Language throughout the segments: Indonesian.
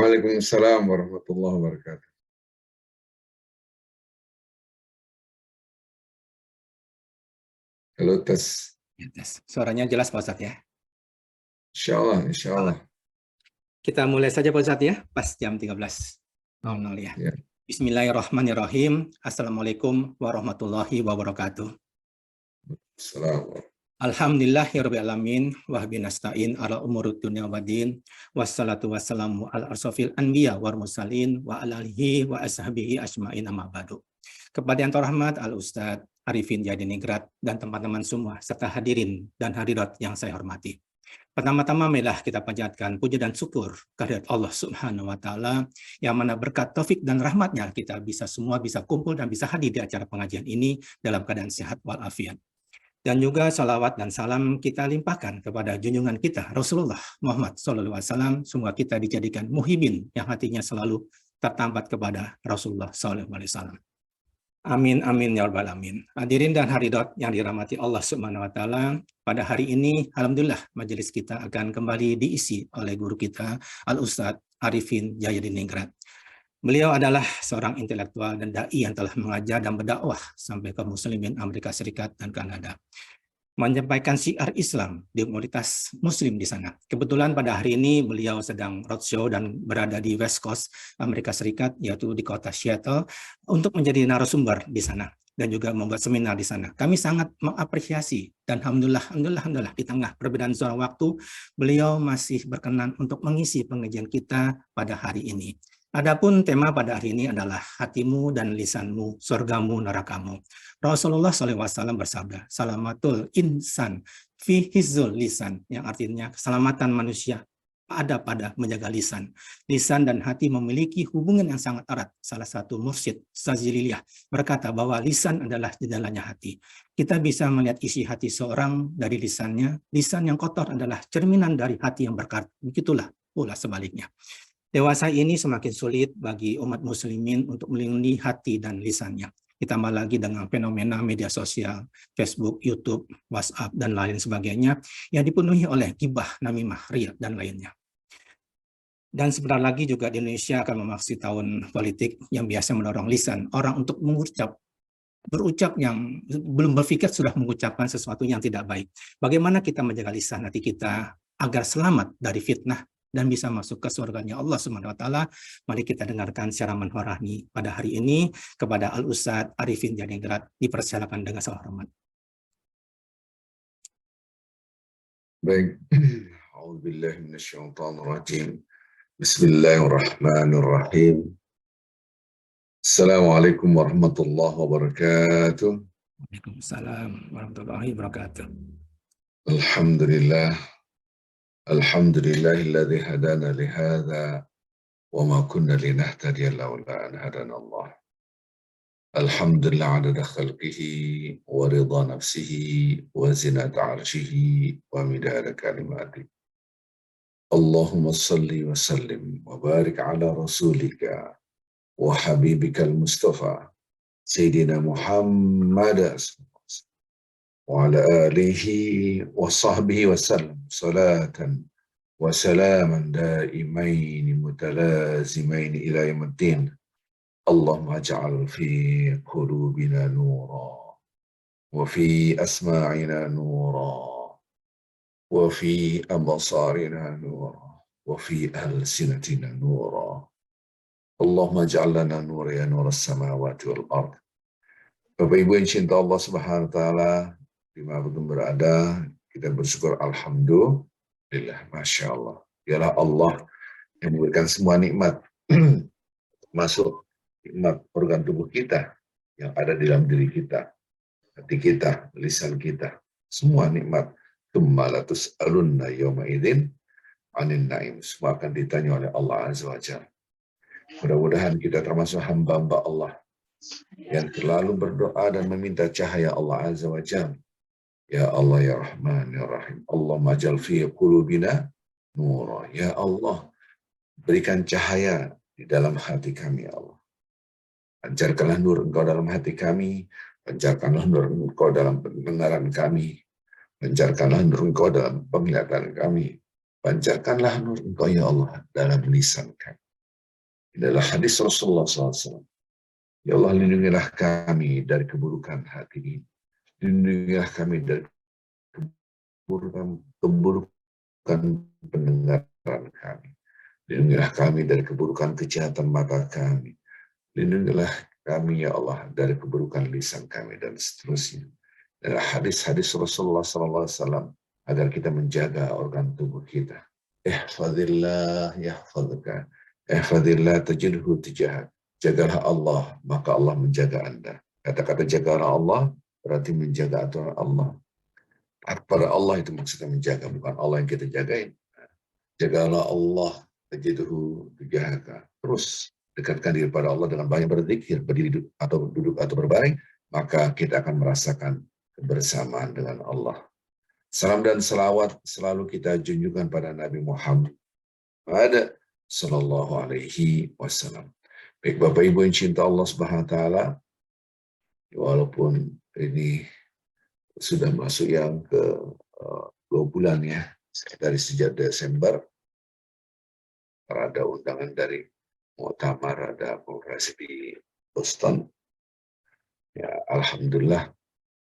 Waalaikumsalam warahmatullahi wabarakatuh. Halo, tes. Ya, tes. Suaranya jelas Pak Ustadz ya? Insya Allah, insya Allah. Kita mulai saja Pak Ustadz ya, pas jam 13.00 ya. Ya. Bismillahirrahmanirrahim. Assalamualaikum warahmatullahi wabarakatuh. Assalamualaikum. Alhamdulillahirrahmanirrahim. Wahbi nasta'in ala umurud dunia wa din. Wassalatu wassalamu ala asrafil anbiya wal mursalin wa ala alihi wa ashabihi ajmain amma ba'du. Kepada yang terhormat Al-Ustadz Arifin Jadiningrat dan teman-teman semua serta hadirin dan hadirat yang saya hormati. Pertama-tama marilah kita panjatkan puja dan syukur kehadirat Allah Subhanahu wa taala yang mana berkat taufik dan rahmatnya kita semua bisa kumpul dan bisa hadir di acara pengajian ini dalam keadaan sehat walafiat. Dan juga salawat dan salam kita limpahkan kepada junjungan kita Rasulullah Muhammad SAW. Semoga kita dijadikan muhibin yang hatinya selalu tertambat kepada Rasulullah SAW. Amin, amin, ya rabbal alamin. Hadirin dan hadirat yang dirahmati Allah Subhanahu wa taala, pada hari ini alhamdulillah majelis kita akan kembali diisi oleh guru kita Al-Ustadz Arifin Jayadiningrat. Beliau adalah seorang intelektual dan dai yang telah mengajar dan berdakwah sampai ke muslimin Amerika Serikat dan Kanada, menyampaikan syiar Islam di komunitas muslim di sana. Kebetulan pada hari ini beliau sedang roadshow dan berada di West Coast Amerika Serikat, yaitu di kota Seattle, untuk menjadi narasumber di sana dan juga membuat seminar di sana. Kami sangat mengapresiasi dan alhamdulillah di tengah perbedaan zona waktu, beliau masih berkenan untuk mengisi pengajian kita pada hari ini. Adapun tema pada hari ini adalah hatimu dan lisanmu, surgamu, nerakamu. Rasulullah SAW bersabda, salamatul insan fi hizul lisan, yang artinya keselamatan manusia ada pada menjaga lisan. Lisan dan hati memiliki hubungan yang sangat erat. Salah satu mursyid Sazililiyah berkata bahwa lisan adalah jendelanya hati. Kita bisa melihat isi hati seorang dari lisannya. Lisan yang kotor adalah cerminan dari hati yang berkah. Begitulah pula sebaliknya. Dewasa ini semakin sulit bagi umat muslimin untuk melindungi hati dan lisannya. Ditambah lagi dengan fenomena media sosial, Facebook, YouTube, WhatsApp, dan lain sebagainya yang dipenuhi oleh ghibah, namimah, riya, dan lainnya. Dan sebentar lagi juga di Indonesia akan memasuki tahun politik yang biasa mendorong lisan orang untuk berucap yang belum berpikir sudah mengucapkan sesuatu yang tidak baik. Bagaimana kita menjaga lisan hati kita agar selamat dari fitnah dan bisa masuk ke surganya Allah Subhanahu wa taala. Mari kita dengarkan secara menghormati pada hari ini kepada Al-Ustadz Arifin Jadiningrat. Dipersilakan dengan segala hormat. Baik. A'udzubillahi minasyaitonir rajim. Bismillahirrahmanirrahim. Assalamualaikum warahmatullahi wabarakatuh. Waalaikumsalam warahmatullahi wabarakatuh. Alhamdulillah. Alhamdulillahilladzi hadana lihadza wa ma kunna linahtadiya laula an hadana Allah. Alhamdulillah adada khalqihi wa ridha nafsihi wa zinata arshihi wa midada kalimati. Allahumma salli wa sallim wa barik ala rasulika wa habibika al-Mustafa Sayyidina Muhammad wa ala alihi wa sahbihi wa sallam salatan wa salaman daimaini mutalazimaini ila yawmiddin. Allahumma aj'al fi qulubina nura wa fi asma'ina nura wa fi absarina nura wa fi alsinatina nura. Allahumma ij'al lana nura ya nur as-samawati wal ard. Bapak Ibu yang cinta Allah Subhanahu wa taala, dimanapun berada, kita bersyukur alhamdulillah, masya Allah. Dialah Allah yang memberikan semua nikmat, masuk nikmat organ tubuh kita yang ada di dalam diri kita, hati kita, lisan kita, semua nikmat. Tsumma latus'alunna yawma idzin 'anil na'im. Semua akan ditanya oleh Allah Azza wa Jalla. Mudah-mudahan kita termasuk hamba-hamba Allah yang selalu berdoa dan meminta cahaya Allah Azza wa Jalla. Ya Allah ya Rahman ya Rahim. Allahumma ja'al fi qulubina nura. Ya Allah, berikan cahaya di dalam hati kami ya Allah. Pancarkanlah nur Engkau dalam hati kami, pancarkanlah nur Engkau dalam pendengaran kami, pancarkanlah nur Engkau dalam penglihatan kami, pancarkanlah nur Engkau ya Allah dalam lisan kami. Ini adalah hadis Rasulullah SAW. Ya Allah, lindungilah kami dari keburukan hati ini. Lindungilah kami dari keburukan pendengaran kami. Lindungilah kami dari keburukan kejahatan mata kami. Lindungilah kami, ya Allah, dari keburukan lisan kami, dan seterusnya. Dan hadis-hadis Rasulullah SAW agar kita menjaga organ tubuh kita. Ihfadillah yahfadka. Ihfadillah tajidhu tijahak. Jagalah Allah, maka Allah menjaga Anda. Kata-kata jagalah Allah berarti menjaga aturan Allah. Pada Allah itu maksudnya menjaga, bukan Allah yang kita jagain. Jagalah Allah tajidhu tijahaka. Terus dekatkan diri pada Allah dengan banyak berzikir, berdiri atau duduk atau berbaring, maka kita akan merasakan kebersamaan dengan Allah. Salam dan salawat selalu kita junjukkan pada Nabi Muhammad Sallallahu Alaihi Wasallam. Baik Bapak Ibu yang cinta Allah Subhanahu Wa Taala, walaupun ini sudah masuk yang ke 2 bulan ya, dari sejak Desember, ada undangan dari Muktamar, ada konferensi di Boston. Ya, Alhamdulillah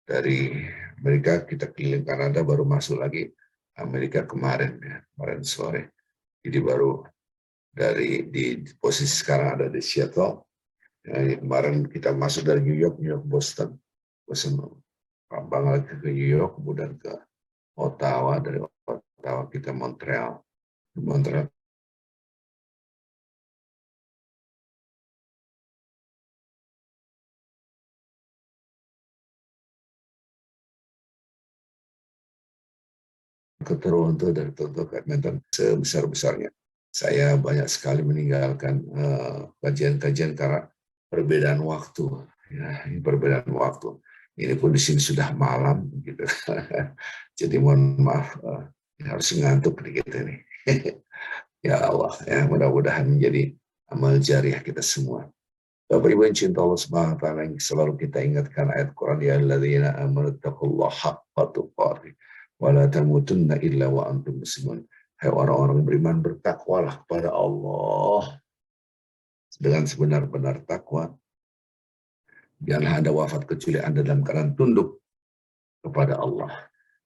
dari Amerika kita keliling Kanada, baru masuk lagi Amerika kemarin ya, kemarin sore. Jadi baru di posisi sekarang ada di Seattle. Ya, kemarin kita masuk dari New York, Boston, lagi ke New York, kemudian ke Ottawa, dari Ottawa kita Montreal ke Toronto, dari Toronto ke Edmonton. Sebesar-besarnya saya banyak sekali meninggalkan kajian-kajian karena perbedaan waktu. Ya, ini perbedaan waktu. Ini pun di sini sudah malam, gitu. Jadi mohon maaf, harus ngantuk dikit ini. Ya Allah, ya mudah-mudahan menjadi amal jariah kita semua. Bapak Ibu yang cinta Allah Subhanahu wa taala, yang selalu kita ingatkan ayat Quran, ya alladzina amanu taqullaha haqqa tuqatih wa la tamutunna illa wa antum muslimun. Hai orang-orang beriman, bertakwalah kepada Allah dengan sebenar-benar takwa. Janganlah Anda wafat kecuali Anda dalam keadaan tunduk kepada Allah,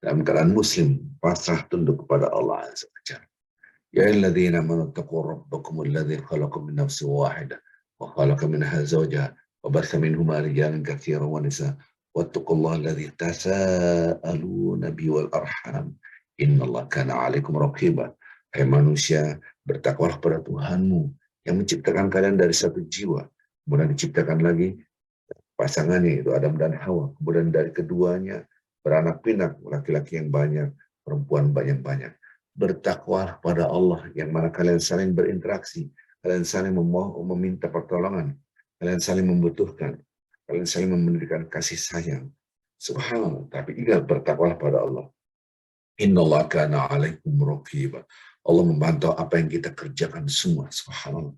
dalam keadaan muslim, pasrah tunduk kepada Allah Azza wa Jalla. Ya alladzina amanu taqu rabbakum alladzi khalaqakum min nafsin wahidah wa khalaqa minha zawjaha wa batha minhuma rijalan katsiran wa nisaa wattaqullaha alladzi tasaaluna bihi wal arham innallaha kana 'alaikum raqiba. Hai manusia, bertakwalah pada Tuhanmu yang menciptakan kalian dari satu jiwa, kemudian diciptakan lagi pasangannya, itu Adam dan Hawa, kemudian dari keduanya beranak pinak, laki-laki yang banyak, perempuan banyak-banyak. Bertakwalah pada Allah yang mana kalian saling berinteraksi, kalian saling meminta pertolongan, kalian saling membutuhkan, kalian saling memberikan kasih sayang. Subhanallah, tapi ingat, bertakwalah pada Allah. Innallaha kana 'alaikum raqiba. Allah memantau apa yang kita kerjakan semua. Subhanallah.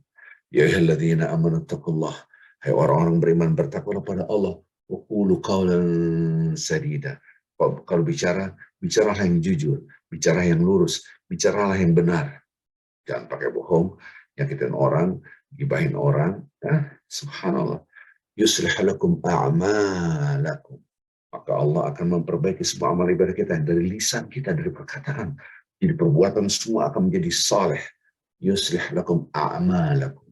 Ya ayyuhalladzina amanu taqullaha. Hai orang-orang beriman, bertakwalah pada Allah. Wa qulu qawlan sadida. Kalau bicaralah yang jujur, bicara yang lurus, bicaralah yang benar. Jangan pakai bohong, nyakitin orang, gibahin orang. Subhanallah. Yuslih lakum a'malakum. Maka Allah akan memperbaiki semua amal ibadah kita, dari lisan kita, dari perkataan. Jadi perbuatan semua akan menjadi saleh. Yuslih lakum a'malakum.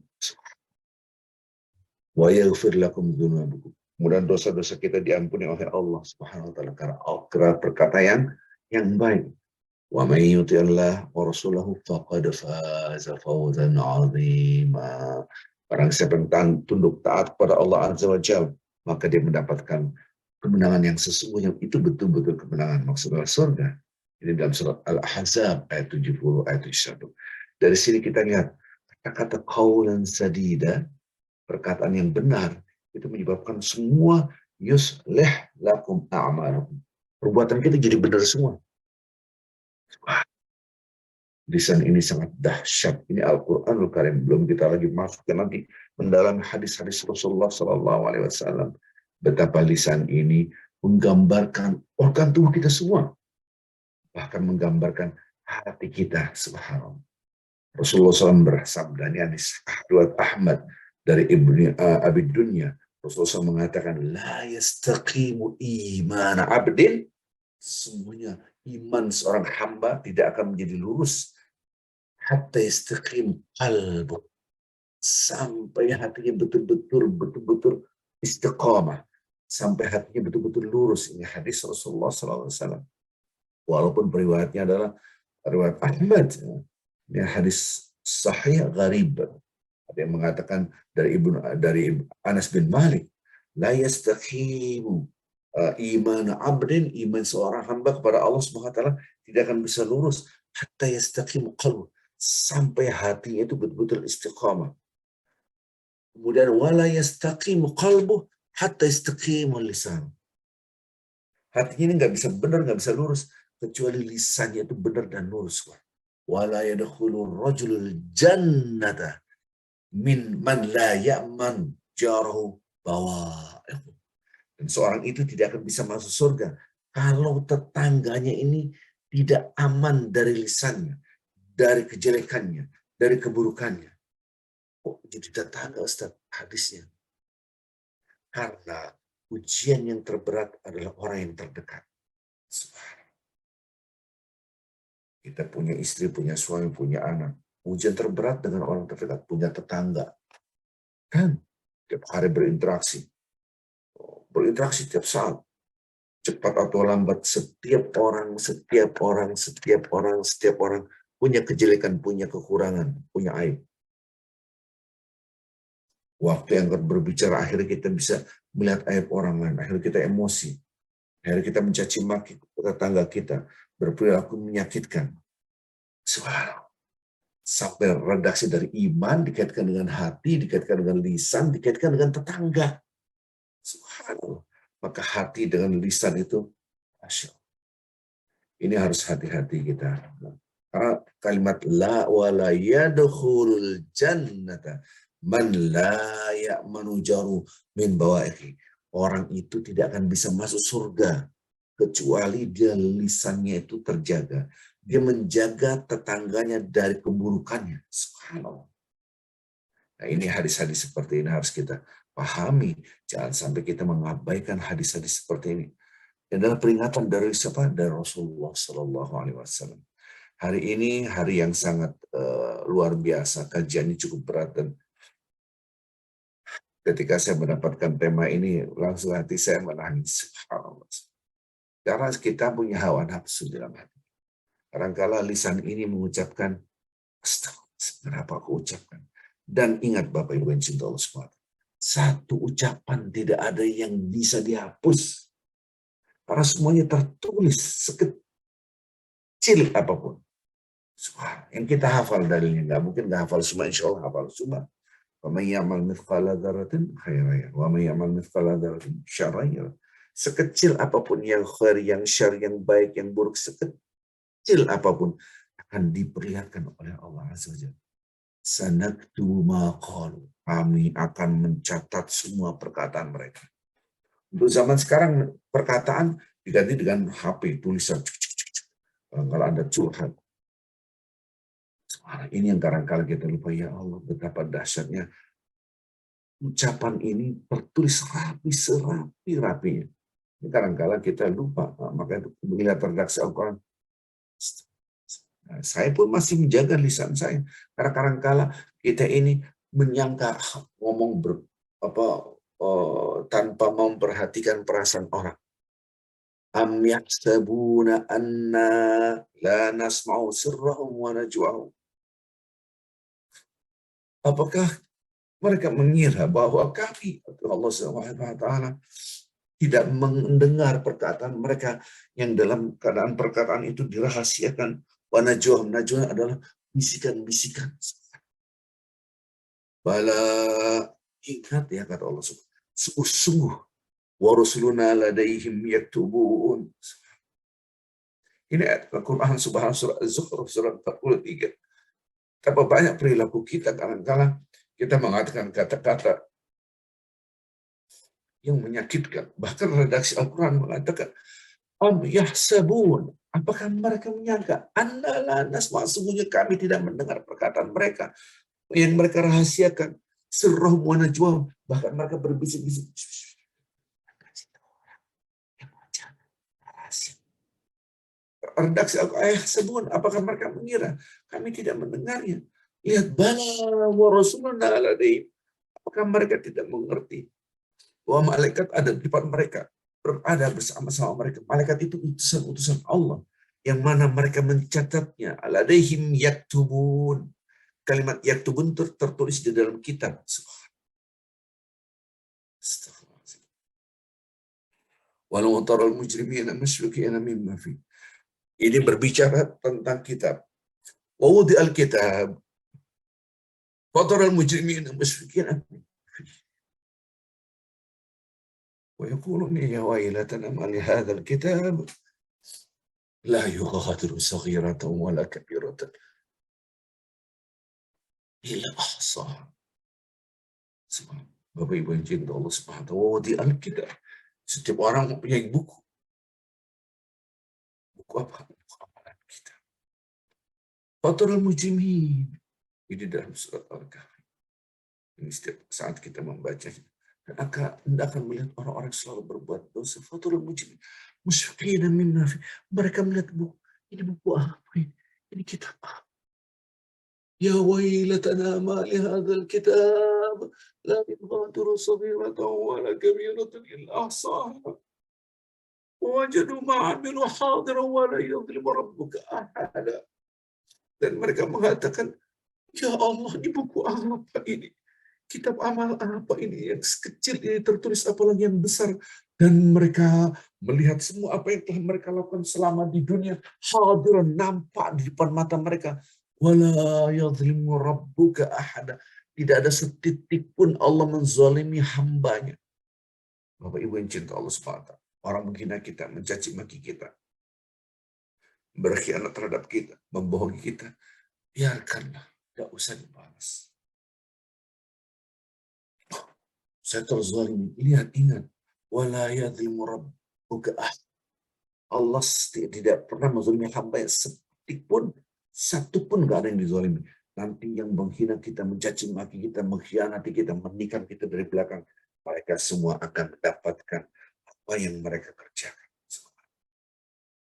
Wa yaghfir lakum dzunubakum. Kemudian dosa-dosa kita diampuni oleh Allah Subhanahu wa taala karena perkata yang baik. Wa may yuti'illah wa rasulahu faqad faza fawzan 'azima. Barang siapa yang tunduk taat pada Allah Azza wa Jalla, maka dia mendapatkan kemenangan yang sesungguhnya. Itu betul-betul kemenangan, maksudnya surga. Ini dalam surat Al-Ahzab ayat 70 ayat 71. Dari sini kita lihat kata-kata qaulan sadida, perkataan yang benar, itu menyebabkan semua yuslih lakum a'malakum. Perbuatan kita jadi benar semua. Lisan ini sangat dahsyat. Ini Al-Quranul Karim. Belum kita lagi masuk nanti mendalam hadis-hadis Rasulullah SAW. Betapa lisan ini menggambarkan organ tubuh kita semua. Bahkan menggambarkan hati kita. Subhanallah. Rasulullah SAW bersabda, ini hadis riwayat Ahmad dari Ibnu Abi Dunya. Rasulullah SAW mengatakan, la yastaqimu iman abdin, semuanya iman seorang hamba tidak akan menjadi lurus hatta yastaqim qalbu, sampai hatinya betul-betul istiqamah, sampai hatinya betul-betul lurus. Ini hadis Rasulullah SAW. Walaupun periwayatnya adalah riwayat Ahmad, ini hadis sahih gharib. Ada yang mengatakan dari Anas bin Malik, la yastaqimu iman abdin, iman seorang hamba kepada Allah Subhanahu wa taala tidak akan bisa lurus hatta yastaqimu qalbu, sampai hatinya itu betul-betul istiqamah. Kemudian wala yastaqimu qalbu hatta yastaqimu lisan. Hatinya ini nggak bisa benar, nggak bisa lurus kecuali lisannya itu benar dan lurus. Wala yadkhulur rajulul jannata min man la ya'man jarahu bawa'iqu. Dan seorang itu tidak akan bisa masuk surga kalau tetangganya ini tidak aman dari lisannya, dari kejelekannya, dari keburukannya. Oh, jadi tetangga Ustaz hadisnya. Karena ujian yang terberat adalah orang yang terdekat. Kita punya istri, punya suami, punya anak. Ujian terberat dengan orang terdekat, punya tetangga. Kan? Tiap hari berinteraksi. Berinteraksi tiap saat. Cepat atau lambat, setiap orang punya kejelekan, punya kekurangan, punya aib. Waktu yang berbicara, akhirnya kita bisa melihat aib orang lain. Akhirnya kita emosi. Akhirnya kita mencaci maki tetangga kita, berperilaku menyakitkan. Subhanallah. Sampai redaksi dari iman dikaitkan dengan hati, dikaitkan dengan lisan, dikaitkan dengan tetangga. Subhanallah. Maka hati dengan lisan itu, Masya Allah. Ini harus hati-hati kita. Karena kalimat la wa la yadkhulul jannata man la ya'manu jaru min bawa'iqi. Orang itu tidak akan bisa masuk surga kecuali dia lisannya itu terjaga. Dia menjaga tetangganya dari keburukannya. Subhanallah. Nah, ini hadis-hadis seperti ini harus kita pahami. Jangan sampai kita mengabaikan hadis-hadis seperti ini. Ini adalah peringatan dari siapa? Dari Rasulullah Sallallahu Alaihi Wasallam. Hari ini hari yang sangat luar biasa. Kajiannya cukup berat, dan ketika saya mendapatkan tema ini, langsung hati saya menangis. Subhanallah. Karena kita punya hawa nafsu dalam hati. Kadang-kala lisan ini mengucapkan, kenapa aku ucapkan? Dan ingat Bapak Ibu yang cinta Allah SWT, satu ucapan tidak ada yang bisa dihapus. Karena semuanya tertulis sekecil apapun. Yang kita hafal dalilnya, nggak mungkin nggak hafal semua, insya Allah hafal semua. وَمَنْ يَعْمَلْ مِثْقَالَ ذَرَّةٍ خَيْرًا يَرَهُ وَمَنْ يَعْمَلْ مِثْقَالَ ذَرَّةٍ شَرًّا يَرَهُ. Sekecil apapun yang khair, yang syar, yang baik, yang buruk, sekecil apapun akan diperlihatkan oleh Allah Azza wa Jalla. Sanaktubu ma qalu. Kami akan mencatat semua perkataan mereka. Untuk zaman sekarang perkataan diganti dengan HP, tulisan. Kalau ada curhat. Ini yang kadang-kadang kita lupa, ya Allah betapa dahsyatnya ucapan ini tertulis rapi, serapi-rapinya. Kadang-kadang kita lupa, makanya melihat redaksi Al-Quran. Saya pun masih menjaga lisan saya. Karena kadang-kadang kita ini menyangka ngomong tanpa memperhatikan perasaan orang. Am yahsabuna anna la nasma'u sirrahum wa najwahum. Apakah mereka mengira bahwa kami, Allah SWT, tidak mendengar perkataan mereka yang dalam keadaan perkataan itu dirahasiakan. Wa najwahum, najwah adalah bisikan-bisikan. Bala, ingat ya kata Allah SWT, sungguh-sungguh wa rusuluna ladaihim yaktubun. Ini ayat Al-Quran Subhanahu surah Az-Zukhruf surat 43. Betapa banyak perilaku kita kadang-kadang kita mengatakan kata-kata yang menyakitkan. Bahkan redaksi Al-Quran mengatakan am yahsabun Apakah mereka menyangka, Annalah nasma', sesungguhnya kami tidak mendengar perkataan mereka yang mereka rahasiakan, sirrahum wa najwahum, bahkan mereka berbisik-bisik. Kasih tahu orang yang wajar, rahasia. Redaksi ayat tersebut, apakah mereka mengira kami tidak mendengarnya? Lihat, bala wa rasuluna ladaihim. Apakah mereka tidak mengerti bahwa malaikat ada di depan mereka, berada bersama-sama mereka. Malaikat itu utusan-utusan Allah, yang mana mereka mencatatnya. Ladaihim yaktubun. Kalimat yaktubun tertulis di dalam kitab. Astagfirullahaladzim. Walau taral mujrimina musyfiqina mimma fi. Ini berbicara tentang kitab. Wa wudi al-kitab. Wa taral mujrimina musyfiqina ويقولون يا ويلتنا ما لهذا الكتاب لا يغادر صغيرة ولا كبيرة إلا أحصاها. Bapak Ibu yang cinta Allah Subhanahu wa ta'ala, Alkitab. Setiap orang mempunyai buku. Buku apa? Buku amalan kita. Fatrul mujrimin. Ini dalam surat Al-Kahfi. Ini setiap saat kita membacanya. Dan Anda akan melihat orang-orang selalu berbuat dosa. Fatrul mujrimin. Musyfiqina mimma fi. Mereka melihat buku. Ini buku apa ini? Ini kitab apa? Ya wailatana ma li hadzal kitab la yughadiru saghiratan wa la kabiratan illa ahsaha wajadu ma 'amilu hadiran wa la yadhlimu rabbuka ahada. Dan mereka mengatakan, ya Allah, ini buku apa ini? Kitab amal apa ini? Yang kecil ini tertulis, apalagi yang besar. Dan mereka melihat semua apa yang telah mereka lakukan selama di dunia. Hadiran, nampak di depan mata mereka. Wala yadhlimu rabbuka ahada. Tidak ada setitik pun Allah menzalimi hambanya. Bapak Ibu yang cinta Allah SWT. Orang menghina kita, mencaci maki kita, berkhianat terhadap kita, membohongi kita. Biarkanlah, tidak usah dibalas. Saya terzalimi. Lihat, ingat. Wala yadhlimu rabbuka ahad. Allah tidak pernah menzalimi hamba yang sedetik pun, satu pun nggak ada yang dizalimi. Nanti yang menghina kita, mencaci maki kita, mengkhianati kita, menikam kita dari belakang, mereka semua akan mendapatkan apa yang mereka kerjakan.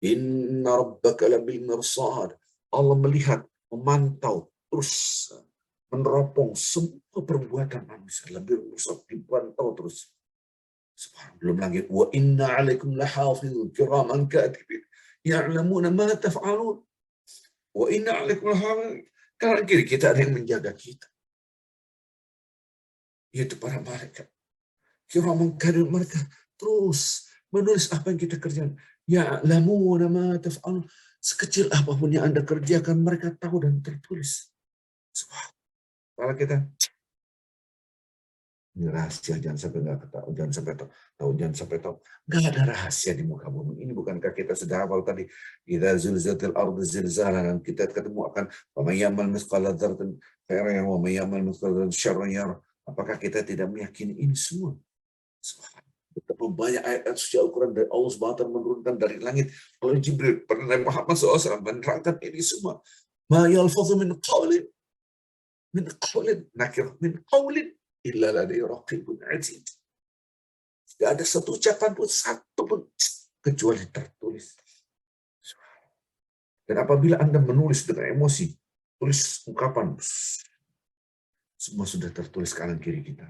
Inna rabbaka labil mirsad. Allah melihat, memantau, terus meneropong semua perbuatan manusia. Lebih rusak, dipantau terus. Belum lagi, wa inna alaikum lahafizun kiraman katibin ya'lamuna ma taf'alun. Wa inna alaikum lahafizun. Kanan kiri kita ada yang menjaga kita, yaitu para malaikat. Kiraman katibin, mereka terus menulis apa yang kita kerjakan. Ya'lamuna ma taf'alun. Sekecil apapun yang Anda kerjakan, mereka tahu dan tertulis. Kalau kita ini rahasia, jangan sampai nggak ketahui, jangan sampai tahu, jangan sampai tahu. Nggak ada rahasia di muka bumi ini. Bukankah kita sudah hafal tadi? Idza zulzilatil ardu zilzalaha, kita ketemu akan wa may ya'mal mithqala dzarratin khairan yarah wa may ya'mal mithqala dzarratin syarran yarah. Apakah kita tidak meyakini ini semua? Betapa banyak ayat suci Al-Quran dari Allah SWT menurunkan dari langit oleh Jibril pada Nabi Muhammad SAW menerangkan ini semua. Ma yalfadhu min qawlin nakir min qawlin illa ladaihi raqibun atid. Tidak ada satu ucapan pun, satu pun kecuali tertulis. Dan apabila Anda menulis dengan emosi, tulis ungkapan, semua sudah tertulis kanan kiri kita.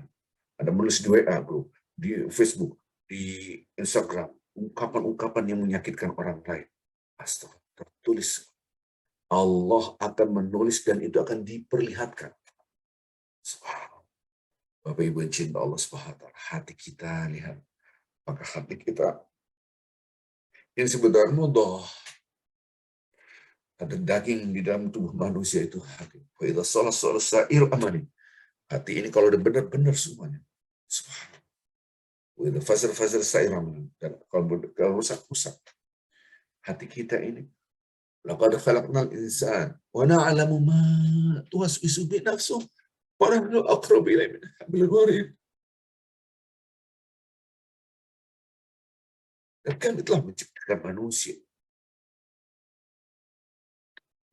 Anda menulis di WA group, di Facebook, di Instagram, ungkapan-ungkapan yang menyakitkan orang lain. Astaga, tertulis. Allah akan menulis dan itu akan diperlihatkan. Bapak Ibu yang cinta Allah SWT, hati kita lihat. Maka hati kita yang sebenarnya mudah. Ada daging di dalam tubuh manusia itu hati. Wa idza salah sa'ir amali. Hati ini kalau udah benar-benar semuanya. Subhanallah. Wa idza fazar sa'ir amali. Dan kalau rusak. Hati kita ini. Laqad khalaqnal insana wa na'lamu ma tuwaswisu bi nafsuh. Wa nahnu aqrabu ilayhi min hablil warid. Dan kami telah menciptakan manusia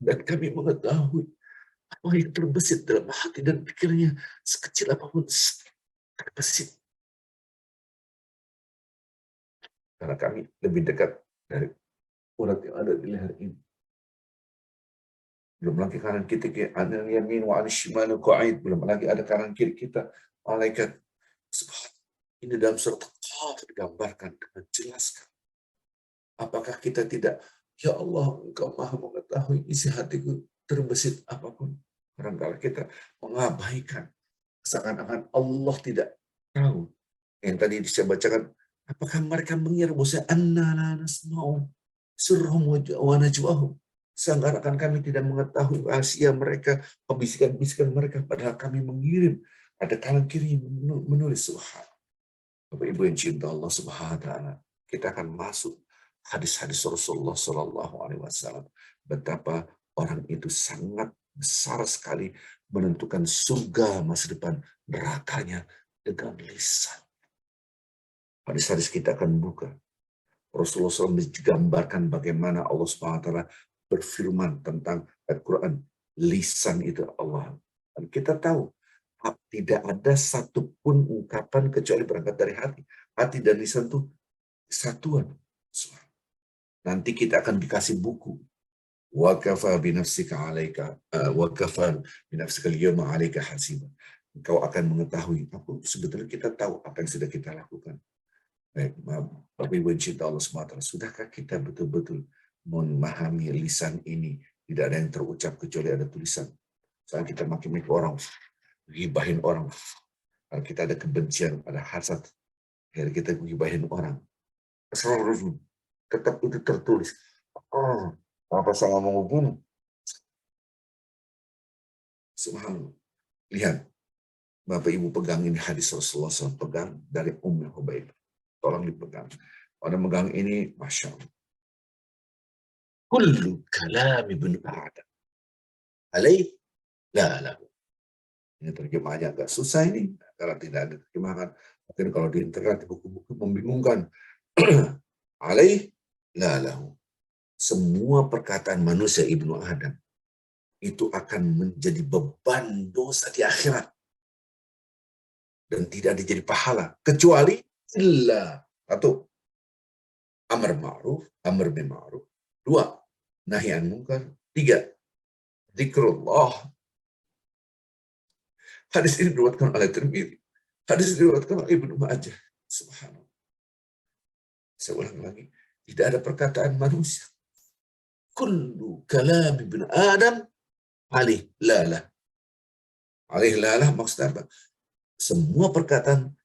Dan kami mengetahui apa yang terbesit dalam hati dan pikirannya, sekecil apapun terbesit. Karena kami lebih dekat dari urat yang ada di leher ini. Belum lagi kanan kita, anil yamin wa anil shimal qa'id. Belum lagi ada kanan kiri kita, malaikat. Ini dalam surat Qaf digambarkan dengan jelas. Apakah kita tidak, ya Allah, Engkau maha mengetahui isi hatiku terbesit apapun. Barangkali kita mengabaikan, seakan-akan Allah tidak tahu. Yang tadi saya bacakan, apakah mereka mengira bahwa anna nasma'u sirrahum wa najwahum. Seakan-akan kami tidak mengetahui rahasia mereka, pembisikan-bisikan mereka, padahal kami mengirim. Ada kanan kiri menulis. Subhanallah. Bapak Ibu yang cinta Allah Subhanahu wa taala, kita akan masuk hadis-hadis Rasulullah Shallallahu alaihi wasallam, betapa orang itu sangat besar sekali menentukan surga masa depan, nerakanya dengan lisan. Hadis-hadis kita akan buka. Rasulullah SAW digambarkan bagaimana Allah Subhanahu wa taala berfirman tentang Al-Quran. Lisan itu Allah. Dan kita tahu tidak ada satupun ungkapan kecuali berangkat dari hati. Hati dan lisan itu kesatuan. Nanti kita akan dikasih buku. Wa kafa binafsika 'alaika wa kafa binafsika al-yawma 'alaika hasiba. Engkau akan mengetahui. Sebetulnya kita tahu apa yang sudah kita lakukan. Baik, Bapak Ibu cinta Allah SWT, sudahkah kita betul-betul memahami lisan ini? Tidak ada yang terucap kecuali ada tulisan. Saat kita maki-maki orang, gibahin orang, kalau kita ada kebencian, ada hasad, akhirnya kita gibahin orang, tetap itu tertulis. Oh, apa salah mau bunuh? Subhanallah. Lihat, Bapak Ibu pegang ini hadis Rasulullah SAW, pegang dari Ummu Hubaib. Tolong dipegang. Orang megang ini, Masya Allah. Kullu kalam ibn Adam. Alaih la lahu. Ini terjemahnya agak susah ini. Kalau tidak ada terjemahan, mungkin kalau di internet, buku-buku membingungkan. Alaih la lahu. Semua perkataan manusia ibnu Adam itu akan menjadi beban dosa di akhirat. Dan tidak ada jadi pahala. Kecuali illa. Satu, amar ma'ruf, amar bil ma'ruf. Dua, nahi an munkar. Tiga, zikrullah. Hadis ini diriwayatkan oleh Tirmidzi. Hadis ini diriwayatkan oleh Ibnu Majah. Subhanallah. Saya ulang lagi, tidak ada perkataan manusia. Kullu kalam ibn Adam alih lalah. Alih lalah maksudnya apa? Semua perkataan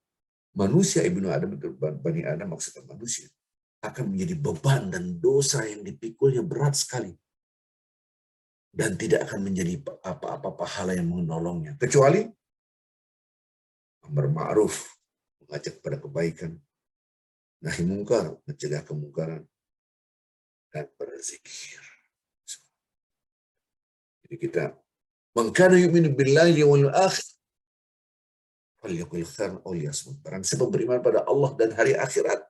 manusia ibnu Adam, Bani Adam maksudnya manusia, akan menjadi beban dan dosa yang dipikulnya berat sekali. Dan tidak akan menjadi apa-apa pahala yang menolongnya. Kecuali amar ma'ruf, mengajak pada kebaikan. Nahi mungkar, mencegah kemungkaran. Dan berzikir. Jadi kita, man kana yu'minu billahi wal akhir, falyaqul khairan aw liyasmut. Barang siapa beriman pada Allah dan hari akhirat,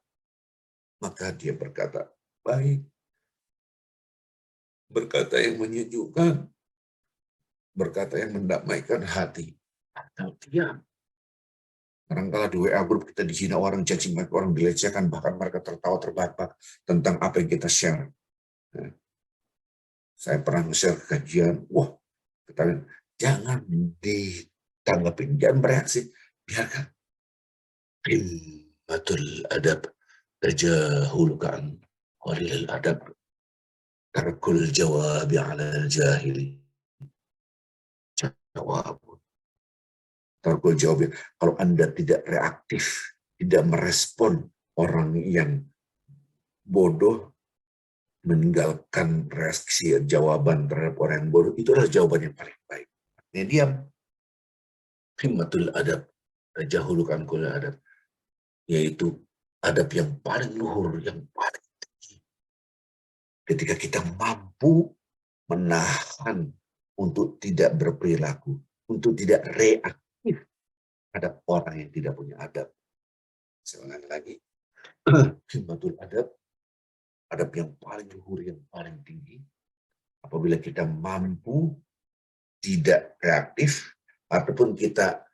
maka dia berkata baik, berkata yang menyejukkan, berkata yang mendamaikan hati, atau diam. Kadang-kala di WA grup kita dihina orang, caci maki orang, dilecehkan, bahkan mereka tertawa terbahak tentang apa yang kita share. Nah, saya pernah nge-share kajian, wah, ketahuan, jangan ditanggapi, jangan bereaksi, biarkan. Qimmatul adab, tajahulukan walil adab, tarkul jawabi ala jahili. Jawab. Tarkul jawabi. Kalau Anda tidak reaktif, tidak merespon orang yang bodoh, meninggalkan reaksi jawaban terhadap orang yang bodoh, itu adalah jawaban yang paling baik. Ini diam. Qimmatul adab, tajahulukan kul adab, yaitu adab yang paling luhur, yang paling tinggi. Ketika kita mampu menahan untuk tidak berperilaku, untuk tidak reaktif terhadap orang yang tidak punya adab. Saya ulangi lagi. Qimmatul adab, adab yang paling luhur, yang paling tinggi, apabila kita mampu tidak reaktif ataupun kita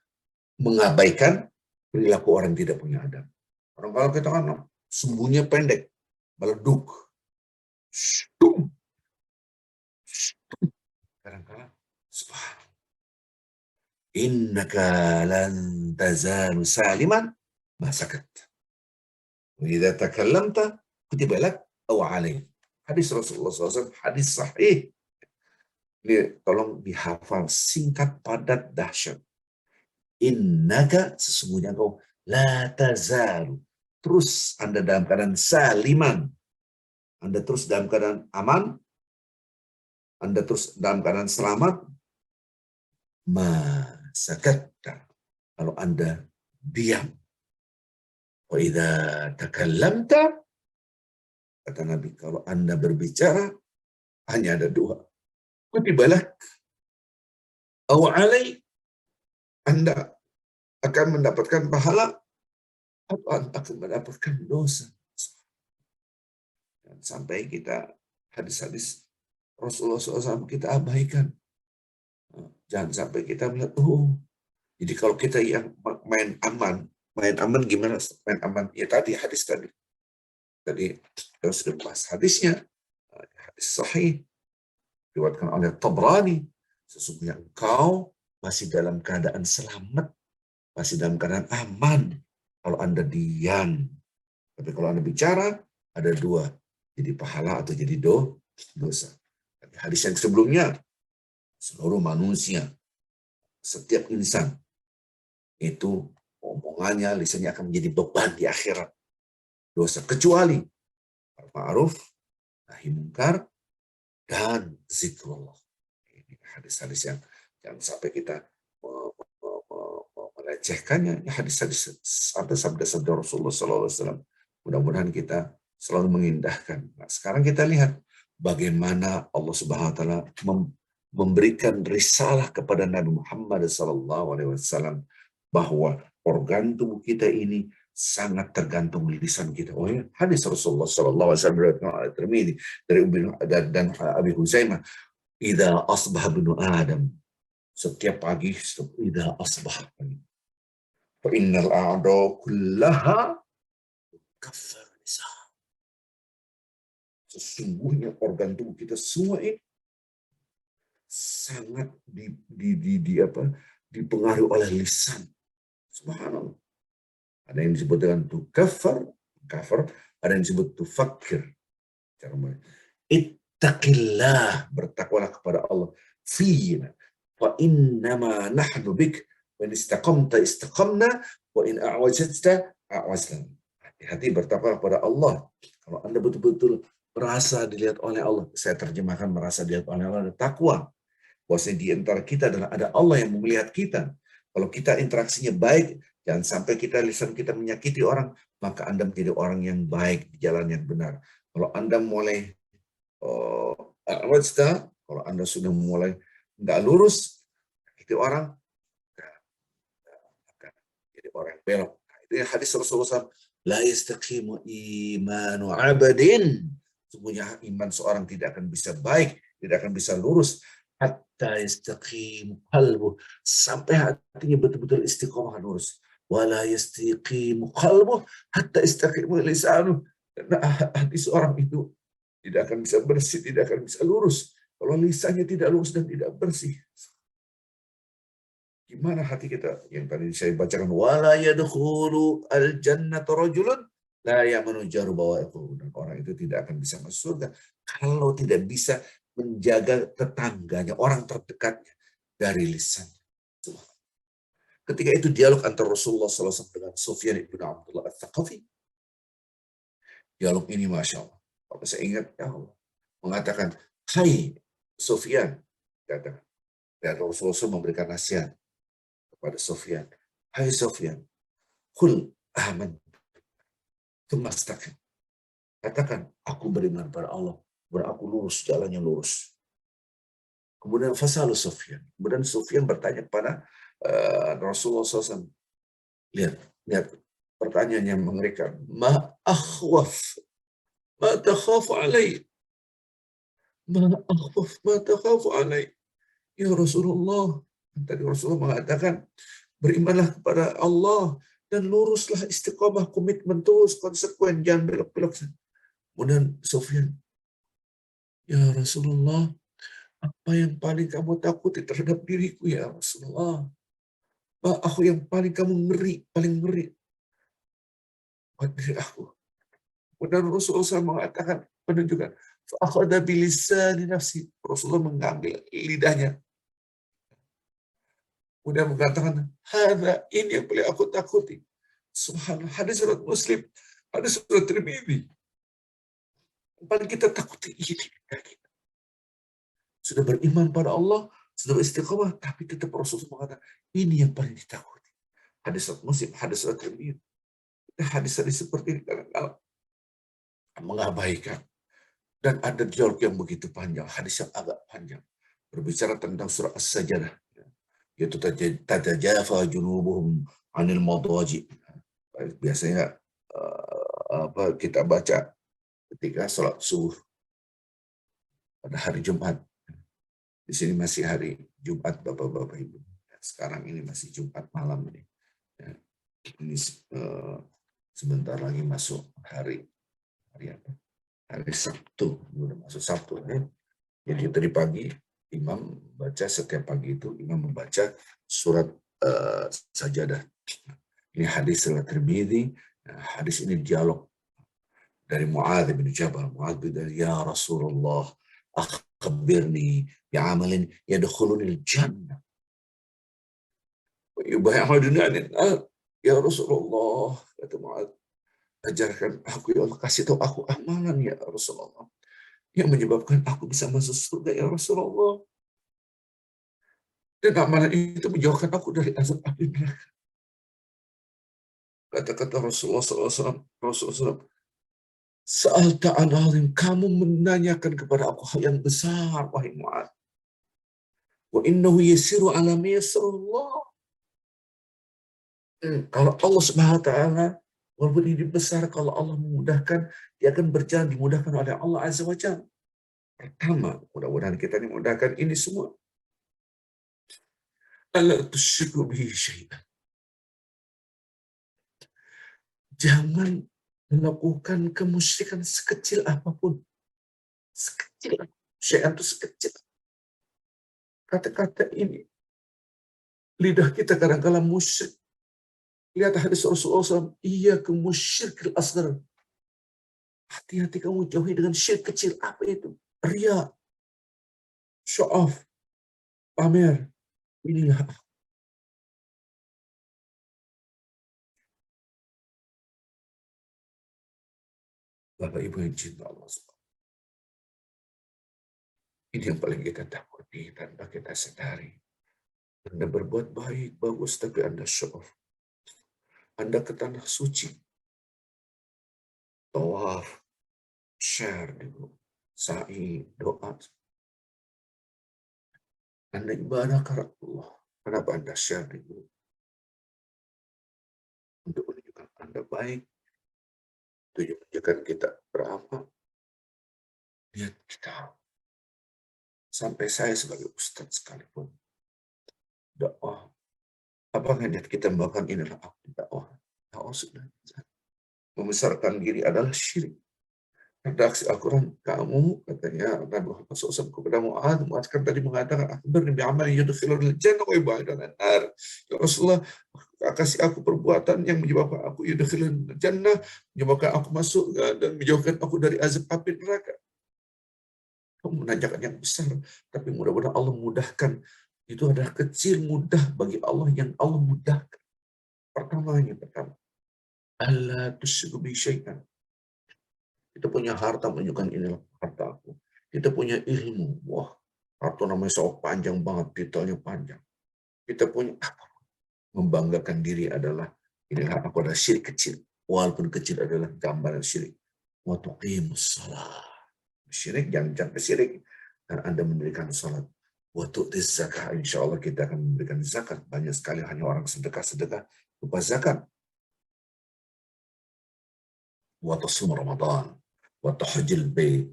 mengabaikan perilaku orang yang tidak punya adab. Orang kalau kita kan sembunyinya pendek, meleduk, stum, kadang-kadang subhanallah. Innaka lan tazalu saliman ma sakat. Wa idza takallamta kutiba lak aw alayk. Hadis Rasulullah SAW, hadis sahih. Ini tolong dihafal, singkat, padat, dahsyat. Innaka, sesungguhnya kau, la tazalu, terus Anda dalam keadaan saliman, Anda terus dalam keadaan aman, Anda terus dalam keadaan selamat, masakatta, kalau Anda diam. Wa idza takallamta, kata Nabi, kalau Anda berbicara hanya ada dua, kutibalak aw alai, Anda akan mendapatkan pahala atau Anda akan mendapatkan dosa. Dan sampai kita hadis-hadis Rasulullah SAW kita abaikan. Jangan sampai kita melihat, jadi kalau kita yang main aman gimana? Main aman, ya tadi hadis tadi terus lepas hadisnya, hadis sahih diriwayatkan oleh Tabrani, sesungguhnya engkau masih dalam keadaan selamat, masih dalam keadaan aman kalau Anda diam. Tapi kalau Anda bicara, ada dua, jadi pahala atau jadi dosa. Hadis yang sebelumnya, seluruh manusia, setiap insan itu omongannya, lisannya akan menjadi beban di akhirat, dosa, kecuali ma'ruf, nahi mungkar, dan zikrullah. Ini hadis-hadis yang jangan sampai kita melecehkannya. Hadis-hadis sabda-sabda Rasulullah SAW. Mudah-mudahan kita selalu mengindahkan. Nah, sekarang kita lihat bagaimana Allah Subhanahu Wa Taala memberikan risalah kepada Nabi Muhammad SAW bahwa organ tubuh kita ini sangat tergantung lisan kita. Oh ya, hadis Rasulullah SAW dari dan Abi Huzaimah, idza asbaha ibnu Adam, setiap pagi, idza asbaha, fa innal a'da kullaha kaffar nisa. Sesungguhnya organ tubuh kita semua ini sangat dipengaruhi oleh lisan. Subhanallah. Ada yang disebut dengan kafar, ada yang disebut fakir. Ittaqillah, bertakwalah kepada Allah. Fina, fa innama nahnu bik, wa in istaqamta istaqamna, wa in a'wajadta a'wajna. Hati-hati bertakwalah kepada Allah. Kalau Anda betul-betul merasa dilihat oleh Allah, saya terjemahkan merasa dilihat oleh Allah, ada takwa. Bahwasanya di antara kita adalah ada Allah yang melihat kita. Kalau kita interaksinya baik, jangan sampai lisan kita menyakiti orang, maka Anda menjadi orang yang baik di jalan yang benar. Kalau Anda mulai kalau Anda sudah mulai nggak lurus, menyakiti orang, akan jadi orang yang belok. Nah, itu yang hadis Rasulullah SAW. La yastaqimu imanu abadin. Sesungguhnya iman seorang tidak akan bisa baik, tidak akan bisa lurus, hatta yastaqimu qalbuh, sampai hatinya betul-betul istiqomah lurus. Wala yastaqimu qalbuh hatta yastaqimu lisanuh. Karena hati seorang itu tidak akan bisa bersih, tidak akan bisa lurus kalau lisannya tidak lurus dan tidak bersih. Gimana hati kita? Yang tadi saya bacakan, wala yadkhulu al-jannata rajulun la ya'manu jaru bawa'iqu. Dan orang itu tidak akan bisa masuk surga kalau tidak bisa menjaga tetangganya, orang terdekatnya dari lisannya. Ketika itu dialog antara Rasulullah SAW dengan Sufyan ibn Abdullah al-Thaqafi. Dialog ini Masya Allah. Kalau saya ingat, ya Allah, mengatakan, hai Sufyan, katakan. Dan Rasulullah SAW memberikan nasihat kepada Sufyan. Hai Sufyan, kul aman, tumastaqim. Katakan, aku beriman pada Allah, beraku lurus, jalannya lurus. Kemudian fasalu Sufyan. Kemudian Sufyan bertanya kepada Rasulullah SAW. Lihat pertanyaan yang mengerikan. Ma akhwaf, ma takhafu alaih. Ma akhwaf ma takhafu alai. Ya Rasulullah, tadi Rasulullah mengatakan, berimanlah kepada Allah dan luruslah istiqamah, komitmen terus, konsekuen, jangan belok-belok. Kemudian Sufyan, ya Rasulullah, apa yang paling kamu takuti terhadap diriku ya Rasulullah? Apa aku yang paling kamu paling ngeri buat diri aku? Kemudian Rasulullah SAW mengatakan, menunjukkan, fa'akhadha bilisani nafsi. Rasulullah mengambil lidahnya. Kemudian mengatakan, hadza, ini yang paling aku takuti. Subhanallah, hadis surat Muslim, hadis surat Tirmidzi. Yang paling kita takuti ini. Sudah beriman pada Allah, sudah beristiqamah, tapi tetap Rasulullah mengatakan, ini yang paling ditakuti. Hadis surat Muslim, hadis surat Tirmidzi. Hadis-hadis seperti ini kadang-kadang mengabaikan. Dan ada dialog yang begitu panjang, hadis yang agak panjang. Berbicara tentang surah As-Sajdah. Yaitu tatajafa junubuhum anil madaji. Biasanya kita baca ketika sholat subuh pada hari Jumat. Di sini masih hari Jumat, Bapak-Bapak Ibu. Sekarang ini masih Jumat malam ini. Ini sebentar lagi masuk hari apa? Hari Sabtu, udah masuk Sabtu ya. Jadi tadi pagi imam baca, setiap pagi itu imam membaca surat Sajadah. Ini hadis riwayat Tirmidzi. Hadis ini dialog dari Muadz bin Jabal. Muadz bin Jabal, ya Rasulullah, akhbirni bi'amalin yadkhulunil jannah wa yubay'uduni 'anil nar. Ya Rasulullah, kata Muadz, ajarkan aku ya Allah, kasih tahu aku amalan ya Rasulullah yang menyebabkan aku bisa masuk surga ya Rasulullah. Dan amalan itu menjauhkan aku dari azab api neraka. Kata-kata Rasulullah SAW, Sa'alta an azim, kamu menanyakan kepada aku hal yang besar, wahai Mu'adz. Wa innahu yasiru ala ma yassarullah. Kalau Allah Subhanahu wa taala, walaupun ini besar, kalau Allah memudahkan, dia akan berjalan dimudahkan oleh Allah Azza wa Jalla. Pertama, mudah-mudahan kita dimudahkan ini semua. Alla tusyriku bihi syai'an. Jangan melakukan kemusyrikan sekecil apapun. Sekecil. Syai'an itu sekecil. Kata-kata ini, lidah kita kadang-kala musyrik. Lihat hadis Rasulullah SAW, iya kemusyirkil asghar. Hati-hati kamu jauhi dengan syirik kecil. Apa itu? Ria, show off, pamer. Inilah Bapak Ibu yang cinta Allah SWT. Ini yang paling kita takuti tanpa kita sadari. Anda berbuat baik, bagus, tapi Anda show off. Anda ke tanah suci, tawaf, share dulu, sa'i, doa. Anda ibadah karena Allah. Kenapa Anda share dulu? Untuk menunjukkan Anda baik, untuk menunjukkan kita beramal. Lihat kita. Sampai saya sebagai ustadz sekalipun. Dakwah. Apakah niat kita melakukan inilah aku dakwah? Dakwah sudah. Membesarkan diri adalah syirik. Redaksi Al-Quran, kamu, katanya Nabi Muhammad SAW kepada Mu'adz. Mu'adz kan tadi mengatakan, akhbirni bi'amalin yudkhilunil jannah wa yub'idunil nar. Ya Rasulullah, kasih aku perbuatan yang menyebabkan aku yudkhilunil jannah, menyebabkan aku masuk dan menjauhkan aku dari azab api neraka. Kamu menanyakan yang besar, tapi mudah-mudahan Allah mudahkan. Itu adalah kecil, mudah bagi Allah yang Allah mudahkan. Pertama, Allah tusyriku bi syai'an. Kita punya harta, menunjukkan inilah harta aku. Kita punya ilmu, wah, harta namanya soal panjang banget, detailnya panjang. Kita punya apa? Membanggakan diri adalah, inilah aku adalah syirik kecil. Walaupun kecil adalah gambaran syirik. Wa tuqimus shalah. Syirik, jangan syirik. Dan Anda mendirikan salat. Wa tu'tiz zakah. Insya Allah kita akan memberikan zakat. Banyak sekali hanya orang sedekah-sedekah lupa zakat. Wa tasum Ramadan. Wa tahajjul bait.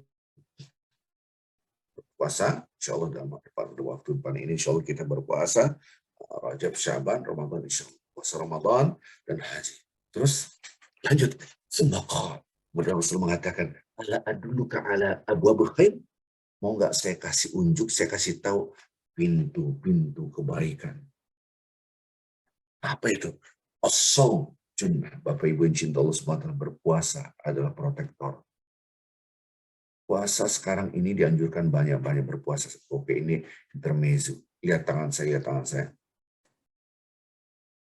puasa, insya Allah pada waktu depan ini, insya Allah kita berpuasa, Rajab, Syaban, Ramadan, insya Allah. Puasa Ramadan dan haji. Terus lanjut. Sembako. Kemudian Rasul mengatakan, ala aduluka ala abwabul khair. Mau nggak saya kasih unjuk, saya kasih tahu pintu-pintu kebaikan. Apa itu? As-shaum junnah. Bapak Ibu yang cinta Allah SWT, berpuasa adalah protektor. Puasa sekarang ini dianjurkan banyak-banyak berpuasa. Oke, ini intermezzo. Lihat tangan saya, lihat tangan saya.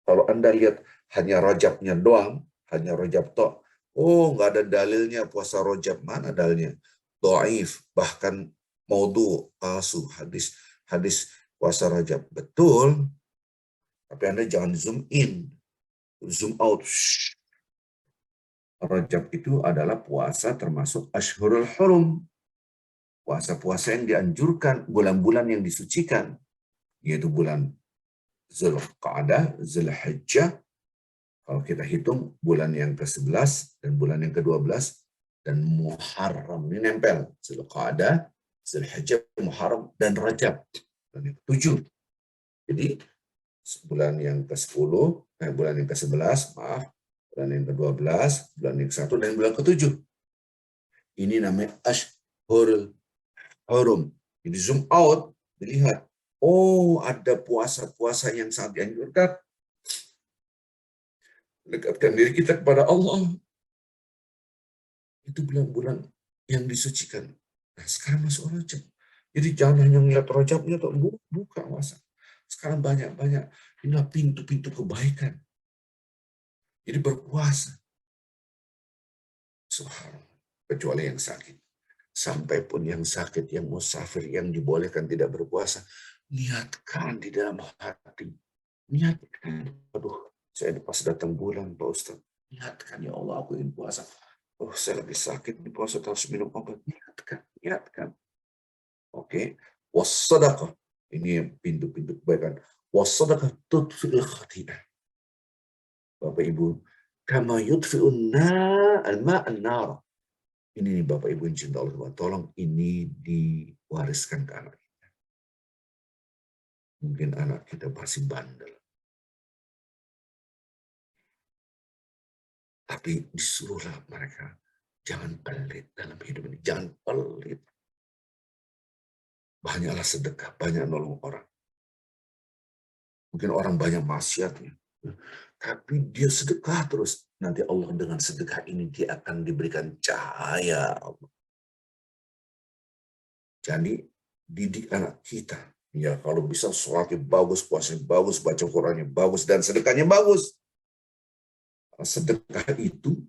Kalau Anda lihat hanya rojabnya doang, hanya rojab tok, oh nggak ada dalilnya puasa rojab, mana dalilnya? Dhaif, bahkan maudhu, palsu, hadis puasa rojab. Betul, tapi Anda jangan zoom in, zoom out. Rajab itu adalah puasa termasuk Ashhurul Hurum. Puasa-puasa yang dianjurkan, bulan-bulan yang disucikan, yaitu bulan Zulqa'dah, Zulhijjah. Kalau kita hitung bulan yang ke-11 dan bulan yang ke-12 dan Muharram, ini nempel. Zulqa'dah, Zulhijjah, Muharram, dan Rajab. Bulan yang ke-7. Jadi bulan yang ke-10, bulan yang ke-11, maaf, bulan yang ke-12, bulan yang ke-1, dan bulan ke-7. Ini namanya Ashhurul Hurum. Jadi zoom out, dilihat. Oh, ada puasa-puasa yang sangat dianjurkan. Dekatkan diri kita kepada Allah. Itu bulan-bulan yang disucikan. Nah, sekarang masuk Rajab. Jadi jangan hanya melihat Rajabnya, atau buka masa. Sekarang banyak-banyak. Inilah pintu-pintu kebaikan. Jadi berpuasa. Subhanallah. Kecuali yang sakit. Sampai pun yang sakit, yang musafir, yang dibolehkan tidak berpuasa. Niatkan di dalam hati. Niatkan. Aduh, saya pas datang bulan, Pak Ustadz. Niatkan, ya Allah, aku ingin puasa. Oh, saya lagi sakit, di puasa harus minum obat. Niatkan, niatkan. Oke. Wassadaqah. Ini pintu-pintu kebaikan. Wassadaqah tudfi'il khati'ah. Bapak Ibu, kama yudfi'un al-ma'an nar. Ini nih Bapak Ibu yang cinta Allah. Tolong ini diwariskan ke anak kita. Mungkin anak kita masih bandel. Tapi disuruhlah mereka, jangan pelit dalam hidup ini. Jangan pelit. Banyaklah sedekah, banyak nolong orang. Mungkin orang banyak maksiatnya. Tapi dia sedekah terus. Nanti Allah dengan sedekah ini dia akan diberikan cahaya Allah. Jadi didik anak kita. Ya kalau bisa sholatnya bagus, puasanya bagus, baca Qurannya bagus, dan sedekahnya bagus. Sedekah itu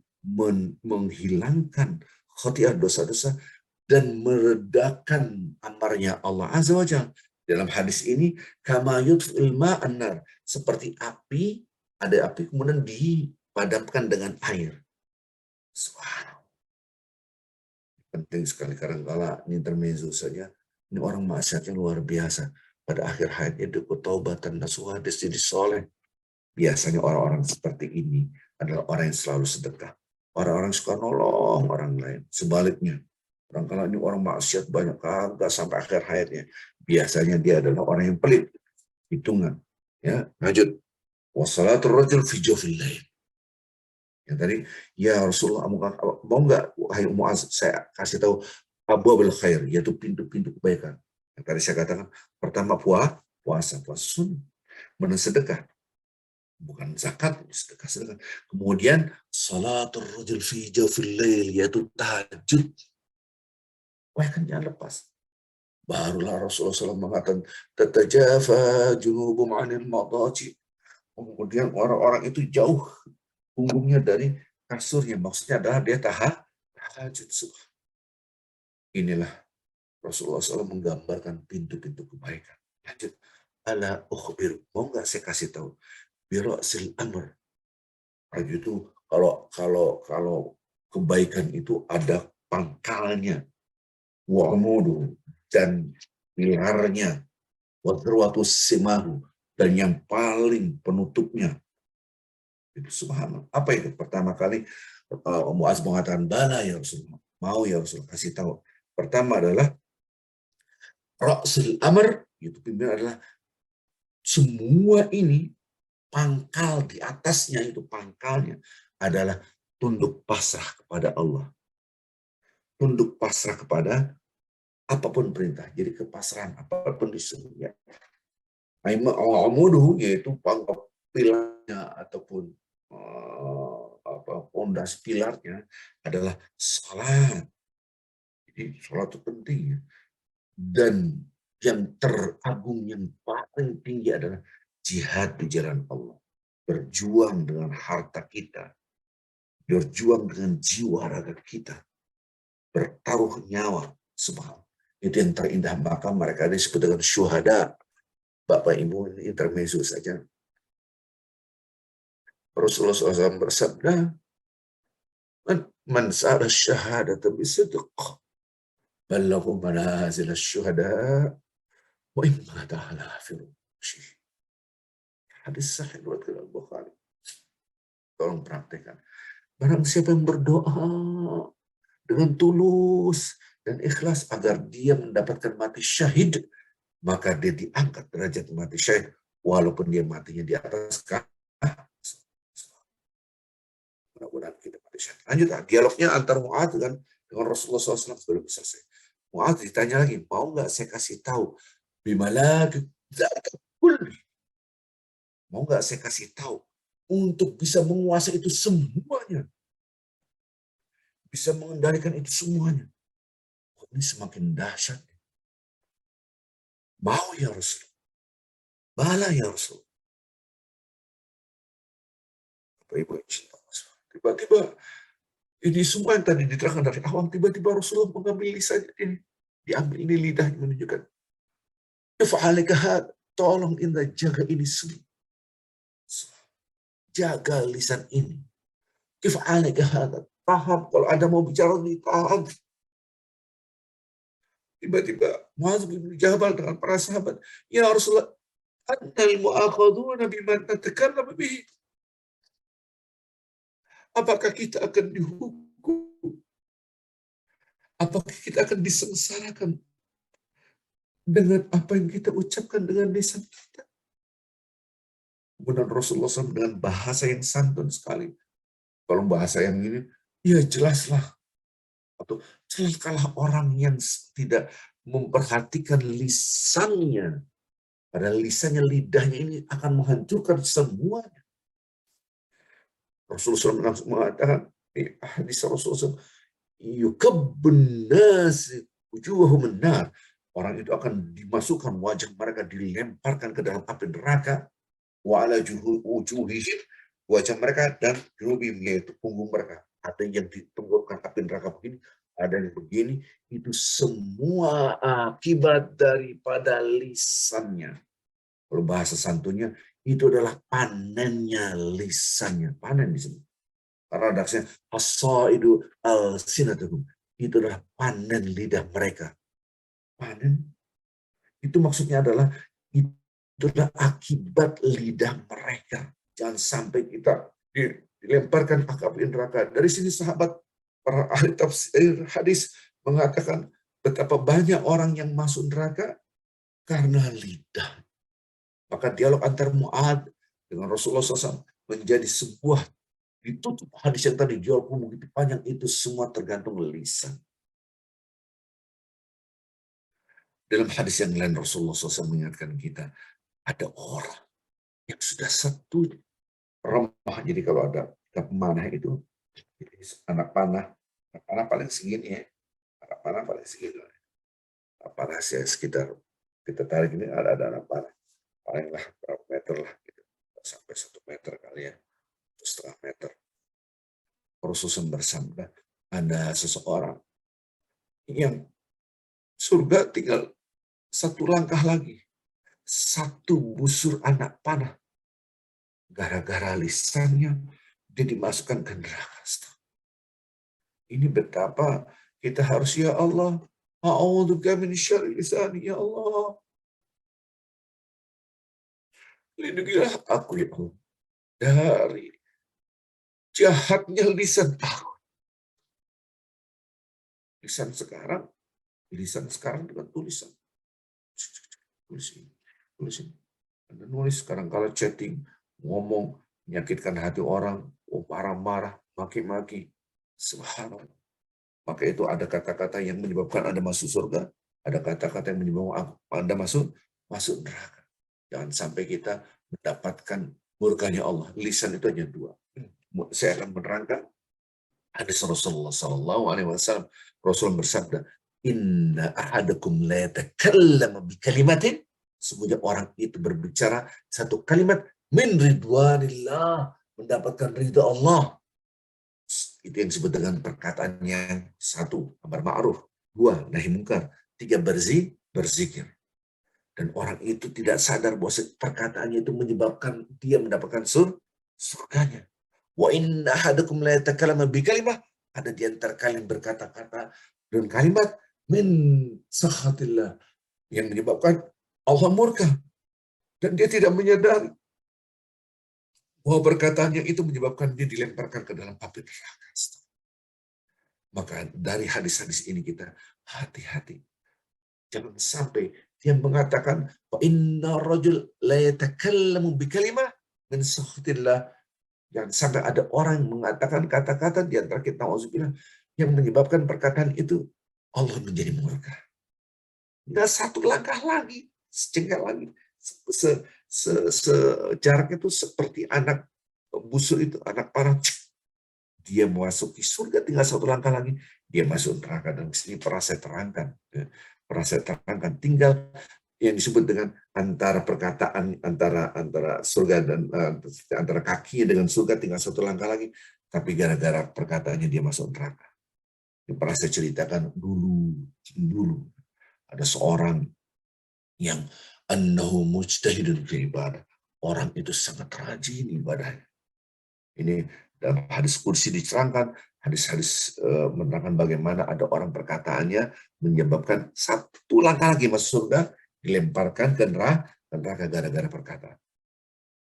menghilangkan khati'ah, dosa-dosa, dan meredakan amarnya Allah Azza wa Jalla. Dalam hadis ini, kama yudfi'il ma'an nar, seperti api, ada api kemudian dipadamkan dengan air. Subhanallah. Penting sekali, kadang-kala ini intermezzo saja. Ini orang maksiatnya luar biasa. Pada akhir hayatnya dia taubatan nasuha, dia jadi soleh. Biasanya orang-orang seperti ini adalah orang yang selalu sedekah. Orang-orang suka nolong orang lain. Sebaliknya, kadang-kala ini orang maksiat banyak, kagak sampai akhir hayatnya. Biasanya dia adalah orang yang pelit. Hitungan. Ya, lanjut. Wassalatul rajul fi jawfil lail. Yang tadi, ya Rasulullah, mau nggak, wahai Muaz, saya kasih tahu abwabul khair, yaitu pintu-pintu kebaikan. Yang tadi saya katakan, pertama puasa sunnah, kemudian sedekah, bukan zakat, sedekah. Kemudian salatul rajul fi jawfil lail, yaitu tahajud. Wah, kan jangan lepas. Barulah Rasulullah SAW mengatakan, tatajafa junubum 'anil madaji. Kemudian orang-orang itu jauh punggungnya dari kasurnya. Maksudnya adalah dia tahajud. Inilah Rasulullah SAW menggambarkan pintu-pintu kebaikan. Lanjut. Ala ukhbir. Mau nggak saya kasih tahu? Bira'sil amr. Itu kalau kebaikan itu ada pangkalnya, wa'mudu, dan pilarnya, wa simahu, dan yang paling penutupnya. Itu subhanallah. Apa itu? Pertama kali Muaz mengatakan, bala ya Rasulullah. Mau ya Rasulullah, kasih tahu. Pertama adalah Ra'sul amr, itu pimpinan adalah semua ini, pangkal di atasnya itu, pangkalnya adalah tunduk pasrah kepada Allah. Tunduk pasrah kepada apapun perintah. Jadi kepasrahan apapun disuruh. Ya. Amuduhu, yaitu pangkal pilarnya ataupun pondasi pilarnya adalah salat. Jadi salat itu penting. Ya. Dan yang teragung, yang paling tinggi adalah jihad di jalan Allah. Berjuang dengan harta kita. Berjuang dengan jiwa raga kita. Bertaruh nyawa. Subhanallah. Itu yang terindah. Maka mereka disebut dengan syuhada. Bapak Ibu, ini intermezzo saja. Rasulullah SAW bersabda, Man sa'ala syahadata bisidq, ballahu manazil syuhada, wa imma ta'ala firusih. Hadis sahih riwayat Al-Bukhari. Tolong praktekkan. Barang siapa yang berdoa dengan tulus dan ikhlas agar dia mendapatkan mati syahid, maka dia diangkat derajat mati syahid walaupun dia matinya di atas kafir. Mudah-mudahan kita mati syahid. Lanjut, dialognya antar Mu'adz dengan Rasulullah SAW sebelum selesai. Mu'adz ditanya lagi, mau nggak saya kasih tahu bimalaki dzaka kulli? Mau nggak saya kasih tahu untuk bisa menguasai itu semuanya, bisa mengendalikan itu semuanya? Oh, ini semakin dahsyat. Mau ya Rasul, bala ya Rasul. Ibu tiba-tiba ini semua yang tadi diterangkan dari awal, tiba-tiba Rasulullah mengambil lisannya ini, diambil ini lidahnya, menunjukkan, tolong Indra jaga ini semua, jaga lisan ini. Paham kalau ada mau bicara ditahan. Tiba-tiba Mu'adz bin Jabal dengan para sahabat, ya Rasulullah, annal mu'akhaduna biman natakallam bihi. Apakah kita akan dihukum? Apakah kita akan disengsarakan dengan apa yang kita ucapkan dengan lisan kita? Kemudian Rasulullah SAW dengan bahasa yang santun sekali. Kalau bahasa yang ini, ya jelaslah. Atau celakalah orang yang tidak memperhatikan lisannya. Padahal lisannya, lidahnya ini akan menghancurkan semuanya. Rasulullah SAW mengatakan, di hadis Rasulullah SAW, yukabbun nasi wujuhahum an-nar. Orang itu akan dimasukkan, wajah mereka dilemparkan ke dalam api neraka. Wa ala wujuhihim, wajah mereka, dan junubihim, yaitu punggung mereka. Ada yang ditenggorokan api neraka begini, ada yang begini. Itu semua akibat daripada lisannya. Kalau bahasa santunnya, itu adalah panennya lisannya. Panen di sini. Karena adanya hasaidu al-sinatuhum. Itu adalah panen lidah mereka. Panen itu maksudnya adalah itu adalah akibat lidah mereka. Jangan sampai kita dilemparkan ke api neraka. Dari sini sahabat para ahli tafsir hadis mengatakan betapa banyak orang yang masuk neraka karena lidah. Maka dialog antar Mu'adz dengan Rasulullah SAW menjadi sebuah ditutup. Hadis yang tadi dialog begitu panjang, itu semua tergantung lisan. Dalam hadis yang lain Rasulullah SAW mengingatkan kita, ada orang yang sudah satu remah. Jadi kalau ada pemanah itu, anak panah paling segini ya, anak panah paling segini. Panah sekitar kita tarik ini ada anak panah, palinglah berapa meter lah, gitu. Sampai 1 meter kali ya, 1,5 meter. Rasulullah bersabda, ada seseorang yang surga tinggal 1 langkah lagi, 1 busur anak panah. Gara-gara lisannya dia dimasukkan ke neraka. Ini betapa kita harus, ya Allah, a'udzubika min syarri lisani, ya Allah. Lindungilah aku ya Allah dari jahatnya lisan aku. Lisan sekarang dengan tulisan. tulis ini, tulis ini. Anda nulis sekarang kalau chatting, ngomong, menyakitkan hati orang, marah-marah, maki-maki. Subhanallah. Maka itu ada kata-kata yang menyebabkan Anda masuk surga, ada kata-kata yang menyebabkan Anda masuk neraka. Jangan sampai kita mendapatkan murkanya Allah. Lisan itu hanya dua. Saya akan menerangkan hadis Rasulullah Sallallahu Alaihi Wasallam. Rasul bersabda, Inna ahadakum la yatakallamu bi kalimatin. Semuanya orang itu berbicara satu kalimat min ridwanillah, mendapatkan ridha Allah. Itu yang disebut dengan perkataan yang satu, amar ma'ruf, dua, nahi mungkar, tiga, berzikir. Dan orang itu tidak sadar bahwa perkataannya itu menyebabkan dia mendapatkan surganya. Wa inna ahadakum la yatakallamu bi kalimah, ada di antara kalian berkata-kata dengan kalimat min sakhatillah, yang menyebabkan Allah murka, dan dia tidak menyadari bahwa perkataannya itu menyebabkan dia dilemparkan ke dalam api neraka. Maka dari hadis-hadis ini kita hati-hati. Jangan sampai dia mengatakan wa inna rajul la yatakallamu bi kalimah min sakhatillah. Jangan sampai ada orang yang mengatakan kata-kata di antara kita yang menyebabkan perkataan itu Allah menjadi murka. Nggak satu langkah lagi, secengkal lagi. Jaraknya itu seperti anak busuk itu, anak panah. Dia memasuki surga, tinggal satu langkah lagi, dia masuk neraka. Dan sini pernah saya terangkan. Tinggal yang disebut dengan antara perkataan, antara surga dan antara kakinya dengan surga tinggal satu langkah lagi. Tapi gara-gara perkataannya dia masuk neraka. Yang pernah saya ceritakan dulu. Ada seorang yang annahu mujtahidun fi ibadah. Orang itu sangat rajin ibadahnya. Ini dalam hadis kursi diterangkan, hadis-hadis menerangkan bagaimana ada orang perkataannya menyebabkan satu langkah lagi masuk surga, dilemparkan ke neraka gara-gara perkataan.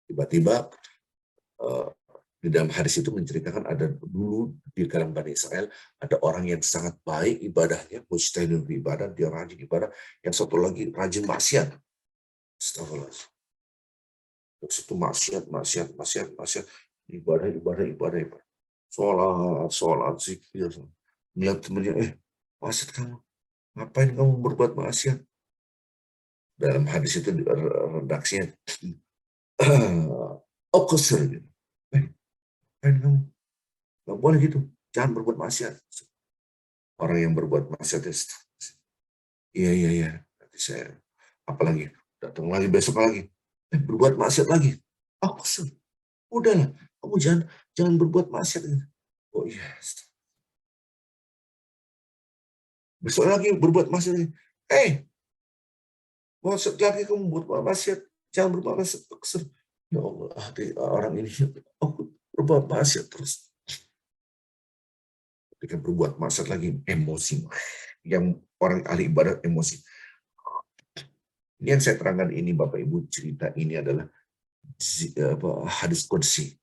Tiba-tiba di dalam hadis itu menceritakan ada dulu di kalangan Bani Israel ada orang yang sangat baik ibadahnya, mujtahidun fi ibadah, dia rajin ibadah, yang satu lagi rajin maksiat. Astagfirullah. Terus itu maksiat, ibadah. Sholat, zikir. Melihat temannya, maksiat kamu. Ngapain kamu berbuat maksiat? Dalam hadis itu redaksinya, Okusir. Ngapain kamu? Nggak boleh gitu. Jangan berbuat maksiat. Orang yang berbuat maksiat, iya. Nanti saya, apalagi, datang lagi, besok lagi. Berbuat maksiat lagi. Okusir. Udahlah, kamu jangan berbuat maksiat. Oh iya. Besok lagi berbuat maksiat. Maksud lagi kamu berbuat maksiat, jangan berbuat maksiat. Ya Allah, hati orang ini, aku berbuat maksiat terus. Ketika berbuat maksiat lagi, emosi. Yang orang ahli ibadah emosi. Ini yang saya terangkan ini, Bapak Ibu, cerita ini adalah hadis qudsi,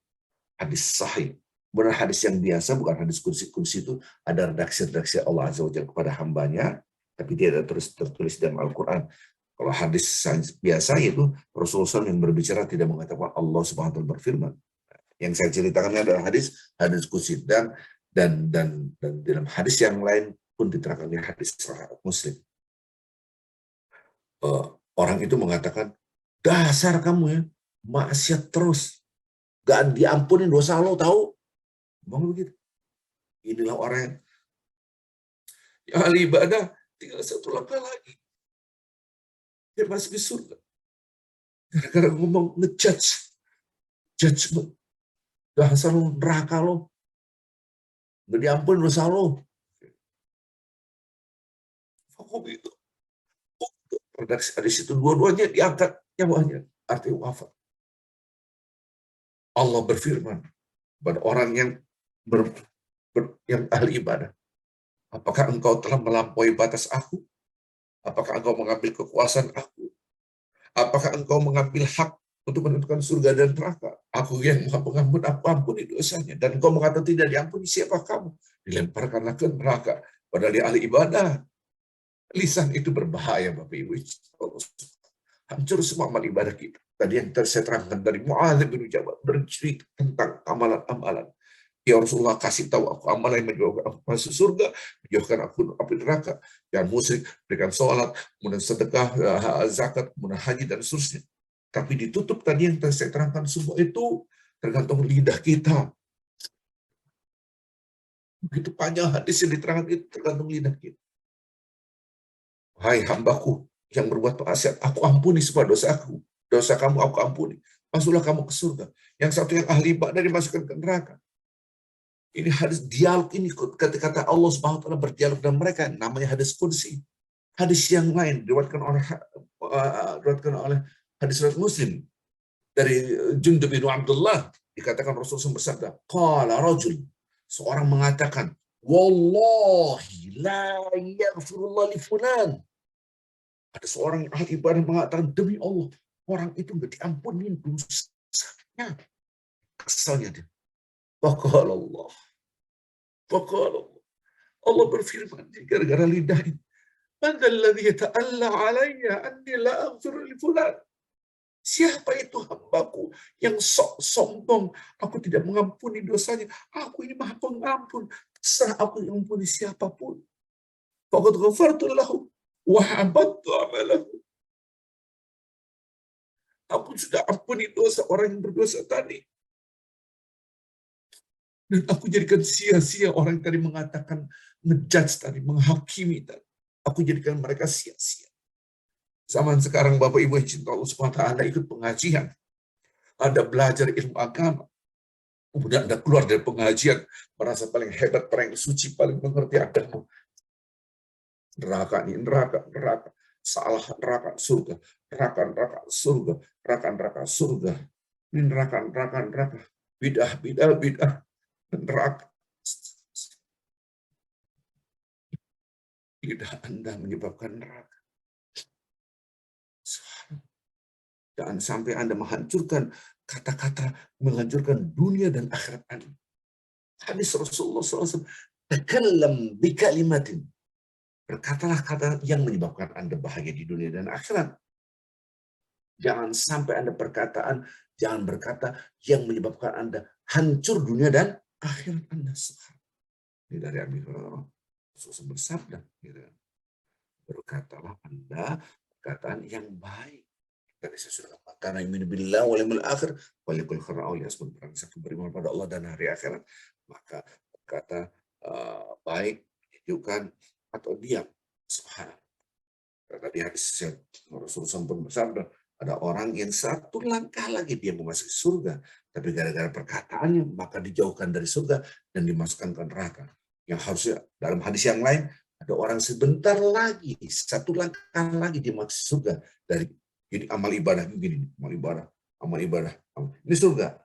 hadis sahih. Benar hadis yang biasa, bukan hadis qudsi. Qudsi itu ada redaksi-redaksi Allah Azza wa Jalla kepada hambanya, tapi dia ada tertulis dalam Al-Quran. Kalau hadis biasa itu Rasulullah SAW yang berbicara tidak mengatakan Allah Subhanahu wa Ta'ala berfirman. Yang saya ceritakan adalah hadis qudsi, dan dalam hadis yang lain pun diterangkan hadis Sahih Muslim. Orang itu mengatakan, dasar kamu ya, maksiat terus, gak diampuni dosa lo, tahu? Bang begitu. Inilah orang yang ahli ibadah, tinggal satu langkah lagi dia masuk di surga. Gara-gara ngomong judgment, dasar lo, neraka lo, gak diampuni dosa lo. Hukum itu. Redaksi hadis itu dua-duanya diangkat nyawanya, artinya wafat. Allah berfirman kepada orang yang ahli ibadah, apakah engkau telah melampaui batas aku? Apakah engkau mengambil kekuasaan aku? Apakah engkau mengambil hak untuk menentukan surga dan neraka? Aku yang maha pengampun, aku ampuni dosanya. Dan engkau mengatakan tidak diampuni, siapa kamu? Dilemparkanlah ke neraka. Padahal dia ahli ibadah. Lisan itu berbahaya, Bapak Ibu. Hancur semua amal ibadah kita. Tadi yang saya terangkan dari Mu'adz bin Jabal bercerita tentang amalan-amalan. Ya Rasulullah, kasih tahu aku amalan yang menjauhkan aku masuk surga, menjauhkan aku api neraka, dan musyrik, berikan sholat, kemudian sedekah, zakat, kemudian haji dan seterusnya. Tapi ditutup tadi yang saya terangkan, semua itu tergantung lidah kita. Begitu panjang hadis yang diterangkan itu tergantung lidah kita. Hai hambaku yang berbuat maksiat, aku ampuni semua dosaku. Dosa kamu aku ampuni. Masuklah kamu ke surga. Yang satu yang ahli ibadah dimasukkan ke neraka. Ini hadis dialog ini kata Allah Subhanahu wa taala berdialog dengan mereka, namanya hadis qudsi. Hadis yang lain diriwayatkan oleh hadis riwayat Muslim dari Jundub bin Abdullah, dikatakan Rasulullah bersabda, qala rajul, seorang mengatakan, wallahi la yaghfirullah li fulan. Ada seorang yang ahli ibadah mengatakan, demi Allah, orang itu nggak diampuni dosanya. Kesalnya dia. Faqala Allah. Allah berfirman gara-gara lidah ini. Madzalladzi yata'alla 'alayya anni la aghfir li fulan. Siapa itu hambaku yang sok sombong, aku tidak mengampuni dosanya. Aku ini Maha Pengampun. Terserah aku yang mengampuni siapapun. Faqad ghafartu lahu wa habattu 'amalahu. Aku sudah ampuni dosa orang yang berdosa tadi. Dan aku jadikan sia-sia orang yang tadi mengatakan, ngejudge tadi, menghakimi tadi. Aku jadikan mereka sia-sia. Zaman sekarang Bapak Ibu yang cinta Allah SWT, Anda ikut pengajian. Anda belajar ilmu agama. Kemudian Anda keluar dari pengajian, merasa paling hebat, paling suci, paling mengerti agama. Neraka ini, neraka. Salah, neraka, surga. Neraka, surga. Neraka, surga. Ini neraka. Bidah. Neraka. Lidah Anda menyebabkan neraka. Jangan sampai Anda menghancurkan kata-kata, menghancurkan dunia dan akhirat Anda. Hadis Rasulullah SAW, takallam bikalimatin. Berkatalah kata yang menyebabkan Anda bahagia di dunia dan akhirat. Jangan sampai Anda jangan berkata yang menyebabkan Anda hancur dunia dan akhirat Anda. Ini dari Abi Hurairah. Rasulullah bersabda, berkatalah Anda perkataan yang baik. Tadi saya sudah katakan, amin billah wal yawmil akhir walikul khairul yasbun, barang siapa beriman pada Allah dan hari akhirat, maka berkata baik, tunjukkan atau diam. Subhanallah. Tadi hadis Rasulullah SAW bersabda, ada orang yang satu langkah lagi dia memasuki surga, tapi gara-gara perkataannya maka dijauhkan dari surga dan dimasukkan ke neraka. Yang harusnya dalam hadis yang lain, ada orang sebentar lagi, satu langkah lagi dia masuk surga dari. Jadi amal ibadah begini, amal ibadah. Ini surga.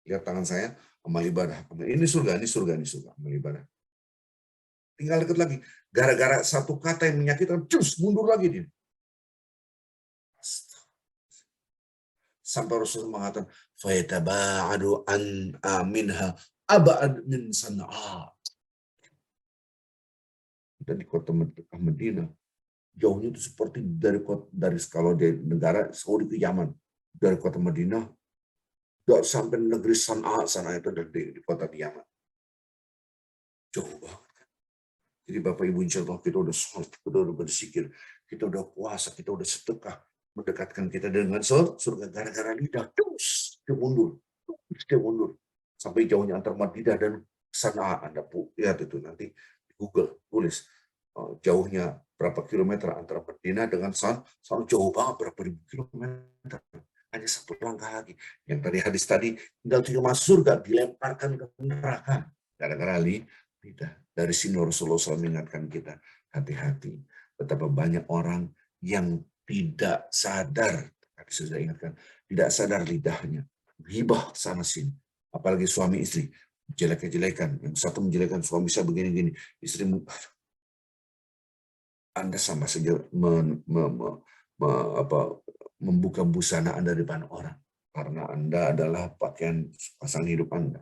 Lihat tangan saya, amal ibadah. Ini surga, amal ibadah. Tinggal dekat lagi. Gara-gara satu kata yang menyakitkan, cus, mundur lagi dia. Sampai Rasulullah mengatakan, fayataba'adu an minha aba'ad min sana'a. Dan di kota Madinah, jauhnya itu seperti dari kalau di negara Saudi ke Yaman, dari kota Madinah sampai negeri Sana'a itu di kota di Yaman, jauh banget. Jadi Bapak Ibu, insya Allah kita udah sholat, kita udah berzikir, kita udah puasa, kita udah sedekah, mendekatkan kita dengan surga. Gara-gara lidah terus dia mundur sampai jauhnya antara Madinah dan Sana'a. Anda lihat itu nanti di Google, tulis jauhnya berapa kilometer antara Madinah dengan Sana jauh banget, berapa ribu kilometer. Hanya satu langkah lagi. Yang tadi hadis tadi, tinggal masuk surga, dilemparkan ke neraka. Gara-gara lidah. Dari sini Rasulullah SAW mengingatkan kita, hati-hati. Betapa banyak orang yang tidak sadar, tadi sudah ingatkan, tidak sadar lidahnya. Ghibah sana sini. Apalagi suami istri, jelek-jelekan. Yang satu menjelekan suami saya begini-gini, istri Anda sama saja membuka busana Anda di depan orang. Karena Anda adalah pakaian pasangan hidup Anda.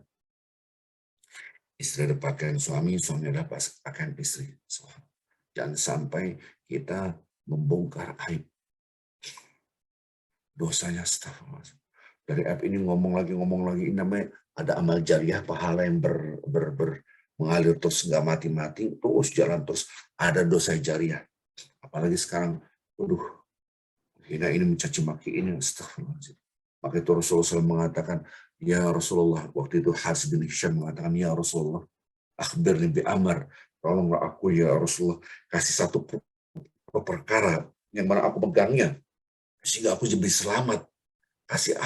Istri ada pakaian suami, suami ada pakaian istri. Jangan sampai kita membongkar aib dosanya. Astagfirullah. Dari aib ini ngomong lagi, ini namanya ada amal jariah, pahala yang mengalir terus, nggak mati-mati, terus jalan terus, ada dosa jariah. Apalagi sekarang, waduh, hina ini, mencaci maki ini, astagfirullahaladzim. Maka itu Rasulullah SAW mengatakan, ya Rasulullah, waktu itu Haris bin Hisham mengatakan, ya Rasulullah, akhbirni bi amar, tolonglah aku ya Rasulullah, kasih satu perkara yang mana aku pegangnya, sehingga aku jadi selamat. Kasih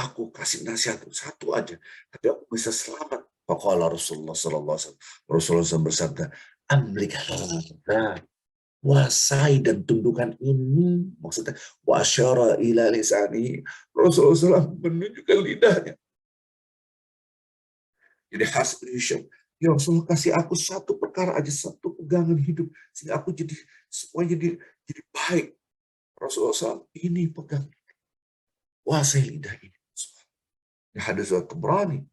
nasihat satu aja, tapi aku bisa selamat. Faqala Rasulullah SAW, Rasulullah SAW bersabda, amlik hadza, kuasai dan tundukkan ini, maksudnya wasyara ila lisani, Rasulullah SAW menunjukkan lidahnya. Jadi Hasan, ya Rasulullah, kasih aku satu perkara aja, satu pegangan hidup, sehingga aku jadi semuanya jadi baik. Rasulullah SAW, ini pegang, kuasai lidah ini. Hadis Tabrani.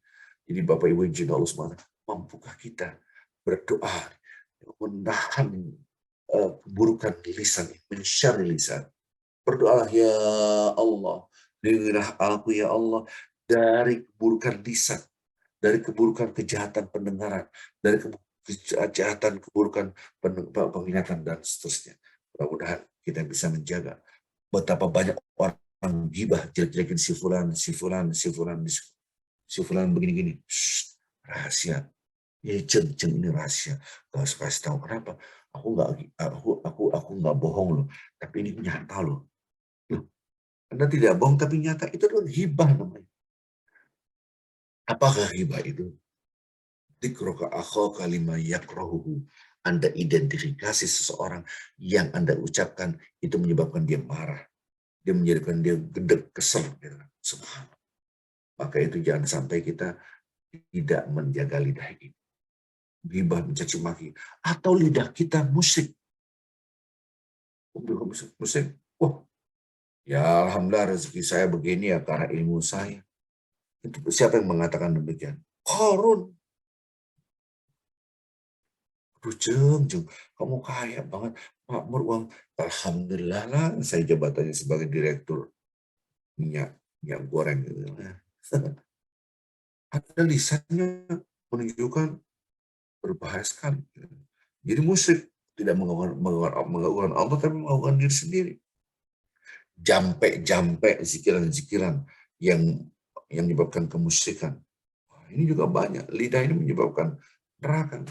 Jadi Bapak Ibu yang Allah SWT, mampukah kita berdoa menahan keburukan lisan, mensyarri lisan. Berdoalah, ya Allah, lindungilah aku ya Allah dari keburukan lisan, dari keburukan kejahatan pendengaran, dari kejahatan keburukan penglihatan dan seterusnya. Mudah-mudahan kita bisa menjaga. Betapa banyak orang gibah, jelek-jelekin si fulan begini-gini. Rahasia. Ya, ceng ini rahasia. Gak usah kasih tahu. Kenapa? Aku nggak bohong loh. Tapi ini nyata loh. Anda tidak bohong tapi nyata. Itu adalah gibah namanya. Apakah gibah itu? Dikroka akhaka lima yakrahuhu. Anda identifikasi seseorang yang Anda ucapkan itu menyebabkan dia marah. Dia menjadikan dia gedek, kesel. Subhanallah. Maka itu jangan sampai kita tidak menjaga lidah ini. Gibah, mencaci maki. Atau lidah kita musik. Musik. Wah, ya alhamdulillah rezeki saya begini ya karena ilmu saya. Itu siapa yang mengatakan demikian? Qarun. Aduh, jeng, kamu kaya banget. Makmur uang. Alhamdulillah lah, saya jabatannya sebagai direktur minyak goreng. Ada lisannya menunjukkan berbahaya sekali. Jadi musyrik tidak mengagukan Allah, tapi mengagukan diri sendiri. Jampe zikiran-zikiran yang menyebabkan kemusyrikan. Ini juga banyak. Lidah ini menyebabkan neraka.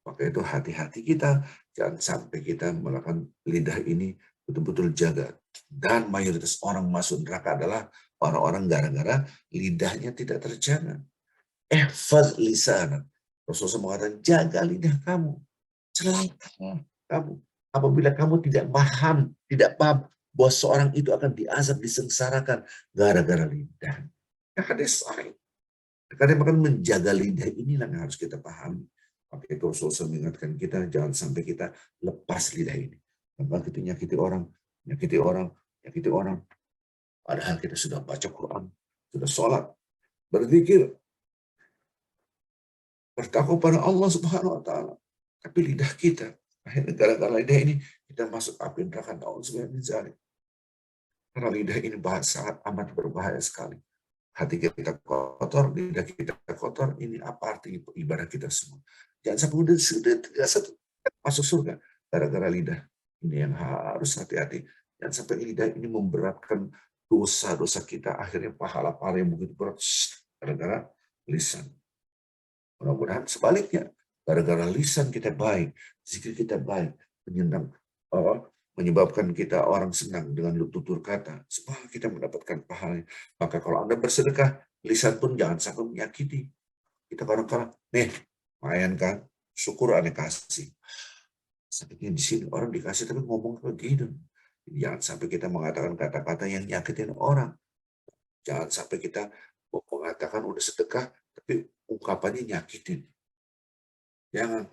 Maka itu hati-hati kita, jangan sampai kita melakukan lidah ini betul-betul jaga. Dan mayoritas orang masuk neraka adalah orang-orang gara-gara lidahnya tidak terjaga. Ihfaz lisanak. Rasulullah mengatakan, jaga lidah kamu. Celaka kamu. Apabila kamu tidak paham bahwa seorang itu akan diazab, disengsarakan gara-gara lidah. Hadis sahih. Karena akan menjaga lidah inilah yang harus kita pahami. Maka itu Rasulullah mengingatkan kita, jangan sampai kita lepas lidah ini. Tanpa kita nyakiti orang. Padahal kita sudah baca Quran, sudah sholat, berzikir, bertakwa pada Allah Subhanahu wa Ta'ala. Tapi lidah kita, akhirnya gara-gara lidah ini, kita masuk api neraka. Karena lidah ini sangat amat berbahaya sekali. Hati kita kotor, lidah kita kotor, ini apa arti ibadah kita semua? Jangan sampai sudah masuk surga gara-gara lidah. Ini yang harus hati-hati. Jangan sampai lidah ini memberatkan dosa-dosa kita, akhirnya pahala-pahala yang begitu berat gara-gara lisan. Mudah-mudahan sebaliknya, gara-gara lisan kita baik, zikir kita baik, menyebabkan kita orang senang dengan tutur kata, supaya kita mendapatkan pahala. Maka kalau Anda bersedekah, lisan pun jangan sampai menyakiti. Kita kadang-kadang, nih, lumayan kan, syukur Anda kasih. Sakitnya di sini orang dikasih tapi ngomong begitu. Jangan sampai kita mengatakan kata-kata yang nyakitin orang. Jangan sampai kita mengatakan udah sedekah, tapi ungkapannya nyakitin. Jangan.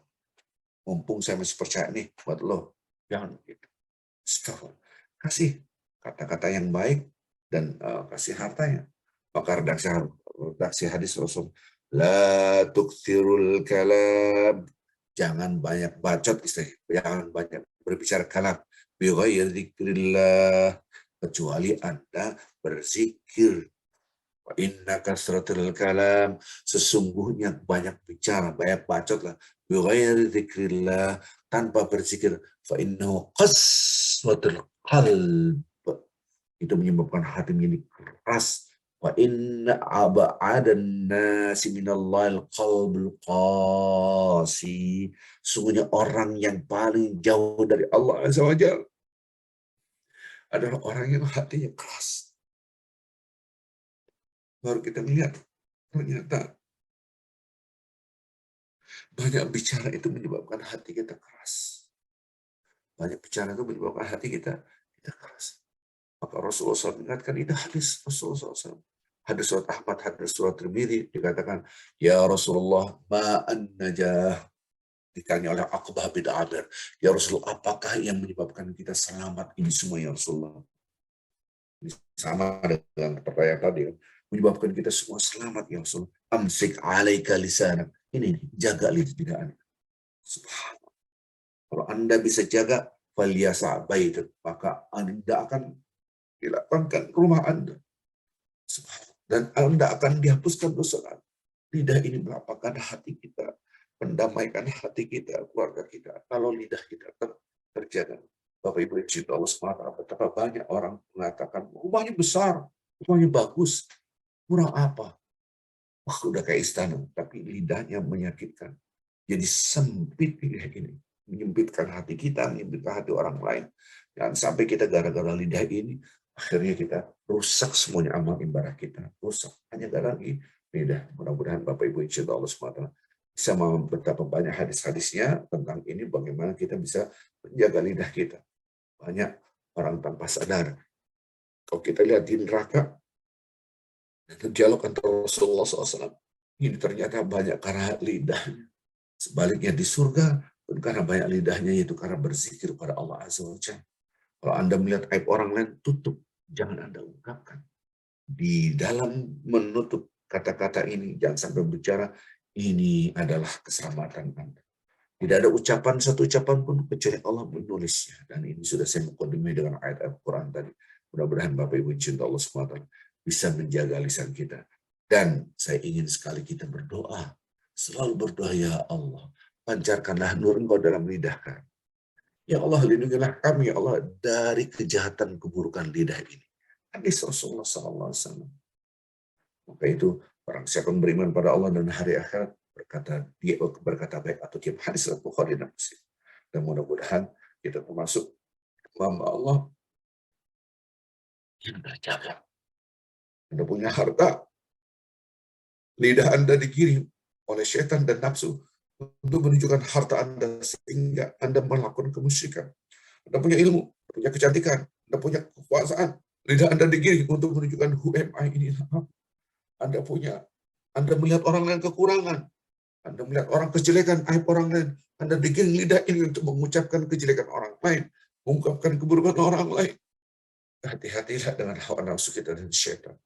Mumpung saya masih percaya nih buat lo. Jangan gitu. Kasih kata-kata yang baik dan kasih hartanya. Maka redaksi hadis Rasul, la tukthirul kalam, jangan banyak bacot, jangan banyak berbicara kalam. bighairi dzikrillah, kecuali Anda berzikir. Wa inna kasratul kalam, sesungguhnya banyak bicara, banyak bacot lah. Bighairi dzikrillah, tanpa berzikir. Fa innahu qaswatul qalb, itu menyebabkan hati menjadi keras. Wa inna aba'adan nasi minallahil qalbul qasi, sungguhnya orang yang paling jauh dari Allah Azza wa Jalla adalah orang yang hatinya keras. Baru kita melihat ternyata banyak bicara itu menyebabkan hati kita keras. Banyak bicara itu menyebabkan hati kita keras. Maka Rasulullah SAW mengingatkan, itu hadis Rasulullah SAW. Hadis surat Ahmad, hadis surat Tirmidzi, dikatakan, ya Rasulullah, ma'an najah. Ditanya oleh Aqbah bin Amir, ya Rasulullah, apakah yang menyebabkan kita selamat ini semua ya Rasulullah? Ini sama dengan pertanyaan tadi, menyebabkan kita semua selamat ya Rasulullah. Amsik alaika lisanak. Ini, jaga lidah Anda. Subhanallah. Kalau Anda bisa jaga, falyasa baitak, maka Anda akan dilapangkan rumah Anda. Dan Anda akan dihapuskan dosa Anda. Lidah ini melapangkan hati kita, mendamaikan hati kita, keluarga kita. Kalau lidah kita terjaga. Bapak Ibu yang cinta Allah SWT, betapa banyak orang mengatakan, rumahnya besar, rumahnya bagus, kurang apa? Wah, udah kayak istana, tapi lidahnya menyakitkan. Jadi sempit lidah ini. Menyempitkan hati kita, menyempitkan hati orang lain. Jangan sampai kita gara-gara lidah ini, akhirnya kita rusak semuanya amal ibadah kita. Rusak. Hanya gara lagi lidah. Mudah-mudahan Bapak Ibu insya Allah SWT bisa betapa banyak hadis-hadisnya tentang ini, bagaimana kita bisa menjaga lidah kita. Banyak orang tanpa sadar. Kalau kita lihat di neraka, dialog antara Rasulullah SAW, ini ternyata banyak karena lidahnya. Sebaliknya di surga, karena banyak lidahnya, yaitu karena berzikir pada Allah Azza wa Jalla. Kalau Anda melihat aib orang lain, tutup. Jangan Anda ungkapkan. Di dalam menutup kata-kata ini, jangan sampai bicara, ini adalah keselamatan Anda. Tidak ada ucapan, satu ucapan pun kecuali Allah menulisnya. Dan ini sudah saya mukadimah dengan ayat Al-Quran tadi. Mudah-mudahan Bapak Ibu cinta Allah SWT bisa menjaga lisan kita. Dan saya ingin sekali kita berdoa. Selalu berdoa, ya Allah, pancarkanlah nur Engkau dalam lidah kami. Ya Allah, lindungilah kami, ya Allah, dari kejahatan keburukan lidah ini. Hadis Rasulullah SAW. Maka itu, barang siapa yang beriman pada Allah dan hari akhirat, dia berkata baik atau diam. Hadis Al-Bukhari dan Muslim. Dan mudah-mudahan kita termasuk hamba Allah yang terjaga. Anda punya harta, lidah Anda digiring oleh syaitan dan nafsu untuk menunjukkan harta Anda sehingga Anda melakukan kemusyrikan. Anda punya ilmu, punya kecantikan, Anda punya kekuasaan, lidah Anda digiring untuk menunjukkan who am I ini. Anda melihat orang lain kekurangan, Anda melihat orang kejelekan, aib orang lain, Anda digiring lidah ini untuk mengucapkan kejelekan orang lain, mengungkapkan keburukan orang lain. Hati-hatilah dengan hawa nafsu kita dan syaitan.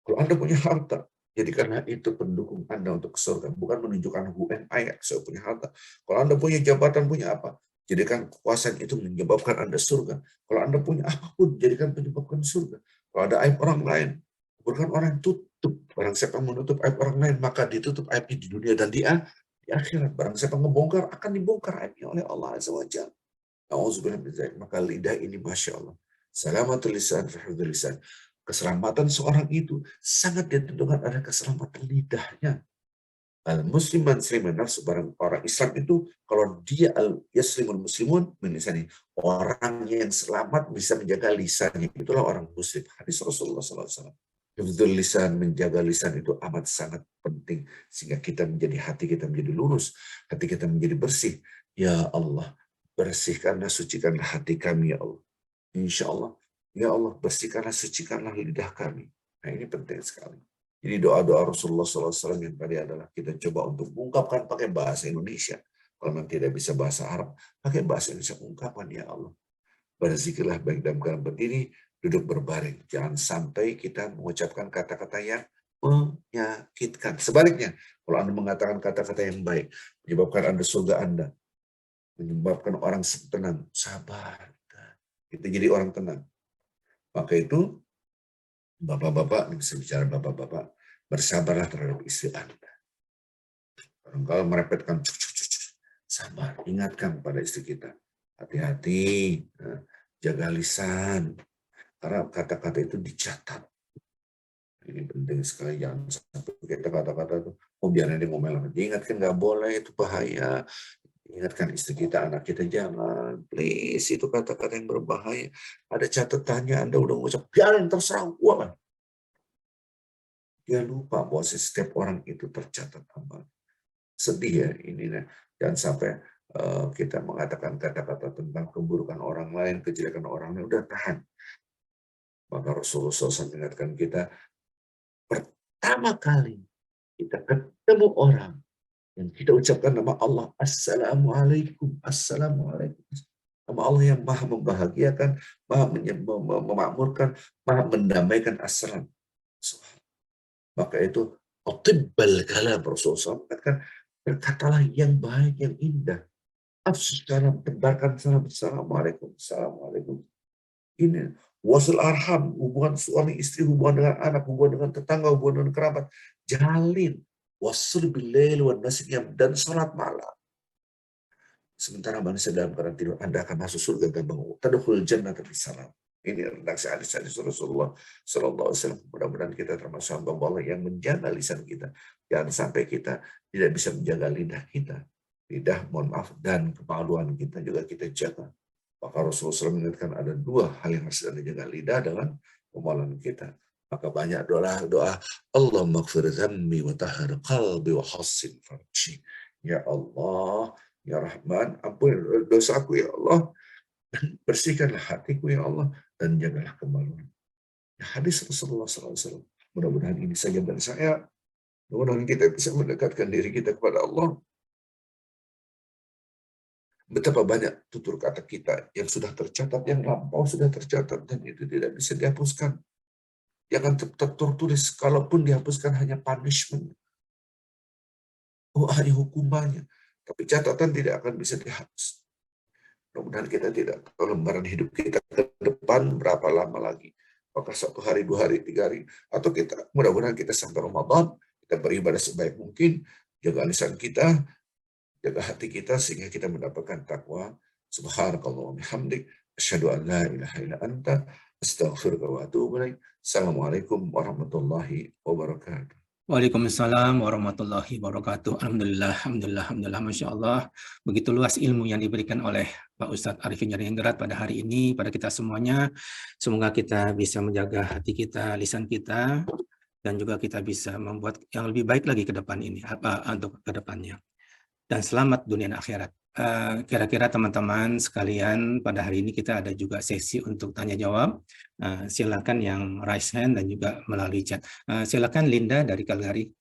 Kalau Anda punya harta, jadikanlah itu pendukung Anda untuk ke surga, bukan menunjukkan who am I, saya punya harta. Kalau Anda punya jabatan, punya apa, jadikan kekuasaan itu menyebabkan Anda surga. Kalau Anda punya apapun, jadikan penyebabkan surga. Kalau ada aib orang lain, bukan orang tutup. Barang siapa menutup aib orang lain, maka ditutup aibnya di dunia dan di akhirat. Barang siapa membongkar, akan dibongkar aibnya oleh Allah Azza wa Jalla. Maka lidah ini, Masya Allah. Salamatul lisan, fahudul lisan. Keselamatan seorang itu sangat ditentukan ada keselamatan lidahnya. Al-muslim man sliman nafsu, barang orang Islam itu kalau dia al-yaslimul muslimun, misalnya orang yang selamat bisa menjaga lisannya, itulah orang muslim. Hadis Rasulullah SAW. Hifdzul lisan, menjaga lisan itu amat sangat penting sehingga kita menjadi, hati kita menjadi lurus, hati kita menjadi bersih. Ya Allah, bersihkanlah, sucikanlah hati kami ya Allah. Insya Allah, ya Allah, bersihkanlah, sucikanlah lidah kami. Nah, ini penting sekali. Jadi doa-doa Rasulullah SAW yang tadi adalah kita coba untuk mengungkapkan pakai bahasa Indonesia. Kalau memang tidak bisa bahasa Arab, pakai bahasa Indonesia, ungkapan ya Allah. Berzikirlah baik dalam keadaan berdiri, duduk berbaring. Jangan sampai kita mengucapkan kata-kata yang menyakitkan. Sebaliknya, kalau Anda mengatakan kata-kata yang baik, menyebabkan Anda surga Anda, menyebabkan orang tenang, sabar. Kita jadi orang tenang. Maka itu, bapak-bapak, bisa bicara bapak-bapak, bersabarlah terhadap istri Anda. Kalau merepetkan, sabar, ingatkan pada istri kita. Hati-hati, jaga lisan. Karena kata-kata itu dicatat. Ini penting sekali, jangan sampai kita kata-kata itu, oh biar dia ngomel. Diingatkan, nggak boleh, itu bahaya. Ingatkan istri kita, anak kita, jangan. Please, itu kata-kata yang berbahaya. Ada catatannya, Anda udah ngucap, biarin terserah gua. Dia lupa bahwa setiap orang itu tercatat amal. Sedih ya ini. Jangan sampai kita mengatakan kata-kata tentang keburukan orang lain, kejelekan orang lain, udah tahan. Maka Rasulullah SAW mengingatkan kita, pertama kali kita ketemu orang yang kita ucapkan nama Allah, Assalamualaikum, Assalamualaikum. Nama Allah yang maha membahagiakan, maha memakmurkan, maha mendamaikan. Assalam. Maka itu, Otibbal kalam, Rasulullah SAW mengatakan, berkatalah yang baik, yang indah. Afsus salam, tebarkan salam, Assalamualaikum, Assalamualaikum. Ini wasul arham, hubungan suami istri, hubungan dengan anak, hubungan dengan tetangga, hubungan dengan kerabat. Jalin. Wasul bilail wa nasikiyam, dan salat malam. Sementara manusia dalam keadaan tidur, Anda akan masuk surga gampang. Tadkhul jannata bisalam. Ini redaksi hadis-hadis Rasulullah Sallallahu Alaihi Wasallam. Mudah-mudahan kita termasuk hamba Allah yang menjaga lisan kita. Jangan sampai kita tidak bisa menjaga lidah kita. Lidah, mohon maaf, dan kemaluan kita juga kita jaga. Maka Rasulullah SAW mengingatkan ada dua hal yang harus Anda jaga, lidah dengan kemaluan kita. Maka banyak doa Allahumma ighfir dhanbi wa tahhir qalbi wa hassin farji. Ya Allah, ya Rahman, ampun dosaku ya Allah, dan bersihkanlah hatiku ya Allah, dan jagalah kemaluan. Hadis Rasulullah SAW. Mudah-mudahan ini saja dari saya. Mudah-mudahan kita bisa mendekatkan diri kita kepada Allah. Betapa banyak tutur kata kita yang sudah tercatat, yang lampau sudah tercatat, dan itu tidak bisa dihapuskan. Jangan tertulis, kalaupun dihapuskan hanya punishment. Oh, hanya hukumannya. Tapi catatan tidak akan bisa dihapus. Mudah-mudahan kita tidak tahu lembaran hidup kita ke depan berapa lama lagi. Apakah 1 hari, 2 hari, 3 hari. Atau kita, mudah-mudahan kita sampai Ramadan, kita beribadah sebaik mungkin, jaga lisan kita, jaga hati kita, sehingga kita mendapatkan takwa. Subhanakallah wa bihamdik, asyhadu an la ilaha illa anta, astaghfiruka wa atubu ilaik. Assalamualaikum warahmatullahi wabarakatuh. Waalaikumsalam warahmatullahi wabarakatuh. Alhamdulillah, alhamdulillah, alhamdulillah, Masya Allah. Begitu luas ilmu yang diberikan oleh Pak Ustadz Arifin Jarienggerat pada hari ini, pada kita semuanya. Semoga kita bisa menjaga hati kita, lisan kita, dan juga kita bisa membuat yang lebih baik lagi ke depan ini, untuk ke depannya. Dan selamat dunia dan akhirat. Kira-kira teman-teman sekalian, pada hari ini kita ada juga sesi untuk tanya jawab. Silakan yang raise hand dan juga melalui chat. Silakan Linda dari Calgary.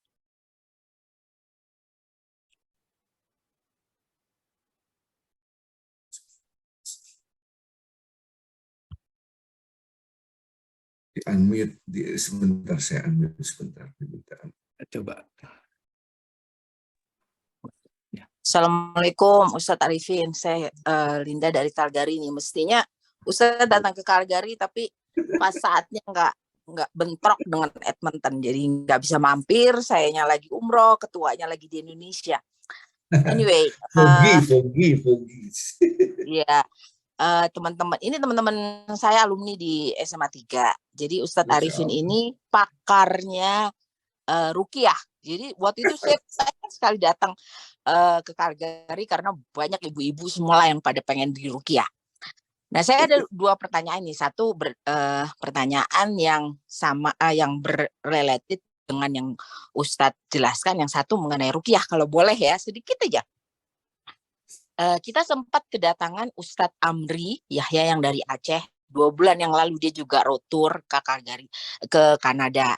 Di unmute sebentar, saya unmute sebentar. Coba. Assalamualaikum Ustadz Arifin, saya Linda dari Calgary nih. Mestinya Ustadz datang ke Calgary tapi pas saatnya nggak bentrok dengan Edmonton, jadi nggak bisa mampir. Sayanya lagi umroh, ketuanya lagi di Indonesia. Anyway, Fogi. ya teman-teman, ini teman-teman saya alumni di SMA 3. Jadi Ustadz Arifin ini pakarnya ruqyah. Jadi waktu itu saya sekali datang ke Calgary karena banyak ibu-ibu semua yang pada pengen di ruqyah. Nah, saya ada 2 pertanyaan nih. Satu pertanyaan yang sama, yang berrelated dengan yang Ustadz jelaskan. Yang satu mengenai ruqyah, kalau boleh ya sedikit aja. Kita sempat kedatangan Ustadz Amri Yahya yang dari Aceh. 2 bulan yang lalu dia juga road tour ke Calgary, ke Kanada.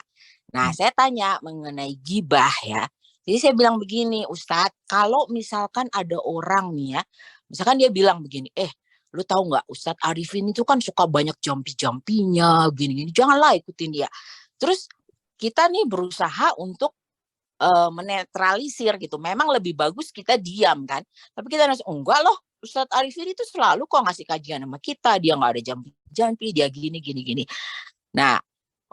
Nah, saya tanya mengenai ghibah ya. Jadi saya bilang begini, Ustadz, kalau misalkan ada orang nih ya, misalkan dia bilang begini, lu tahu nggak Ustadz Arifin itu kan suka banyak jampi-jampinya, gini-gini, janganlah ikutin dia. Terus kita nih berusaha untuk menetralisir gitu. Memang lebih bagus kita diam kan, tapi kita langsung enggak loh, Ustadz Arifin itu selalu kok ngasih kajian sama kita, dia nggak ada jampi-jampi, dia gini. Nah,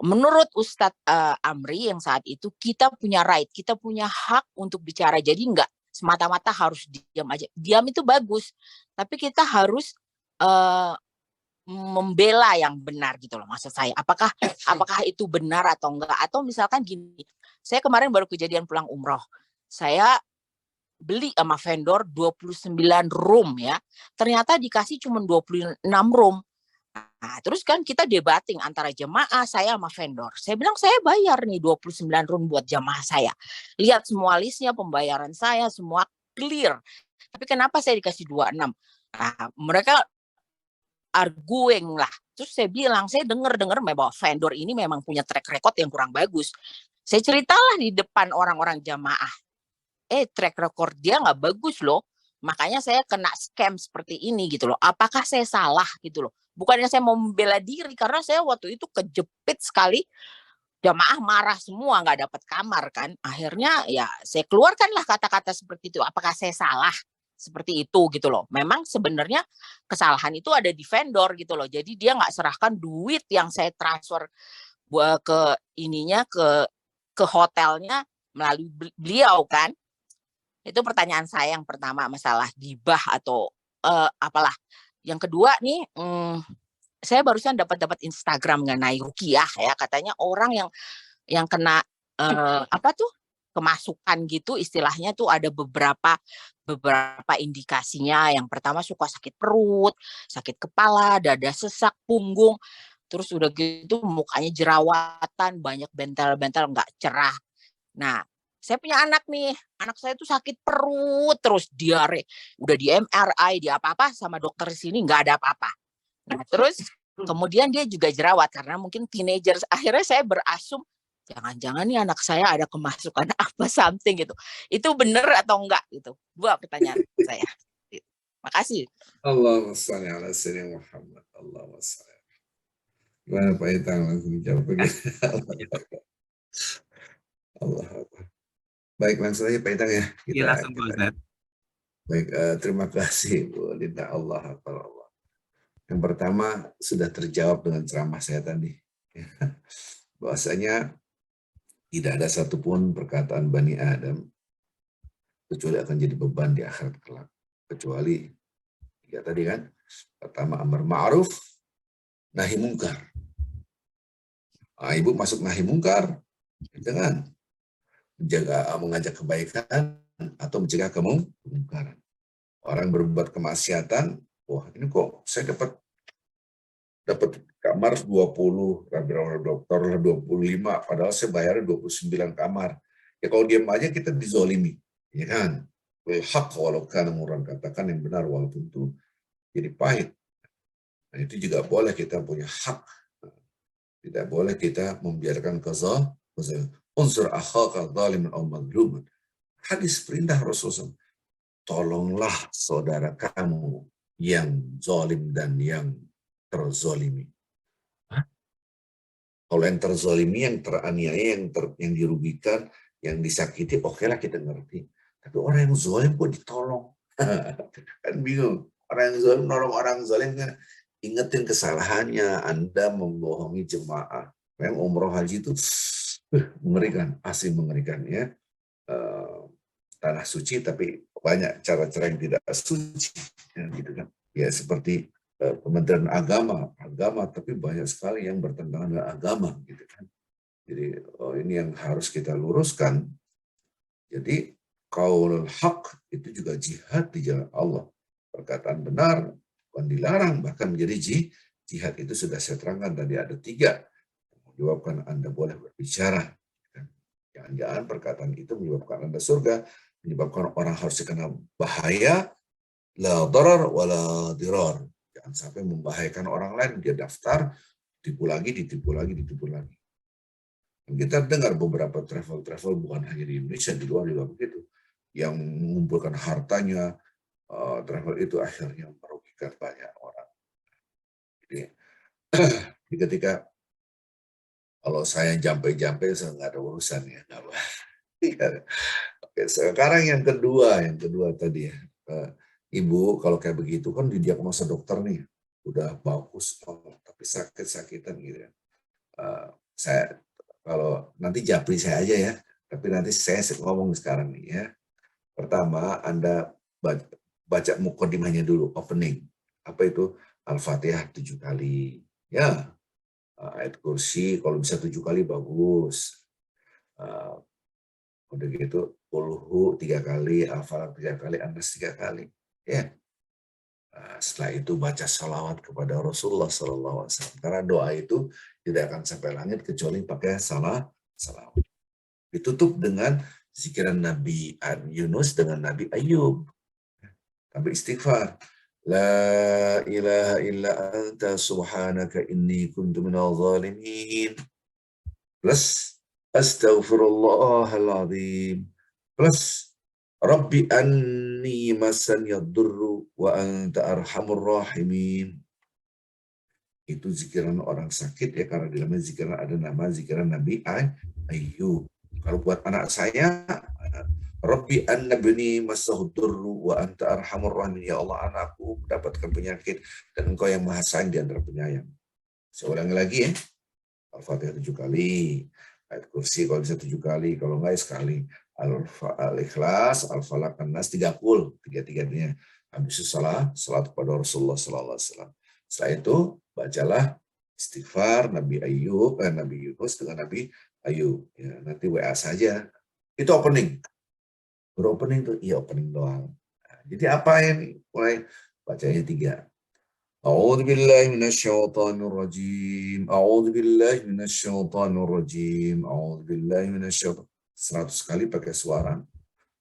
menurut Ustadz Amri yang saat itu, kita punya right, kita punya hak untuk bicara. Jadi nggak semata-mata harus diam aja. Diam itu bagus, tapi kita harus membela yang benar gitu loh, maksud saya. Apakah itu benar atau enggak? Atau misalkan gini, saya kemarin baru kejadian pulang umroh. Saya beli sama vendor 29 room ya. Ternyata dikasih cuma 26 room. Nah, terus kan kita debating antara jemaah saya sama vendor. Saya bilang saya bayar nih 29 room buat jemaah saya. Lihat semua listnya, pembayaran saya, semua clear. Tapi kenapa saya dikasih 26? Nah, mereka arguing lah. Terus saya bilang, saya dengar bahwa vendor ini memang punya track record yang kurang bagus. Saya ceritalah di depan orang-orang jamaah. Track record dia nggak bagus loh. Makanya saya kena scam seperti ini gitu loh. Apakah saya salah gitu loh. Bukannya saya mau membela diri, karena saya waktu itu kejepit sekali. Jamaah marah semua, nggak dapat kamar kan. Akhirnya ya saya keluarkanlah kata-kata seperti itu. Apakah saya salah? Seperti itu gitu loh. Memang sebenarnya kesalahan itu ada di vendor gitu loh. Jadi dia nggak serahkan duit yang saya transfer ke ininya ke hotelnya melalui beliau kan. Itu pertanyaan saya yang pertama, masalah gibah atau apalah. Yang kedua nih, saya barusan dapat Instagram mengenai ruqyah ya, katanya orang yang kena apa tuh kemasukan gitu, istilahnya tuh ada beberapa indikasinya. Yang pertama suka sakit perut, sakit kepala, dada sesak, punggung, terus udah gitu mukanya jerawatan, banyak bentel-bentel nggak cerah. Nah, saya punya anak nih, anak saya tuh sakit perut terus, diare, udah di MRI, di apa-apa sama dokter di sini nggak ada apa-apa. Nah, terus kemudian dia juga jerawat karena mungkin teenager. Akhirnya saya berasum, jangan-jangan nih anak saya ada kemasukan apa something gitu. Itu benar atau enggak gitu. Dua pertanyaan saya. Makasih. Allahumma shalli ala sayyidina Muhammad. Allahumma shalli. Gimana Pak Itang, langsung jawab begitu. Allah. Baik, langsung aja Pak Itang ya. Iya, langsung Pak Ustadz. Baik, terima kasih Bu Linda. Allah. Yang pertama sudah terjawab dengan ceramah saya tadi. Bahwasanya tidak ada satupun perkataan Bani Adam kecuali akan jadi beban di akhirat kelak. Kecuali ya tadi kan, pertama amar ma'ruf, nahi mungkar. Ibu masuk nahi mungkar dengan mengajak kebaikan atau mencegah kemungkaran. Orang berbuat kemaksiatan, wah ini kok saya dapat kamar 20, dokter 25, padahal saya bayar 29 kamar. Ya kalau diam aja kita dizolimi, ya kan? Hak walau kana murran, katakan yang benar walaupun itu jadi pahit. Nah, itu juga boleh, kita punya hak. Tidak boleh kita membiarkan unsur akhaka zaliman aw mazluman. Hadis perintah Rasulullah, tolonglah saudara kamu yang zalim dan yang terzolimi. Kalau yang terzolimi, yang teraniaya, yang dirugikan, yang disakiti, okelah kita ngerti. Tapi orang yang zalim kok ditolong? Kan bingung. Orang yang zalim nolong orang zalim kan, ingetin kesalahannya. Anda membohongi jemaah. Yang umroh haji itu mengerikan, asli mengerikan ya. Tanah suci tapi banyak cara-cara yang tidak suci, ya, gitu kan? Ya seperti Kementerian Agama, tapi banyak sekali yang bertentangan dengan agama, gitu kan? Jadi ini yang harus kita luruskan. Jadi qaulul haq itu juga jihad di jalan Allah. Perkataan benar bukan dilarang, bahkan menjadi jihad. Itu sudah saya terangkan tadi, ada 3 menyebabkan Anda boleh berbicara. Jangan-jangan perkataan itu menyebabkan Anda surga, menyebabkan orang harus kena bahaya, la darar wala dirar. Jangan sampai membahayakan orang lain, dia daftar, ditipu lagi. Dan kita dengar beberapa travel bukan hanya di Indonesia, di luar juga begitu, yang mengumpulkan hartanya, travel itu akhirnya merugikan banyak orang. Jadi ketika kalau saya jampe-jampe, saya nggak ada urusan ya. Oke, sekarang yang kedua tadi ya. Ibu kalau kayak begitu kan didiagnosa dokter nih, udah bagus, tapi sakit-sakitan gitu ya. Saya kalau nanti japri saya aja ya, tapi nanti saya ngomong sekarang nih ya. Pertama, Anda baca mukadimahnya dulu, opening. Apa itu? Al-Fatihah 7 kali. Ya, ayat kursi kalau bisa 7 kali bagus. Udah gitu, Qulhu 3 kali, Al-Falaq 3 kali, An-Nas 3 kali. Ya. Setelah itu baca salawat kepada Rasulullah SAW. Karena doa itu tidak akan sampai langit kecuali pakai salawat. Ditutup dengan zikiran Nabi Yunus dengan Nabi Ayub. Sampai istighfar. La ilaha illa anta subhanaka inni kuntu minal zalimin. Plus astaghfirullahaladzim. Plus Rabbi anni masan yadurru wa anta arhamur rahimin. Itu zikiran orang sakit ya, karena di dalamnya zikiran ada nama zikiran Nabi Ayub. Kalau buat anak saya, Rabbi annabni masahudurru wa anta arhamur rahimin. Ya Allah, anakku mendapatkan penyakit dan engkau yang maha sayang di antara penyayang. Saya ulangi lagi ya. Al-Fatihah 7 kali. Ayat kursi kalau bisa 7 kali. Kalau enggak sekali. Al-Ikhlas, Al-Falaq, An-Nas 30. Tiga-tiganya. Habis itu salat kepada Rasulullah SAW. Setelah itu, bacalah istighfar Nabi Yunus dengan Nabi Ayub. Ya, nanti WA saja. Itu opening. Opening tuh, iya opening doang. Nah, jadi apa yang mulai bacanya 3. A'udzu billahi minasyaitonir rajim. A'udzu billahi minasyaitonir rajim. A'udzu billahi minasyaitonir 100 kali pakai suara.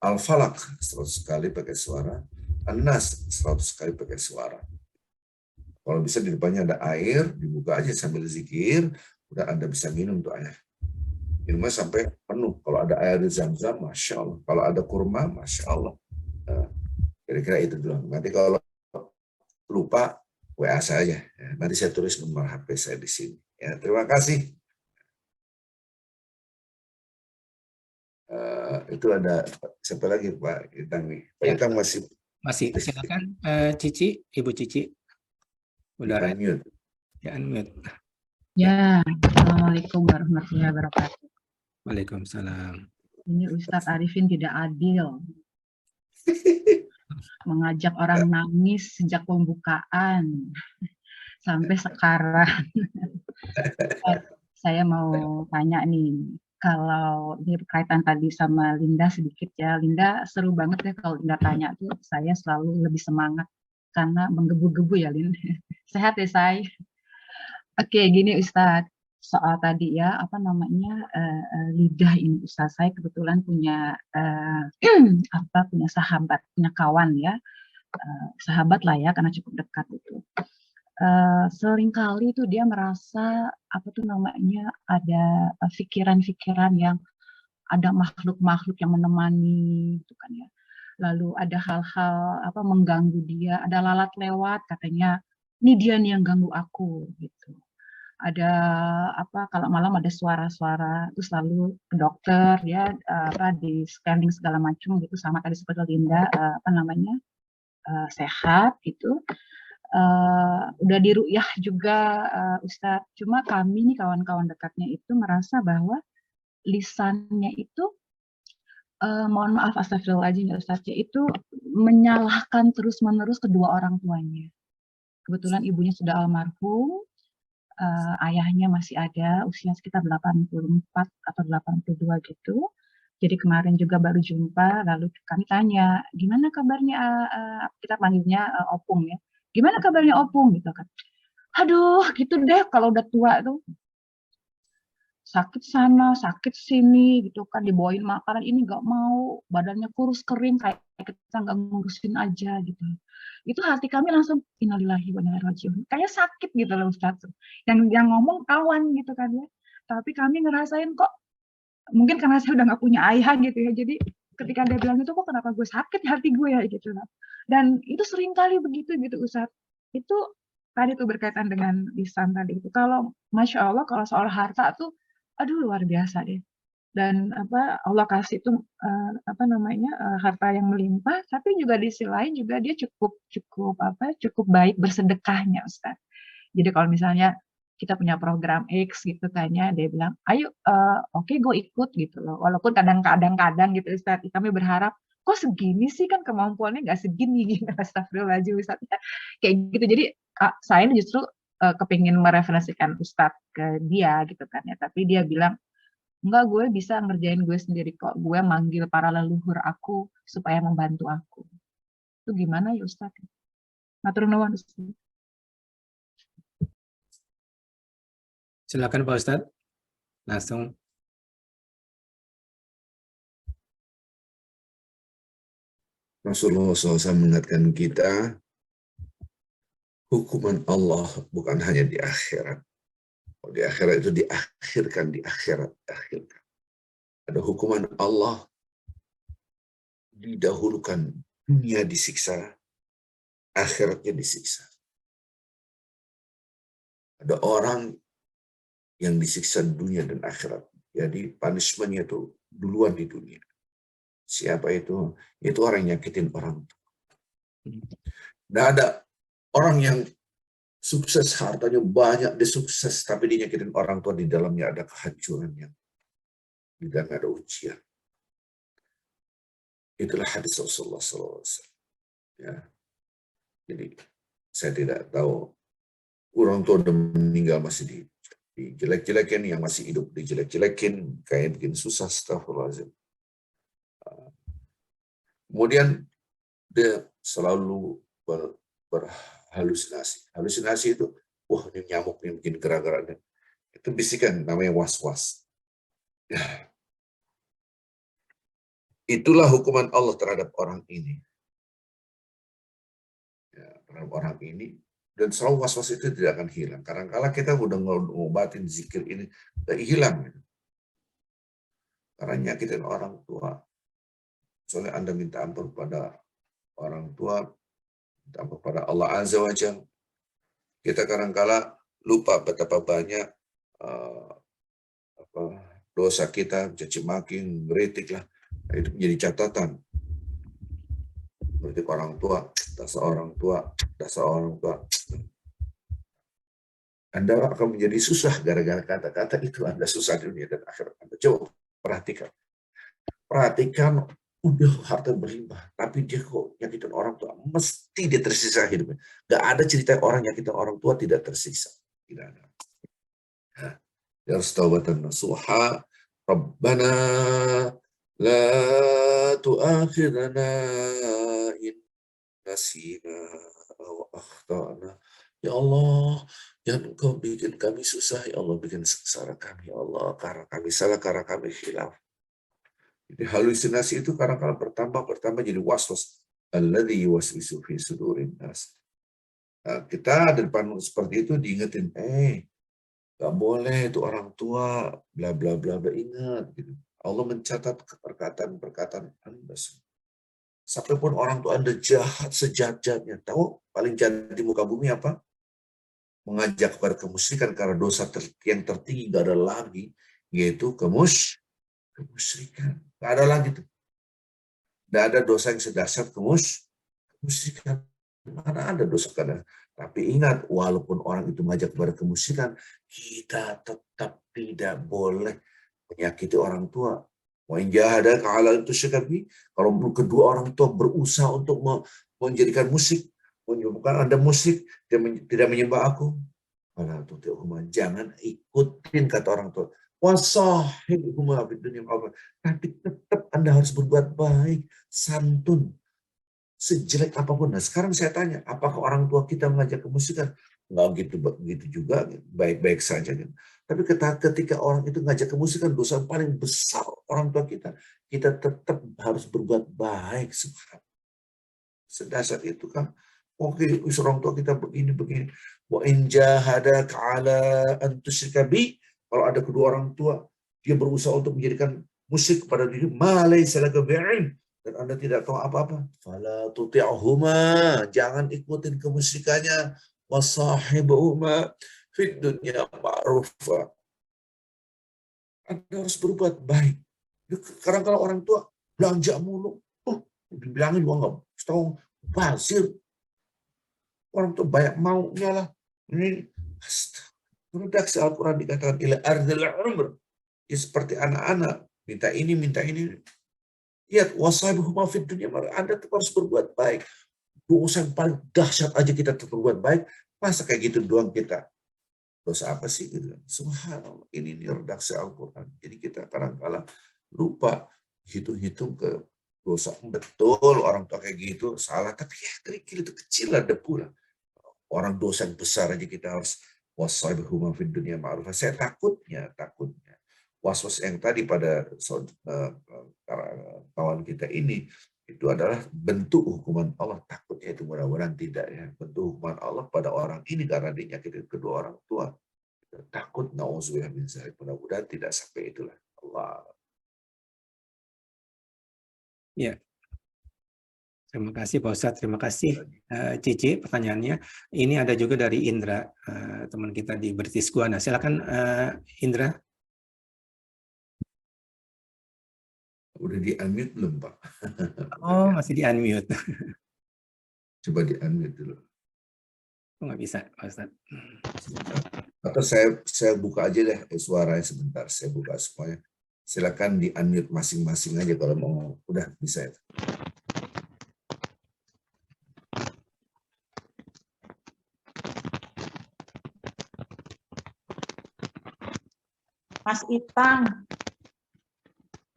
Al-Falaq 100 kali pakai suara. An-Nas 100 kali pakai suara. Kalau bisa di depannya ada air, dibuka aja sambil zikir, udah Anda bisa minum tuh air. Minumnya sampai penuh. Kalau ada air di Zam-Zam, Masya Allah. Kalau ada kurma, Masya Allah. Nah, kira-kira itu dulu. Nanti kalau lupa, WA saja. Ya, nanti saya tulis nomor HP saya di sini. Ya, terima kasih. Itu ada siapa lagi Pak Itang nih? Pak Ya, Itang masih silakan Cici, Ibu Cici. Udah unmute. Ya, unmute. Ya, Assalamualaikum warahmatullahi wabarakatuh. Waalaikumsalam. Ini Ustadz Arifin tidak adil. Mengajak orang nangis sejak pembukaan sampai sekarang. Saya mau tanya nih, kalau ini berkaitan tadi sama Linda sedikit ya. Linda seru banget ya kalau Linda tanya tuh, saya selalu lebih semangat karena menggebu-gebu ya Linda. Sehat ya saya. Oke, gini Ustadz, soal tadi ya, apa namanya, lidah ini Ustadz, saya kebetulan punya punya sahabat, punya kawan ya, sahabat lah ya, karena cukup dekat itu. Seringkali itu dia merasa apa tuh namanya, ada pikiran-pikiran yang ada makhluk-makhluk yang menemani gitu kan ya. Lalu ada hal-hal apa mengganggu dia, ada lalat lewat katanya, ini dia nih yang ganggu aku gitu. Ada apa kalau malam ada suara-suara terus lalu ke dokter ya, apa di scanning segala macam gitu sama tadi seperti Linda, apa namanya, sehat gitu. Udah diruqyah juga, Ustadz. Cuma kami nih kawan-kawan dekatnya itu merasa bahwa lisannya itu, mohon maaf astagfirullahaladzim ya Ustadz ya, itu menyalahkan terus-menerus kedua orang tuanya. Kebetulan ibunya sudah almarhum, ayahnya masih ada, usia sekitar 84 atau 82 gitu. Jadi kemarin juga baru jumpa, lalu kami tanya, gimana kabarnya, kita panggilnya Opung ya, gimana kabarnya Opung gitu kan. Aduh gitu deh kalau udah tua tuh, sakit sana, sakit sini gitu kan, dibawain makanan ini nggak mau, badannya kurus kering kayak kita nggak ngurusin aja gitu. Itu hati kami langsung innalillahi wa inna ilaihi raji'un. Kayak sakit gitu loh Ustaz. Yang ngomong kawan gitu kan ya. Tapi kami ngerasain kok, mungkin karena saya udah nggak punya ayah gitu ya. Jadi ketika dia bilang itu kok kenapa gue sakit hati gue ya gitu loh. Dan itu sering kali begitu gitu Ustaz. Itu tadi tuh berkaitan dengan lisan tadi itu. Kalau Masya Allah kalau soal harta tuh, aduh luar biasa deh. dan Allah kasih itu harta yang melimpah, tapi juga di sisi lain juga dia cukup baik bersedekahnya, Ustaz. Jadi kalau misalnya kita punya program X gitu kayaknya dia bilang, ayo oke gue ikut gitu loh. Walaupun kadang-kadang gitu Ustaz, kami berharap kok segini sih, kan kemampuannya nggak segini gitu. Astagfirullahaladzim Ustaz. Kayak gitu. Jadi saya justru kepingin mereferensikan Ustaz ke dia gitu kan ya. Tapi dia bilang, enggak, gue bisa ngerjain gue sendiri kok. Gue manggil para leluhur aku supaya membantu aku. Itu gimana ya Ustaz? Matur nuwun Ustaz. Silakan Pak Ustadz, langsung. Rasulullah SAW mengingatkan kita, hukuman Allah bukan hanya di akhirat. Di akhirat itu diakhirkan, di akhirat diakhirkan. Ada hukuman Allah, didahulukan dunia disiksa, akhiratnya disiksa. Ada orang yang disiksa dunia dan akhirat. Jadi punishment-nya itu duluan di dunia. Siapa itu? Itu orang yang nyakitin orang tua. Nah, ada orang yang sukses, hartanya banyak, dia sukses, tapi dia nyakitin orang tua, di dalamnya ada kehancuran yang tidak ada ujian. Itulah hadis Rasulullah SAW. Ya. Jadi saya tidak tahu, orang tua udah meninggal masih dijelek-jelekin, yang masih hidup dijelek-jelekin, kayak bikin susah, astagfirullahaladzim. Kemudian dia selalu berhalusinasi. Halusinasi itu, wah ini nyamuk yang bikin gerak-gerak. Itu bisikan, namanya was-was. Ya. Itulah hukuman Allah terhadap orang ini. Ya, terhadap orang ini. Dan selalu was-was itu tidak akan hilang. Kadang-kala kita udah ngobatin zikir ini, udah hilang. Karena nyakitin orang tua. Soalnya Anda minta ampun pada orang tua, minta ampun pada Allah Azza wa Jalla. Kita kadang-kala lupa betapa banyak dosa kita, caci maki, ngeritik lah. Nah, itu menjadi catatan. Ngeritik orang tua, dasar orang tua, dasar orang tua. Anda akan menjadi susah gara-gara kata-kata itu. Anda susah di dunia dan akhirat. Anda coba perhatikan. Perhatikan, udah harta berlimpah, tapi dia kok nyakitin orang tua. Mesti dia tersisa hidupnya. Gak ada cerita orang nyakitin orang tua tidak tersiksa. Tidak ada. Ya taubatan nasuha, Rabbana la tu'akhidna in nasina wa akhtana. Ya Allah, jangan Engkau bikin kami susah, ya Allah, bikin sengsara kami, ya Allah, karena kami salah, karena kami khilaf. Jadi halusinasi itu kadang-kadang bertambah jadi was-was. Alladzi yuwaswisu fi sudurin nas. Nah, kita depan seperti itu diingetin, gak boleh itu orang tua, bla bla bla bla, ingat gitu. Allah mencatat perkataan-perkataan Anda. Sampai pun orang tua Anda jahat sejahat-jahatnya. Tahu paling jahat di muka bumi apa? Mengajak kepada kemusyrikan, karena dosa yang tertinggi gak ada lagi, yaitu kemusyrikan. Gak ada lagi tuh. Gak ada dosa yang sedasar kemusyrikan. Mana ada dosa kadang. Tapi ingat, walaupun orang itu mengajak kepada kemusyrikan, kita tetap tidak boleh menyakiti orang tua. Wa in jahadaka 'ala an tusyrika bi, kalau kedua orang tua berusaha untuk menjadikan musyrik, menyebabkan Anda musyrik, tidak menyembah aku, fala tuti'huma, jangan ikutin kata orang tua. Wasahibhuma fid dunya ma'ruf, tapi tetap Anda harus berbuat baik, santun, sejelek apapun. Nah, sekarang saya tanya, apakah orang tua kita mengajak kemusyrikan? Enggak gitu juga, baik-baik saja. Tapi ketika orang itu ngajak kemusyrikan, dosa paling besar orang tua kita tetap harus berbuat baik. Sedasar itu kan, oke, orang tua kita begini. Wa in jahadaka 'ala an tusyrika bi, kalau ada kedua orang tua, dia berusaha untuk menjadikan musyrik kepada diri, ma laysa laka bi'ilm, dan Anda tidak tahu apa-apa, fala tuti'huma, jangan ikutin kemusyrikannya, wasahibhuma fid dunya ma'rufa. Anda harus berbuat baik. Kadang-kadang orang tua belanja mulu, dibilangin gua nggak tahu bazir. Orang tua banyak maunya lah. Ini redaksi Al-Quran dikatakan ila ardil umr. Ya seperti anak-anak, minta ini. Lihat, wasabihuma fid dunya, Anda tetap harus berbuat baik. Dosa yang paling dahsyat aja kita tetap berbuat baik, masa kayak gitu doang kita? Dosa apa sih? Gitu. Subhanallah, ini redaksi Al-Quran. Jadi kita kadang-kadang lupa hitung-hitung ke dosa. Betul, orang tua kayak gitu, salah. Tapi ya kerikil itu kecil lah, debu lah. Orang dosa yang besar aja kita harus wasabihuma fid dunya ma'ruf. Saya takutnya. Was-was yang tadi pada kawan kita ini, itu adalah bentuk hukuman Allah. Takutnya itu mudah-mudahan tidak ya. Bentuk hukuman Allah pada orang ini karena dinyakiti kedua orang tua. Takut, na'udzubillah min dzalik. Mudah-mudahan tidak sampai itulah. Allah. Ya. Terima kasih Pak Ustadz, terima kasih Cici pertanyaannya. Ini ada juga dari Indra, teman kita di British Guiana. Silakan Indra. Udah di-unmute belum, Pak? Oh, masih di-unmute. Coba di-unmute dulu. Oh, nggak bisa, Pak Ustadz. Atau saya buka aja deh suaranya sebentar. Saya buka semuanya. Silakan di-unmute masing-masing aja kalau mau. Udah bisa ya. Mas Itang.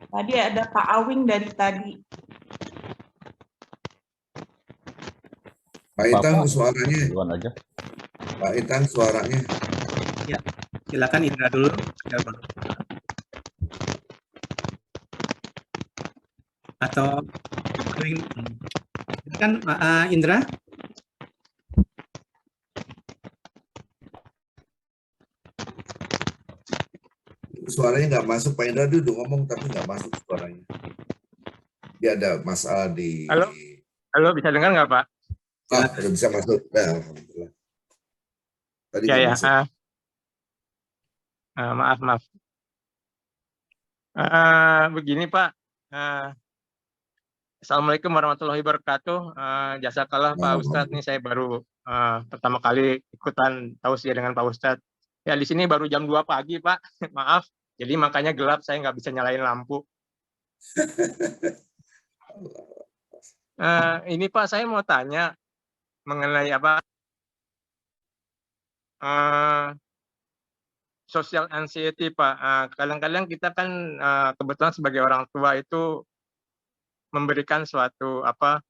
Tadi ada Pak Awing dari tadi. Pak Itang suaranya. Duluan aja. Pak Itang suaranya. Ya, silakan Indra dulu. Atau silakan Indra. Suaranya nggak masuk, Pak Indra dulu ngomong tapi nggak masuk suaranya. Dia ada masalah di. Halo, bisa dengar nggak Pak? Udah bisa masuk. Nah, alhamdulillah. Tadi Ya, masuk. Maaf. Begini Pak. Assalamualaikum warahmatullahi wabarakatuh. Jazakallah Pak Ustadz. Nih saya baru pertama kali ikutan tausiah dengan Pak Ustadz. Ya di sini baru jam 2 pagi Pak. Maaf. Jadi makanya gelap, saya nggak bisa nyalain lampu. Ini Pak, saya mau tanya mengenai apa? Social anxiety Pak. Kadang-kadang kita kan kebetulan sebagai orang tua itu memberikan suatu apa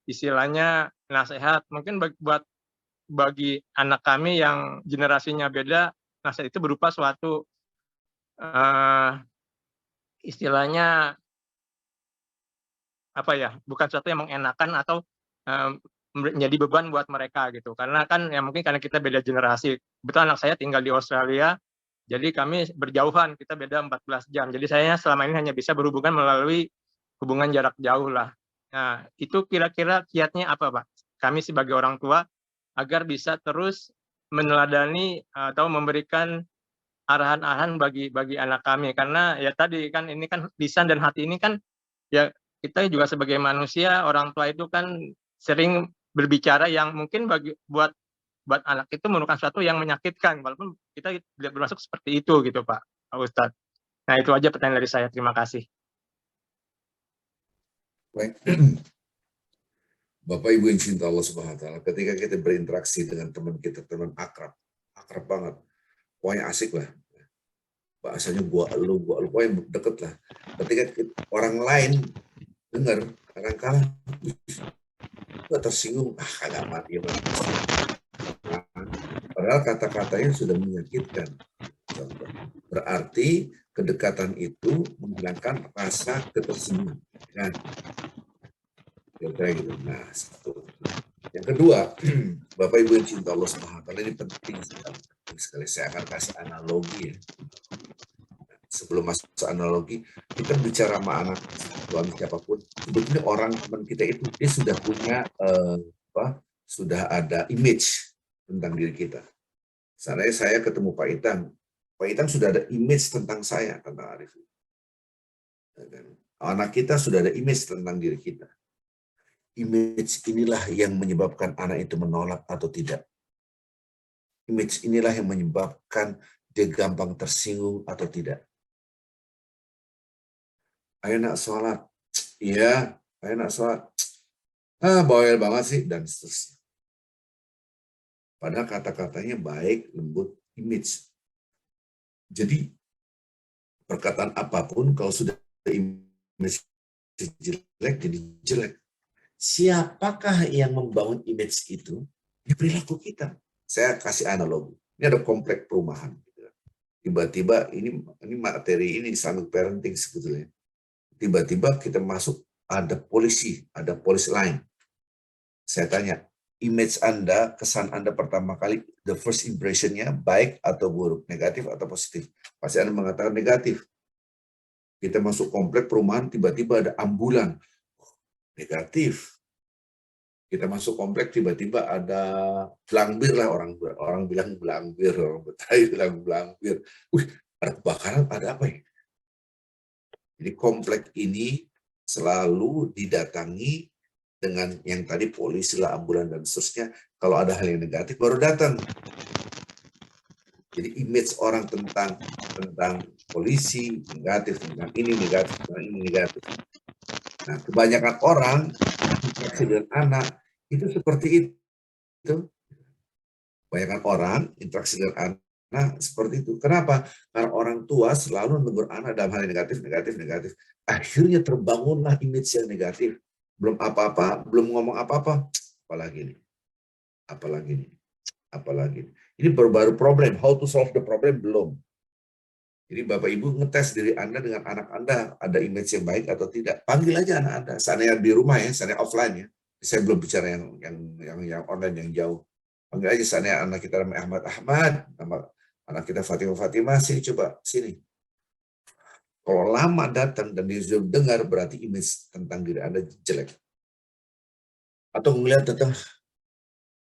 istilahnya nasihat. Mungkin bagi anak kami yang generasinya beda, nasihat itu berupa suatu istilahnya apa ya, bukan sesuatu yang mengenakan atau menjadi beban buat mereka gitu. Karena kan ya mungkin karena kita beda generasi. Betul, anak saya tinggal di Australia, jadi kami berjauhan, kita beda 14 jam. Jadi saya selama ini hanya bisa berhubungan melalui hubungan jarak jauh lah. Nah, itu kira-kira kiatnya apa Pak? Kami sebagai orang tua agar bisa terus meneladani atau memberikan arahan-arahan bagi anak kami, karena ya tadi kan ini kan lisan dan hati ini kan ya kita juga sebagai manusia, orang tua itu kan sering berbicara yang mungkin buat anak itu merupakan sesuatu yang menyakitkan, walaupun kita tidak bermaksud seperti itu gitu Pak Ustadz. Nah itu aja pertanyaan dari saya, terima kasih. Baik. Bapak Ibu yang cinta Allah Subhanahu wa taala, ketika kita berinteraksi dengan teman kita, teman akrab banget. Pokoknya asik lah. Bahasanya gua lu, pokoknya deket lah. Ketika orang lain dengar, kadang-kadang gua tersinggung, kagak mati ya. Padahal kata-katanya sudah menyakitkan. Berarti kedekatan itu menghilangkan rasa ketersinggungan. Kan? Gitu. Nah, satu. Yang kedua, Bapak Ibu yang cinta Allah Subhanahu wa taala, ini penting sekali. Saya akan kasih analogi ya. Sebelum masuk ke analogi, kita bicara sama anak suami siapapun, sebetulnya orang teman kita itu dia sudah punya sudah ada image tentang diri kita. Misalnya saya ketemu Pak Itang, Pak Itang sudah ada image tentang saya, tentang Arifin. Anak kita sudah ada image tentang diri kita. Image inilah yang menyebabkan anak itu menolak atau tidak. Image inilah yang menyebabkan dia gampang tersinggung atau tidak. Ayo nak sholat. Iya, ayo nak sholat. Bawel banget sih, dan seterusnya. Padahal kata-katanya baik, lembut, image. Jadi, perkataan apapun kalau sudah image jelek, jadi jelek. Siapakah yang membangun image itu? Ya perilaku kita. Saya kasih analogi. Ini ada komplek perumahan. Tiba-tiba ini materi ini Islamic parenting sebetulnya. Tiba-tiba kita masuk, ada polisi, ada polis lain. Saya tanya, image Anda, kesan Anda pertama kali, the first impression-nya baik atau buruk, negatif atau positif? Pasti Anda mengatakan negatif. Kita masuk komplek perumahan, tiba-tiba ada ambulan. Negatif. Kita masuk komplek, tiba-tiba ada belangkir lah, orang bilang belangkir, orang Betawi bilang belangkir. Ada kebakaran, ada apa ya? Jadi komplek ini selalu didatangi dengan yang tadi polisi lah, ambulan dan seterusnya. Kalau ada hal yang negatif baru datang. Jadi image orang tentang polisi negatif, tentang ini negatif, tentang ini negatif. Nah, kebanyakan orang interaksi dengan anak itu seperti itu. Kebanyakan orang interaksi dengan anak seperti itu. Kenapa? Karena orang tua selalu menegur anak dalam hal yang negatif. Akhirnya terbangunlah image yang negatif. Belum apa-apa, belum ngomong apa-apa, apalagi nih. Ini baru problem. How to solve the problem belum. Jadi Bapak Ibu ngetes diri Anda dengan anak Anda, ada image yang baik atau tidak. Panggil aja anak Anda, seandainya di rumah ya, seandainya offline ya. Saya belum bicara yang online, yang jauh. Panggil aja seandainya anak kita namanya Ahmad, nama anak kita Fatimah, sini coba, sini. Kalau lama datang dan dia sudah dengar, berarti image tentang diri Anda jelek. Atau melihat datang,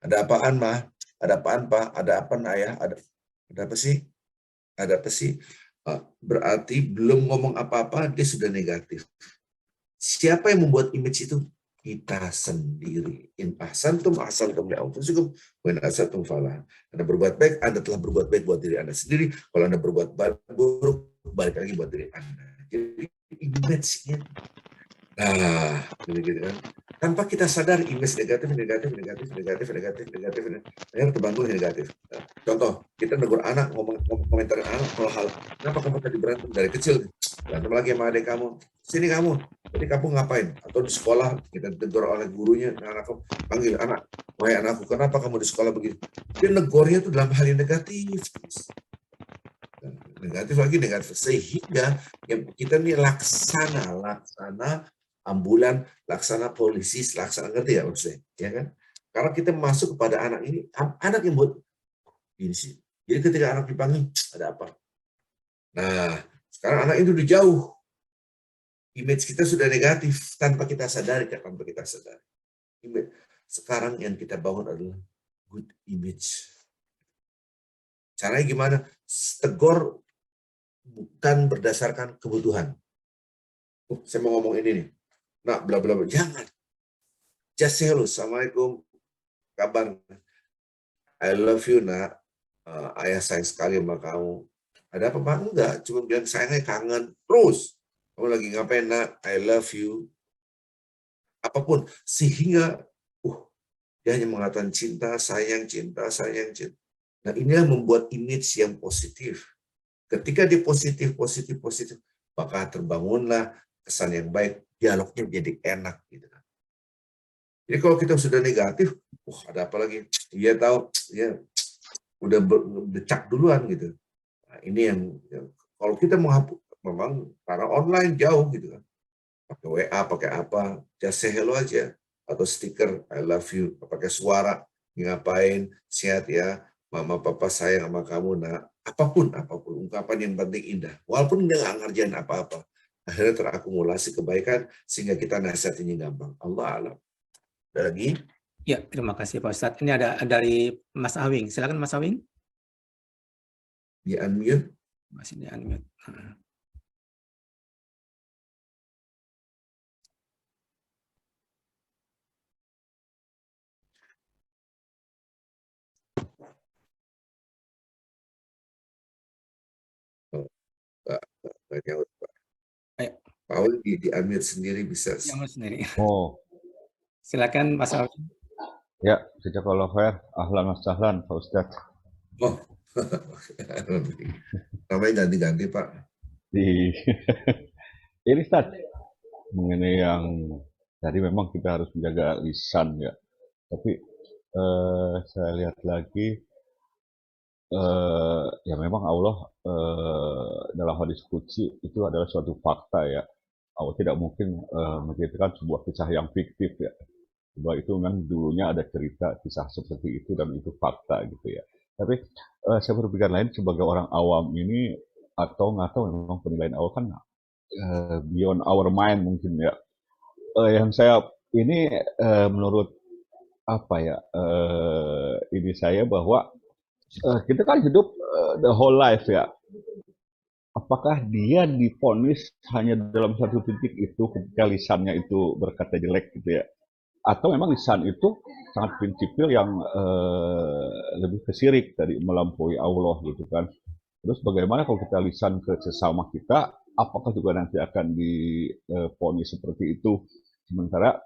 ada apaan mah? Ada apaan Pak? Ada apa ayah? Ada apa sih? Ada apa sih? Berarti belum ngomong apa-apa, dia sudah negatif. Siapa yang membuat image itu? Kita sendiri. In ahsantum ahsantum li anfusikum wa in asatum falah. Anda berbuat baik, Anda telah berbuat baik buat diri Anda sendiri. Kalau Anda berbuat buruk, balik lagi buat diri Anda. Jadi image-nya. Nah, gitu kan. Tanpa kita sadar image negatif, akhirnya terbangun negatif. Nah, contoh, kita negur anak, komentarin anak, kalau hal, kenapa kamu tadi berantem dari kecil? Berantem lagi sama adik kamu. Sini kamu, tadi kamu ngapain? Atau di sekolah, kita tegur oleh gurunya, anak kamu panggil anak, wahai anakku, kenapa kamu di sekolah begini? Dia negornya itu dalam hal yang negatif. Negatif, sehingga yang kita ini laksana ambulan, laksana polisi, laksana, ngerti ya maksudnya, ya kan? Karena kita masuk kepada anak ini, anak yang buat ini sih. Jadi ketika anak dipanggil, ada apa? Nah, sekarang anak itu udah jauh, image kita sudah negatif tanpa kita sadari, Sekarang yang kita bangun adalah good image. Caranya gimana? Tegur bukan berdasarkan kebutuhan. Saya mau ngomong ini nih. Nah, bla bla bla, jangan. Just say hello, assalamualaikum, kabar? I love you, nak. Ayah sayang sekali sama kamu. Ada apa Pak? Enggak, cuma bilang sayangnya kangen. Terus, kamu lagi ngapain, nak? I love you. Apapun, sehingga dia hanya mengatakan cinta, sayang. Nah, inilah membuat image yang positif. Ketika dia positif, maka terbangunlah kesan yang baik, dialognya jadi enak gitu kan. Jadi kalau kita sudah negatif, ada apa lagi? Iya tahu, ya udah becak duluan gitu. Nah, ini yang kalau kita menghapus, memang karena online jauh gitu kan. Pakai WA, pakai apa, just say hello aja, atau stiker I love you, pakai suara, ngapain, sehat ya, mama papa sayang sama kamu, nak. Apapun, ungkapan yang penting indah. Walaupun dia nggak ngerjain apa-apa, akhirnya terakumulasi kebaikan sehingga kita nasihatinnya gampang. Allah alam. Ada lagi? Ya, terima kasih Pak Ustadz. Ini ada dari Mas Awing. Silakan Mas Awing. Di unmute. Masih di unmute. Nggak nyaut, Pak. Ayo. Pak Awi di unmute sendiri bisa. Yang sendiri. Oh, Silakan Mas Alvin. ya, jazakallahu khair. Ahlan wa sahlan, Pak Ustadz. Oh, namanya ganti-ganti, Pak. Ini Ustadz, mengenai yang tadi memang kita harus menjaga lisan ya. Tapi saya lihat lagi, ya memang Allah dalam hadis qudsi itu adalah suatu fakta ya. Allah tidak mungkin menceritakan sebuah kisah yang fiktif ya. Bahwa itu memang dulunya ada cerita kisah seperti itu dan itu fakta gitu ya. Tapi saya berpikir lain sebagai orang awam ini atau nggak tahu memang penilaian Allah kan beyond our mind mungkin ya. Yang saya ini menurut apa ya ini saya bahwa kita kan hidup the whole life ya. Apakah dia divonis hanya dalam satu titik itu ketika lisannya itu berkata jelek gitu ya? Atau memang lisan itu sangat prinsipil yang lebih kesirik dari melampaui Allah gitu kan. Terus bagaimana kalau kita lisan ke sesama kita, apakah juga nanti akan divonis seperti itu? Sementara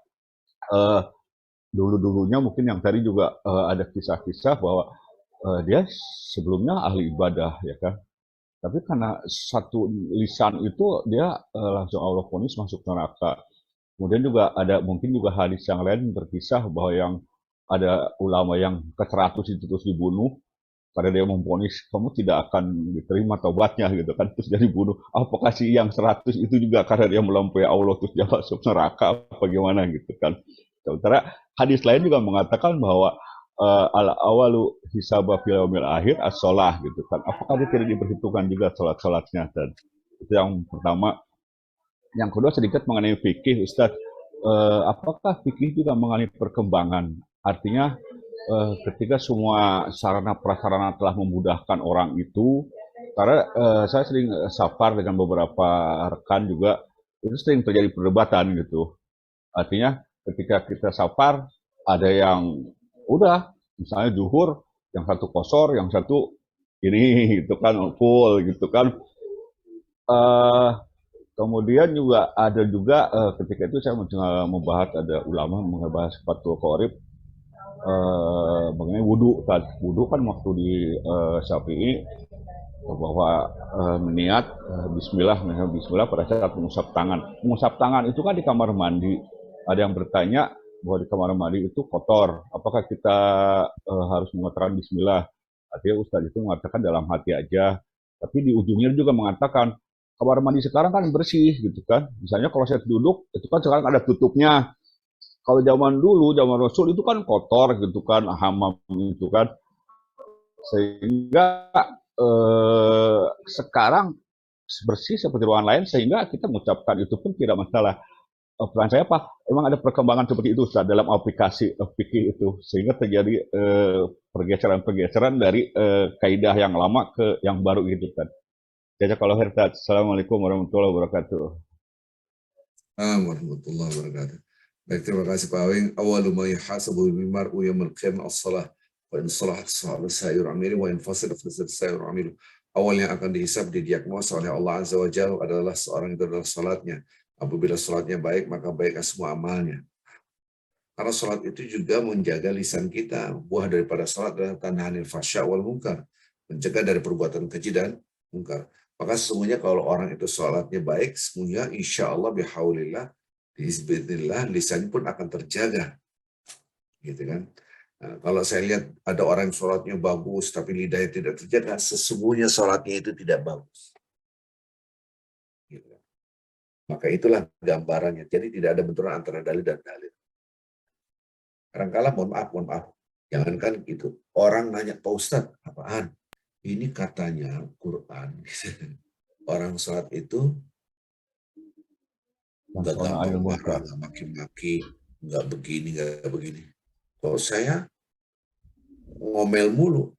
dulu-dulunya mungkin yang tadi juga ada kisah-kisah bahwa dia sebelumnya ahli ibadah ya kan. Tapi karena satu lisan itu dia langsung Allah vonis masuk neraka. Kemudian juga ada mungkin juga hadis yang lain berkisah bahwa yang ada ulama yang ke-100 itu terus dibunuh karena dia memvonis kamu tidak akan diterima taubatnya gitu kan, terus dia dibunuh. Apakah si yang 100 itu juga karena dia melampaui Allah terus dia masuk neraka apa gimana gitu kan. Sementara hadis lain juga mengatakan bahwa al-awalu hisaba fil yaumil akhir as-shalah gitu kan. Apakah dia tidak diperhitungkan juga salat-salatnya? Dan itu yang pertama. Yang kedua sedikit mengenai fikih, Ustadz. Apakah fikih juga mengalami perkembangan? Artinya ketika semua sarana prasarana telah memudahkan orang itu, karena saya sering safar dengan beberapa rekan juga, itu sering terjadi perdebatan gitu. Artinya ketika kita safar, ada yang udah, misalnya zuhur, yang satu kosor, yang satu ini gitu kan, full gitu kan. Kemudian juga ada juga ketika itu saya membahas ada ulama membahas Fathul Qorib mengenai wudhu. Wudhu kan waktu di Syafi'i bahwa niat Bismillah pada saat mengusap tangan. Mengusap tangan itu kan di kamar mandi. Ada yang bertanya bahwa di kamar mandi itu kotor. Apakah kita harus mengatakan Bismillah? Artinya Ustadz itu mengatakan dalam hati aja. Tapi di ujungnya juga mengatakan kamar mandi sekarang kan bersih gitu kan. Misalnya kalau saya duduk, itu kan sekarang ada tutupnya. Kalau zaman dulu, zaman Rasul itu kan kotor gitu kan, hamam itu kan. Sehingga sekarang bersih seperti ruangan lain, sehingga kita mengucapkan itu pun tidak masalah. Pertanyaan saya apa? Emang ada perkembangan seperti itu Ustaz, dalam aplikasi fikih itu, sehingga terjadi pergeseran-pergeseran dari kaidah yang lama ke yang baru gitu kan. Jazakallahu khairan. Assalamualaikum warahmatullahi wabarakatuh. Warahmatullahi wabarakatuh. Baik, terima kasih Pak Awing. Awalu ma yuhasabu bimar'u yaumil qiyamah as-salah. Wa in salahat salahat sa'iru amili wa in fasadat fasadat sa'iru amilu. Awal yang akan dihisab, didiagnosa oleh Allah Azza wa Jalla adalah seorang itu adalah salatnya. Apabila salatnya baik, maka baiklah semua amalnya. Karena salat itu juga menjaga lisan kita. Buah daripada salat adalah tanhanil fasya wal munkar. Mencegah dari perbuatan keji dan munkar. Maka sesungguhnya kalau orang itu salatnya baik, semuanya insya Allah bihaulillah, bismillah, lisan pun akan terjaga. Gitu kan. Nah, kalau saya lihat ada orang yang salatnya bagus, tapi lidahnya tidak terjaga, sesungguhnya salatnya itu tidak bagus. Gitu. Maka itulah gambarannya. Jadi tidak ada benturan antara dalil dan dalil. Kadang-kadang mohon maaf. Jangankan gitu. Orang nanya, Pak Ustadz, apaan? Ini katanya Quran. Orang salat itu nggak gampang marah, nggak maki-maki, nggak begini. Kalau saya ngomel mulu.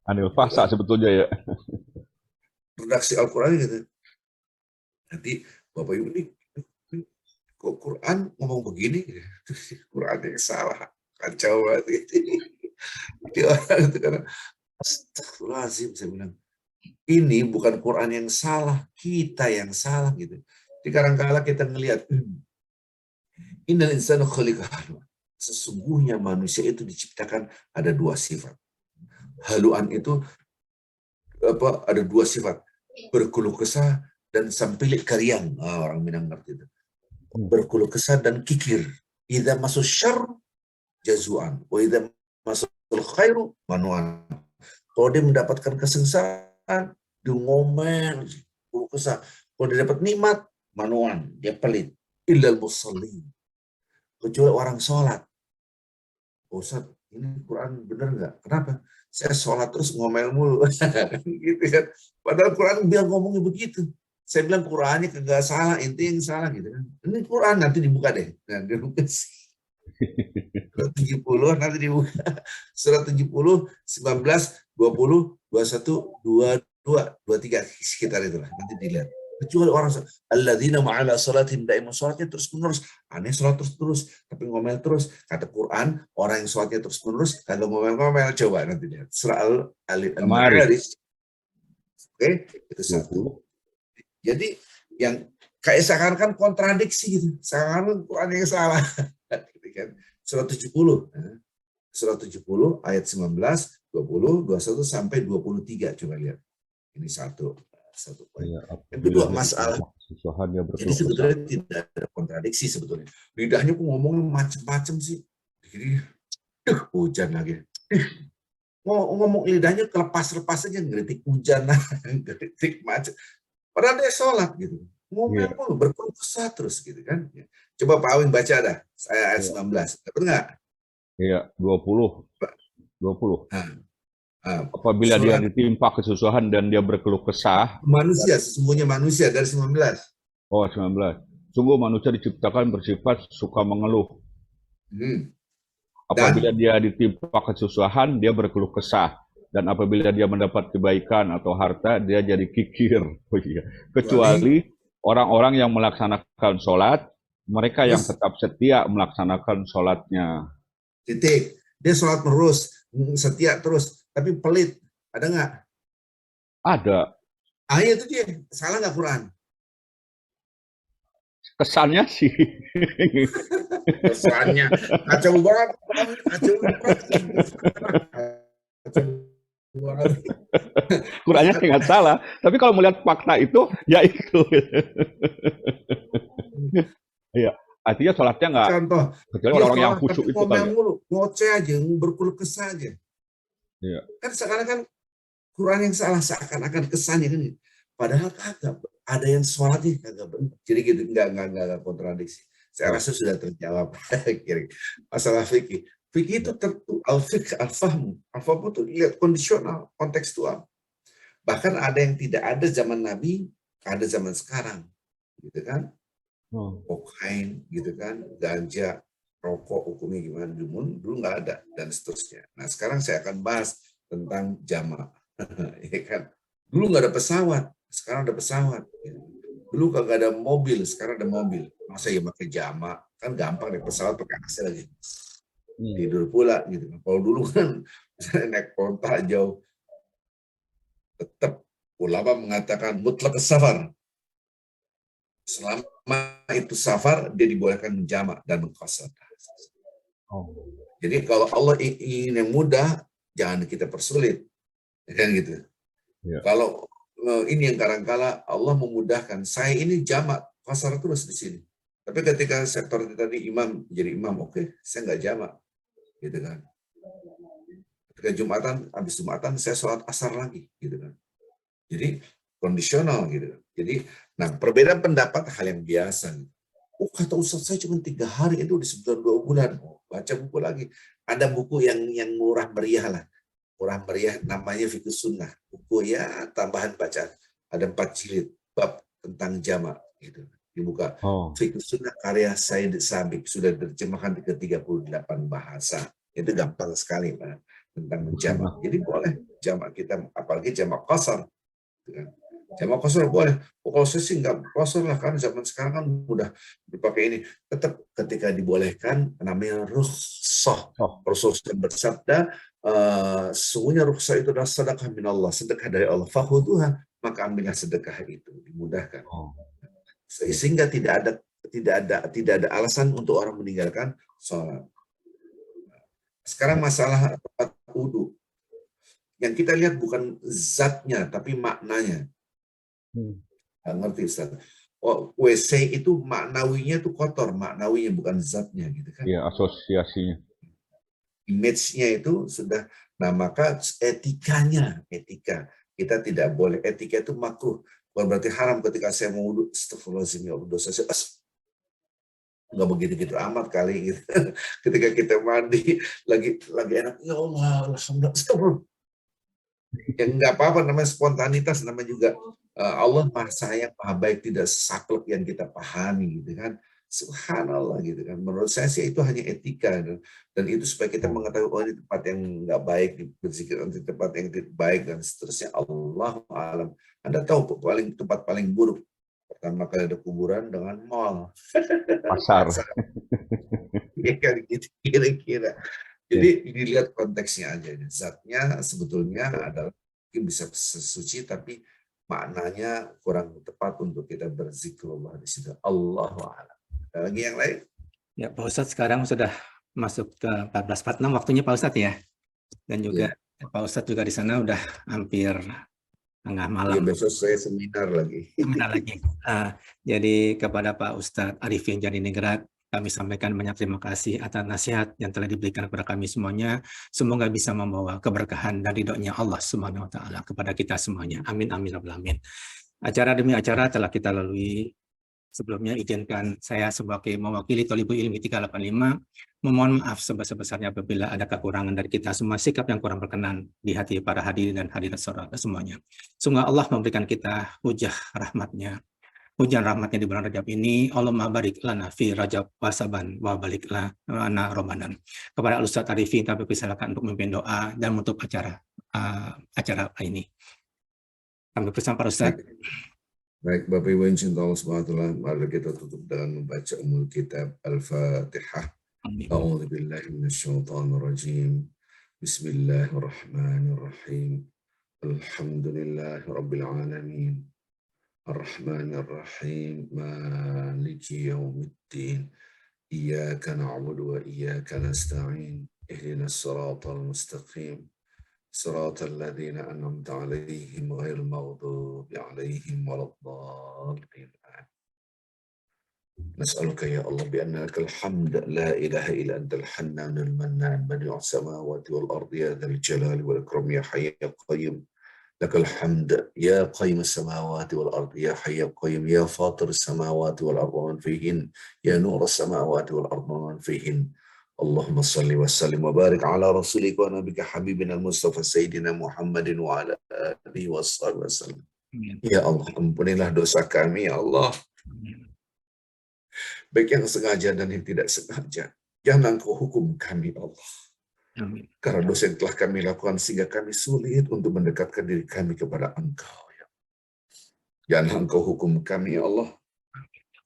Anil Gitu fasa kan. sebetulnya ya. Redaksi Al-Quran gitu. Nanti Bapak Ibu ini kok Quran ngomong begini? Quran yang salah, kacau banget. Jadi orang itu karena astagfirullahaladzim, saya bilang ini bukan Quran yang salah, kita yang salah gitu. Jadi kadang-kala kita ngelihat innal insana khuliqa halu'an. Sesungguhnya manusia itu diciptakan ada dua sifat. Haluan itu ada dua sifat, berkeluh kesah dan sampilik karyang. Orang Minang ngerti itu. Berkeluh kesah dan kikir. Idza masuk syarr jazuan, wa idza masuk khairu manuan. Kalau dia mendapatkan kesengsaraan, dia ngomel, keluh kesah. Kalau dia dapat nikmat, manuan, dia pelit. Illal musallin. Kecuali orang sholat. Ustaz, ini Quran bener nggak? Kenapa? Saya sholat terus ngomel mulu. Gitu kan. Padahal Quran bilang ngomongnya begitu. Saya bilang Qurannya kagak salah, ente yang salah gitu kan. Ini Quran nanti dibuka deh. Nah, dibuka sih. Surat 70 nanti dibuka. Surat 70, 19, 20, 21, 22, 23 sekitar itulah. Nanti dilihat. Kecuali orang alladzina ma'ala salatihim daimun, sholatnya terus menerus. Aneh sholat terus tapi ngomel terus. Kata Quran, orang yang sholatnya terus menerus kalau ngomel-ngomel, coba nanti lihat. Surah Al-Ma'arij. Oke, itu satu. Jadi yang kayak seakan-akan kontradiksi gitu. Seakan-akan Quran yang salah. Surah 70. Surah 70 ayat 19, 20, 21 sampai 23, coba lihat. Ini satu poin. Yang kedua, masalah. Jadi sebetulnya tidak ada kontradiksi sebetulnya. Lidahnya kok ngomongnya macam-macam sih. Jadi, hujan lagi. Ngomong lidahnya kelepas-lepas aja, ngeritik hujan, ngeritik macam. Padahal dia sholat gitu. Ngomel mulu, berkeluh kesah terus gitu kan. Coba Pak Awing baca dah, saya ayat 19. Dapat nggak? Iya, 20. Apabila Surat dia ditimpa kesusahan dan dia berkeluh kesah. Manusia, sesungguhnya manusia dari 19. Oh, 19. Sungguh manusia diciptakan bersifat suka mengeluh. Apabila dia ditimpa kesusahan, dia berkeluh kesah. Dan apabila dia mendapat kebaikan atau harta, dia jadi kikir. Oh, iya. Kecuali orang-orang yang melaksanakan sholat, mereka yang tetap setia melaksanakan sholatnya. Titik. Dia sholat terus, setia terus, tapi pelit. Ada nggak? Ada. Itu dia. Salah nggak Quran? Kesannya sih. Kesannya. Kacau banget. Qurannya nggak salah. Tapi kalau melihat fakta itu, ya itu. Iya. Artinya sholatnya nggak. Contoh. Kecuali orang-orang yang khusyuk itu kan. Ngoceh aja, berkeluh kesah aja. Iya. Kan seakan-akan Quran yang salah, seakan-akan kesannya kan. Padahal kagak. Ada yang sholatnya kagak benar. Jadi gitu, enggak kontradiksi. Saya rasa sudah terjawab. Masalah fikih. Fikih itu tentu al-fiqh, al-fahmu. Al-fahmu itu lihat kondisional, kontekstual. Bahkan ada yang tidak ada zaman Nabi, ada zaman sekarang. Gitu kan. Kokain, gitu kan. Ganja, rokok, hukumnya gimana. Dulu nggak ada, dan seterusnya. Nah sekarang saya akan bahas tentang jamak. Ya kan? Dulu nggak ada pesawat, sekarang ada pesawat. Dulu kagak ada mobil, sekarang ada mobil. Masa ya pakai jamak? Kan gampang naik pesawat pakai AC lagi. Tidur pula gitu. Kalau dulu kan naik kota jauh, tetap ulama mengatakan mutlak safar. Selama itu safar, dia dibolehkan menjamak dan mengqasar. Jadi kalau Allah ingin yang mudah, jangan kita persulit, kan gitu. Ya. Kalau ini yang kadang-kala Allah memudahkan, saya ini jamak qasar terus di sini. Tapi ketika sektor tadi imam jadi imam, oke, saya nggak jamak, gitu kan. Ketika Jumatan, habis Jumatan saya sholat asar lagi, gitu kan. Jadi kondisional gitu. Jadi, nah perbedaan pendapat hal yang biasa. Oh kata Ustaz saya cuma 3 hari itu di 2 bulan. Oh, baca buku lagi. Ada buku yang murah meriah lah. Murah meriah namanya Fiqh Sunnah. Buku ya tambahan bacaan. Ada 4 jilid bab tentang jamak gitu. Dibuka. Fiqh Sunnah karya Said Sabiq sudah diterjemahkan ke 38 bahasa. Itu gampang sekali, Pak. tentang menjamak. Jadi boleh jamak kita, apalagi jamak qasar. Jamak qasar boleh. Kalau saya sih nggak qasar lah, kan zaman sekarang kan udah dipakai ini. Tetap ketika dibolehkan namanya rukhsah. Rasulullah bersabda, sesungguhnya rukhsah itu adalah sedekah minallah, sedekah dari Allah. Fakhuduha, maka ambillah sedekah itu, dimudahkan. Sehingga tidak ada alasan untuk orang meninggalkan sholat. Sekarang masalah tempat wudhu. Yang kita lihat bukan zatnya, tapi maknanya. Ngerti Ustaz? Oh, WC itu maknawinya itu kotor, maknawinya bukan zatnya gitu kan. Iya, asosiasinya. Image-nya itu sudah, nah maka etika. Kita tidak boleh, etika itu makruh. Bukan berarti haram ketika saya mau wudhu, astagfirullahaladzim, ya Allah, dosa saya, nggak begitu-gitu amat kali gitu. Ketika kita mandi lagi enak, ya Allah, alhamdulillah, ya nggak apa-apa, namanya spontanitas, namanya juga Allah maha sayang, maha baik, tidak saklek yang kita pahami gitu kan. Subhanallah gitu kan. Menurut saya sih itu hanya etika, dan itu supaya kita mengetahui, oh ini tempat yang nggak baik, berzikir di tempat yang tidak baik dan seterusnya. Allahu a'lam. Anda tahu tempat paling buruk pertama kali ada kuburan dengan mall, pasar. Ya kan gitu kira-kira. Jadi dilihat konteksnya aja. Zatnya sebetulnya adalah mungkin bisa suci, tapi maknanya kurang tepat untuk kita berzikrullah di situ. Allahu a'lam. Ada lagi yang lain? Ya, Pak Ustadz sekarang sudah masuk ke 14.46 waktunya Pak Ustadz ya. Dan juga Pak Ustadz juga di sana udah hampir tengah malam. Ya, besok saya seminar lagi. Jadi kepada Pak Ustadz Arifin Janiningrat, kami sampaikan banyak terima kasih atas nasihat yang telah diberikan kepada kami semuanya. Semoga bisa membawa keberkahan dan ridhonya Allah Subhanahu wa Ta'ala kepada kita semuanya. Amin, amin, amin. Acara demi acara telah kita lalui. Sebelumnya izinkan saya sebagai mewakili Thalibul Ilmi 385 memohon maaf sebesar-besarnya apabila ada kekurangan dari kita semua, sikap yang kurang berkenan di hati para hadirin dan hadirat saudara semuanya. Semoga Allah memberikan kita hujan rahmatnya di bulan Rajab ini. Allahumma barik lana fi Rajab wasaban wa barik lana Ramadan. Kepada Ustadz Arifin kami persilakan untuk memimpin doa dan menutup acara ini. Kami bersama para Ustadz. Baik, Bapak Ibu yang cinta Allah SWT, mari kita tutup dengan membaca umul kitab Al-Fatihah. A'udzu billahi minasyaitonir rajim. Bismillahirrahmanirrahim. Alhamdulillahi rabbil alamin. Ar-Rahmanir Rahim. Maliki yaumiddin. Iyyaka na'budu wa iyyaka nasta'in. Ihdinas siratal mustaqim. صراط الذين أنعمت عليهم غير المغضوب عليهم ولا الضالين. نسألك يا الله بأن لك الحمد لا إله إلا أنت الحنان المنان بديع السماوات والأرض يا ذا الجلال والإكرام يا حي يا قيوم. لك الحمد يا قيم السماوات والأرض يا حي يا قيوم يا فاطر السماوات والأرض ومن فيهن يا نور السماوات والأرض ومن فيهن. اللهم صل وسلم وبارك على رسولك ونبيك حبيبنا المصطفى سيدنا محمد وعلى آله وصحبه وسلم. Ya Allah, ampunilah dosa kami ya Allah, baik yang sengaja dan yang tidak sengaja. Jangan Engkau hukum kami Allah. Amin. Karena dosa yang telah kami lakukan sehingga kami sulit untuk mendekatkan diri kami kepada Engkau ya. Jangan Engkau hukum kami ya Allah,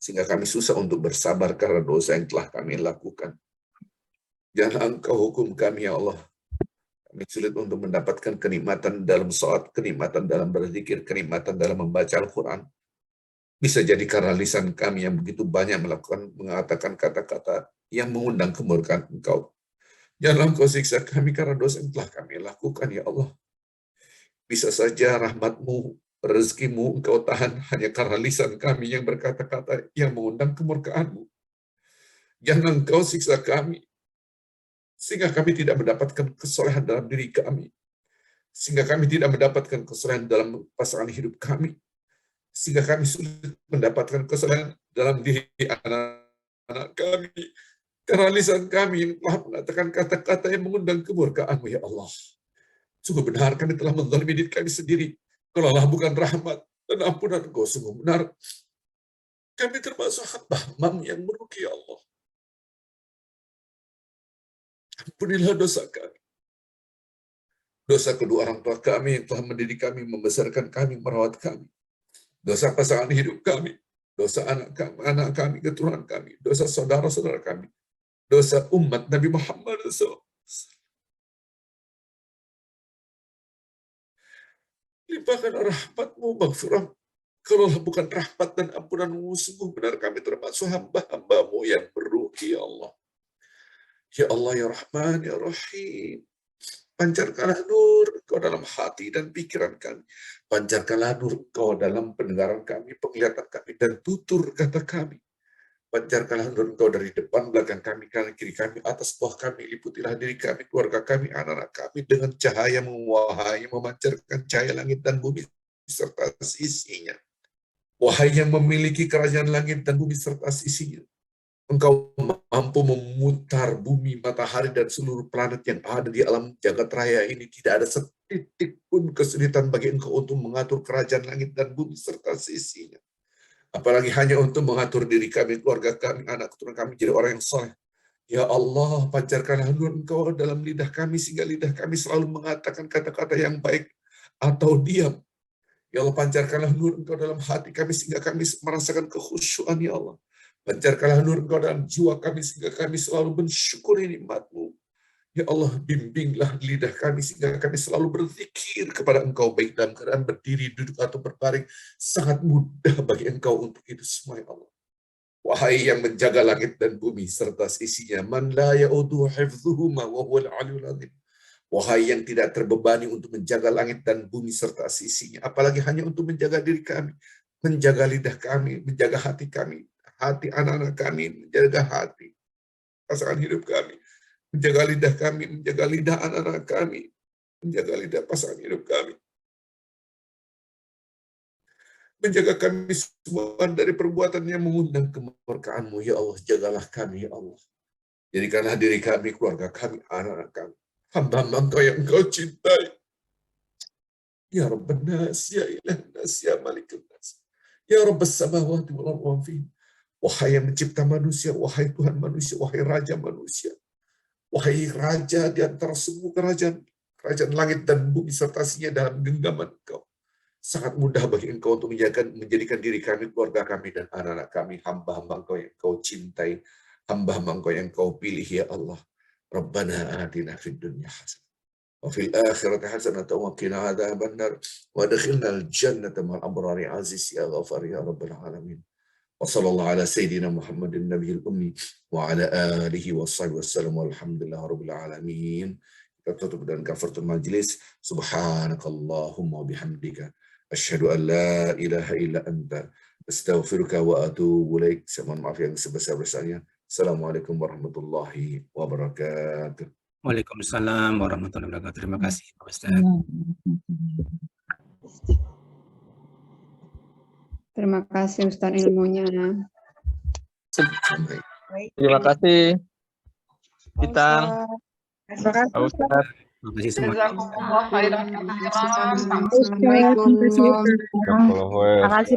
sehingga kami susah untuk bersabar karena dosa yang telah kami lakukan. Jangan Engkau hukum kami ya Allah, kami sulit untuk mendapatkan kenikmatan dalam sholat, kenikmatan dalam berzikir, kenikmatan dalam membaca Al-Quran. Bisa jadi karena lisan kami yang begitu banyak mengatakan kata-kata yang mengundang kemurkaan Engkau. Jangan Engkau siksa kami karena dosa yang telah kami lakukan ya Allah. Bisa saja rahmat-Mu, rezeki-Mu Engkau tahan hanya karena lisan kami yang berkata-kata yang mengundang kemurkaan-Mu. Jangan Engkau siksa kami sehingga kami tidak mendapatkan kesolehan dalam diri kami, sehingga kami tidak mendapatkan kesolehan dalam pasangan hidup kami, sehingga kami sulit mendapatkan kesolehan dalam diri anak-anak kami, karena lisan kami yang telah mengatakan kata-kata yang mengundang kemurkaan-Mu ya Allah. Sungguh benar kami telah menzalimi diri kami sendiri, kalau Allah bukan rahmat dan ampunan Engkau, sungguh benar kami termasuk hamba-Mu yang merugi ya Allah. Ampunilah dosa kami. Dosa kedua orang tua kami yang telah mendidik kami, membesarkan kami, merawat kami. Dosa pasangan hidup kami. Dosa anak kami, keturunan kami. Dosa saudara-saudara kami. Dosa umat Nabi Muhammad SAW. Limpahkan rahmat-Mu, maghfirah. Kalau bukan rahmat dan ampunan-Mu, sungguh benar kami termasuk hamba-hamba-Mu yang merugi, ya Allah. Ya Allah, ya Rahman, ya Rahim. Pancarkanlah nur Engkau dalam hati dan pikiran kami. Pancarkanlah nur Engkau dalam pendengaran kami, penglihatan kami, dan tutur kata kami. Pancarkanlah nur Engkau dari depan, belakang kami, kanan, kiri kami, atas bawah kami. Liputilah diri kami, keluarga kami, anak-anak kami dengan cahaya wahai memancarkan cahaya langit dan bumi serta sisinya. Wahai yang memiliki kerajaan langit dan bumi serta sisinya. Engkau mampu memutar bumi, matahari, dan seluruh planet yang ada di alam jagat raya ini. Tidak ada setitik pun kesulitan bagi Engkau untuk mengatur kerajaan langit dan bumi serta sisinya. Apalagi hanya untuk mengatur diri kami, keluarga kami, anak keturunan kami jadi orang yang saleh. Ya Allah, pancarkanlah nur Engkau dalam lidah kami sehingga lidah kami selalu mengatakan kata-kata yang baik atau diam. Ya Allah, pancarkanlah nur Engkau dalam hati kami sehingga kami merasakan kekhusyuan, ya Allah. Pancarkanlah nur Engkau dalam jiwa kami sehingga kami selalu mensyukuri nikmat-Mu. Ya Allah, bimbinglah lidah kami sehingga kami selalu berzikir kepada Engkau baik dalam keadaan berdiri, duduk, atau berbaring. Sangat mudah bagi Engkau untuk itu semua, ya Allah. Wahai yang menjaga langit dan bumi serta isinya, man la ya'uduhu hifdhuhuma wa huwal 'aliyyul 'azim. Wahai yang tidak terbebani untuk menjaga langit dan bumi serta isinya, apalagi hanya untuk menjaga diri kami, menjaga lidah kami, menjaga hati kami, hati anak-anak kami, menjaga hati pasangan hidup kami, menjaga lidah kami, menjaga lidah anak-anak kami, menjaga lidah pasangan hidup kami, menjaga kami semua dari perbuatan yang mengundang kemurkaan-Mu, ya Allah. Jagalah kami, ya Allah. Jadikanlah diri kami, keluarga kami, anak-anak kami, hamba-hamba Engkau yang Engkau cintai. Ya Rabban Nas, ya Ilahan Nas, ya Malikun Nas, ya Rabbas samawati wal ardi wa fihi. Wahai yang mencipta manusia, wahai Tuhan manusia, wahai Raja manusia, wahai Raja di antara semua kerajaan, kerajaan langit dan bumi serta isinya dalam genggaman Engkau. Sangat mudah bagi Engkau untuk menjadikan diri kami, keluarga kami, dan anak-anak kami hamba-hamba Engkau yang Engkau cintai, hamba-hamba Engkau yang Engkau pilih, ya Allah. Rabbana atina fid dunya hasanah wa fil akhirati hasanah wa qina adzaban nar wa adkhilnal jannata ma'al abrari aziz ya ghafar ya rabbal alamin. Wa sallallahu ala sayyidina Muhammadin nabiyil ummi wa ala alihi wa sahbihi wasallam walhamdulillahi rabbil alamin. Kita tutup dengan kafaratul majlis. Subhanakallahumma bihamdika asyhadu an la ilaha illa anta astaghfiruka wa atubu ilaik. Saya mohon maaf yang sebesar-besarnya. Assalamualaikum warahmatullahi wabarakatuh. Waalaikumsalam warahmatullahi wabarakatuh. Terima kasih, Pak Ustaz. Terima kasih Ustaz ilmunya. Terima kasih. Kita. Terima kasih Pak Ustaz. Terima kasih semua. Assalamualaikum. Terima kasih.